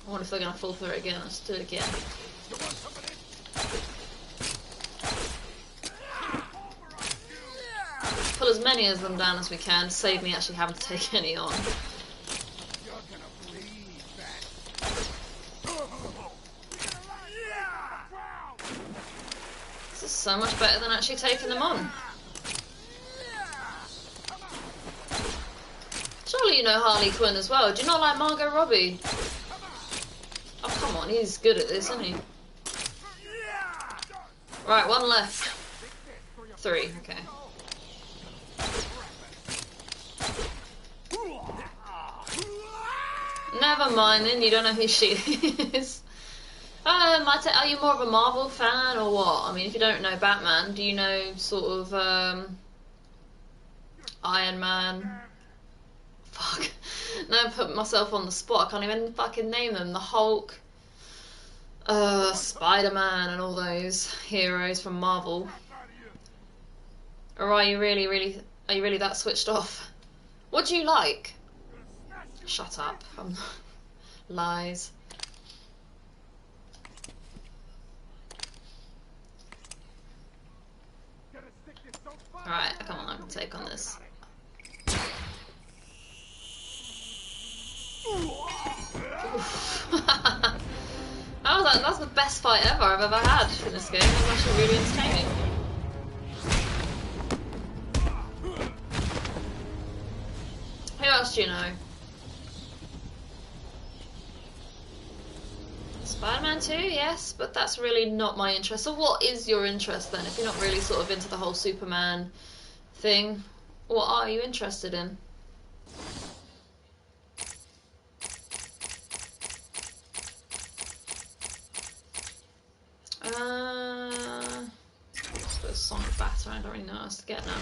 I wonder if they're going to fall through it again. Let's do it again. Pull as many of them down as we can, save me actually having to take any on. This is so much better than actually taking them on. Surely you know Harley Quinn as well. Do you not like Margot Robbie? Oh, come on, he's good at this, isn't he? Right, one left. 3, okay. Never mind then, you don't know who she is. Are you more of a Marvel fan or what? I mean, if you don't know Batman, do you know sort of Iron Man? Fuck. Now I put myself on the spot, I can't even fucking name them. The Hulk, Spider-Man and all those heroes from Marvel. Or are you really that switched off? What do you like? Shut up. Lies. Alright, come on, I can take on this. That's the best fight ever I've ever had in this game. It was actually really entertaining. Who else do you know? Spider-Man 2, yes, but that's really not my interest. So what is your interest then? If you're not really sort of into the whole Superman thing, what are you interested in? Let's put a Sonic Batter, I don't really know what else to get now.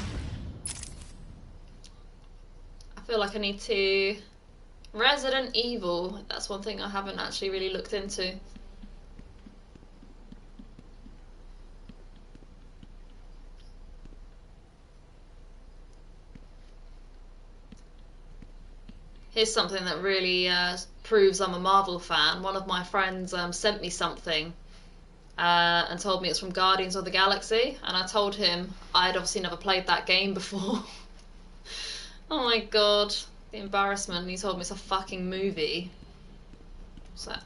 I feel like I need to... Resident Evil, that's one thing I haven't actually really looked into. Here's something that really proves I'm a Marvel fan. One of my friends sent me something and told me it's from Guardians of the Galaxy, and I told him I'd obviously never played that game before. Oh my god, the embarrassment. He told me it's a fucking movie. What's that?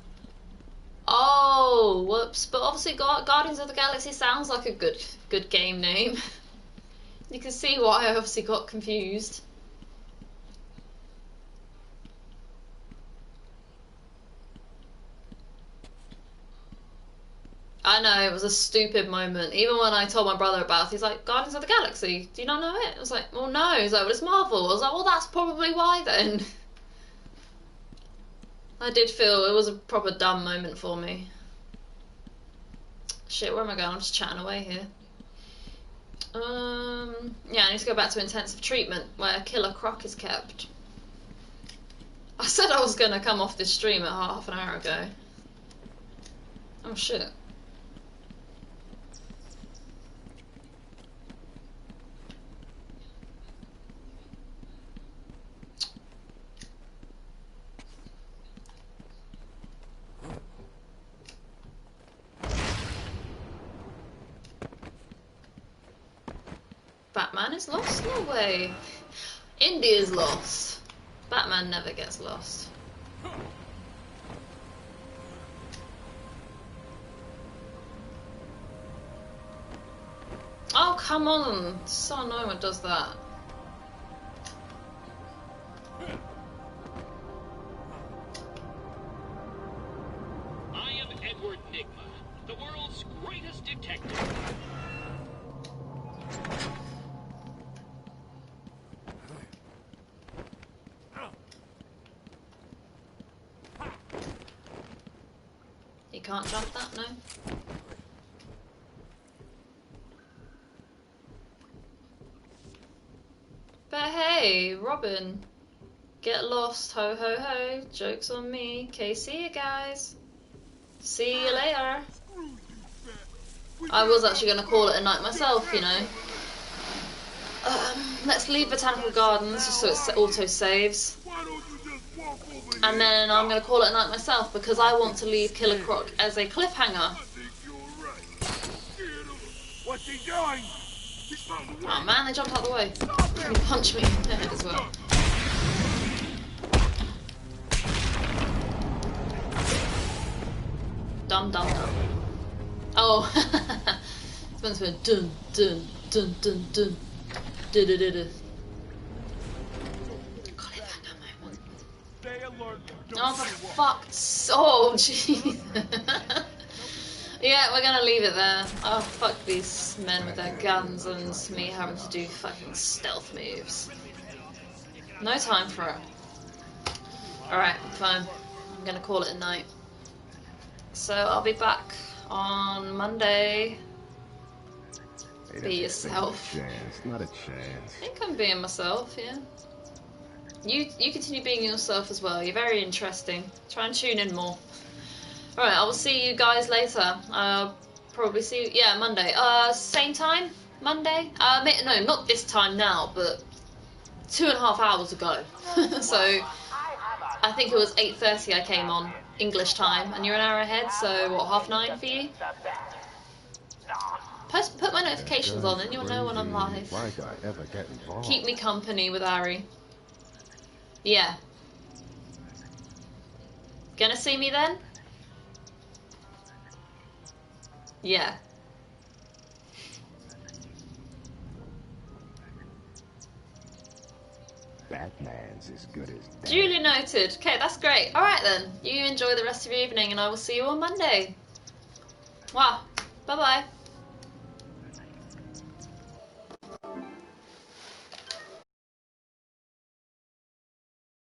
Oh, whoops. But obviously Guardians of the Galaxy sounds like a good game name. You can see why I obviously got confused. I know, it was a stupid moment. Even when I told my brother about it, he's like, Guardians of the Galaxy, do you not know it? I was like, well, no. He's like, well, it's Marvel. I was like, well, that's probably why then. I did feel it was a proper dumb moment for me. Shit, where am I going? I'm just chatting away here. Yeah, I need to go back to intensive treatment, where Killer Croc is kept. I said I was going to come off this stream at half an hour ago. Oh, shit. Batman is lost? No way. Indy is lost. Batman never gets lost. Oh, come on. It's so annoying when it does that. I am Edward Nygma, the world's greatest detective. can't jump that, no? But hey, Robin. Get lost, ho ho ho. Joke's on me. Okay, see you guys. See you later. I was actually going to call it a night myself, you know. Let's leave Botanical Gardens just so it auto-saves. And then I'm going to call it a night myself because I want to leave Killer Croc as a cliffhanger. What's he doing? Oh man, they jumped out the way. He punched me in the head as well. Dum dum dum. Oh, it's meant to be dun dun dun dun dun. Oh, for fuck's oh, jeez. Yeah, we're gonna leave it there. Oh, fuck these men with their guns and me having to do fucking stealth moves. No time for it. Alright, fine. I'm gonna call it a night. So I'll be back on Monday. Be yourself. Not a chance. I think I'm being myself, yeah. You continue being yourself as well. You're very interesting. Try and tune in more. Alright, I will see you guys later. Probably see you, yeah, Monday. Same time? Monday? No, not this time now, but 2.5 hours ago. So, I think it was 8:30 I came on, English time, and you're an hour ahead, so what, 9:30 for you? Put my notifications on and you'll know when I'm live. Why did I ever get involved? Keep me company with Ari. Yeah. Gonna see me then? Yeah. Batman's as good as dead. Duly noted. Okay, that's great. Alright then. You enjoy the rest of your evening and I will see you on Monday. Wow. Bye bye.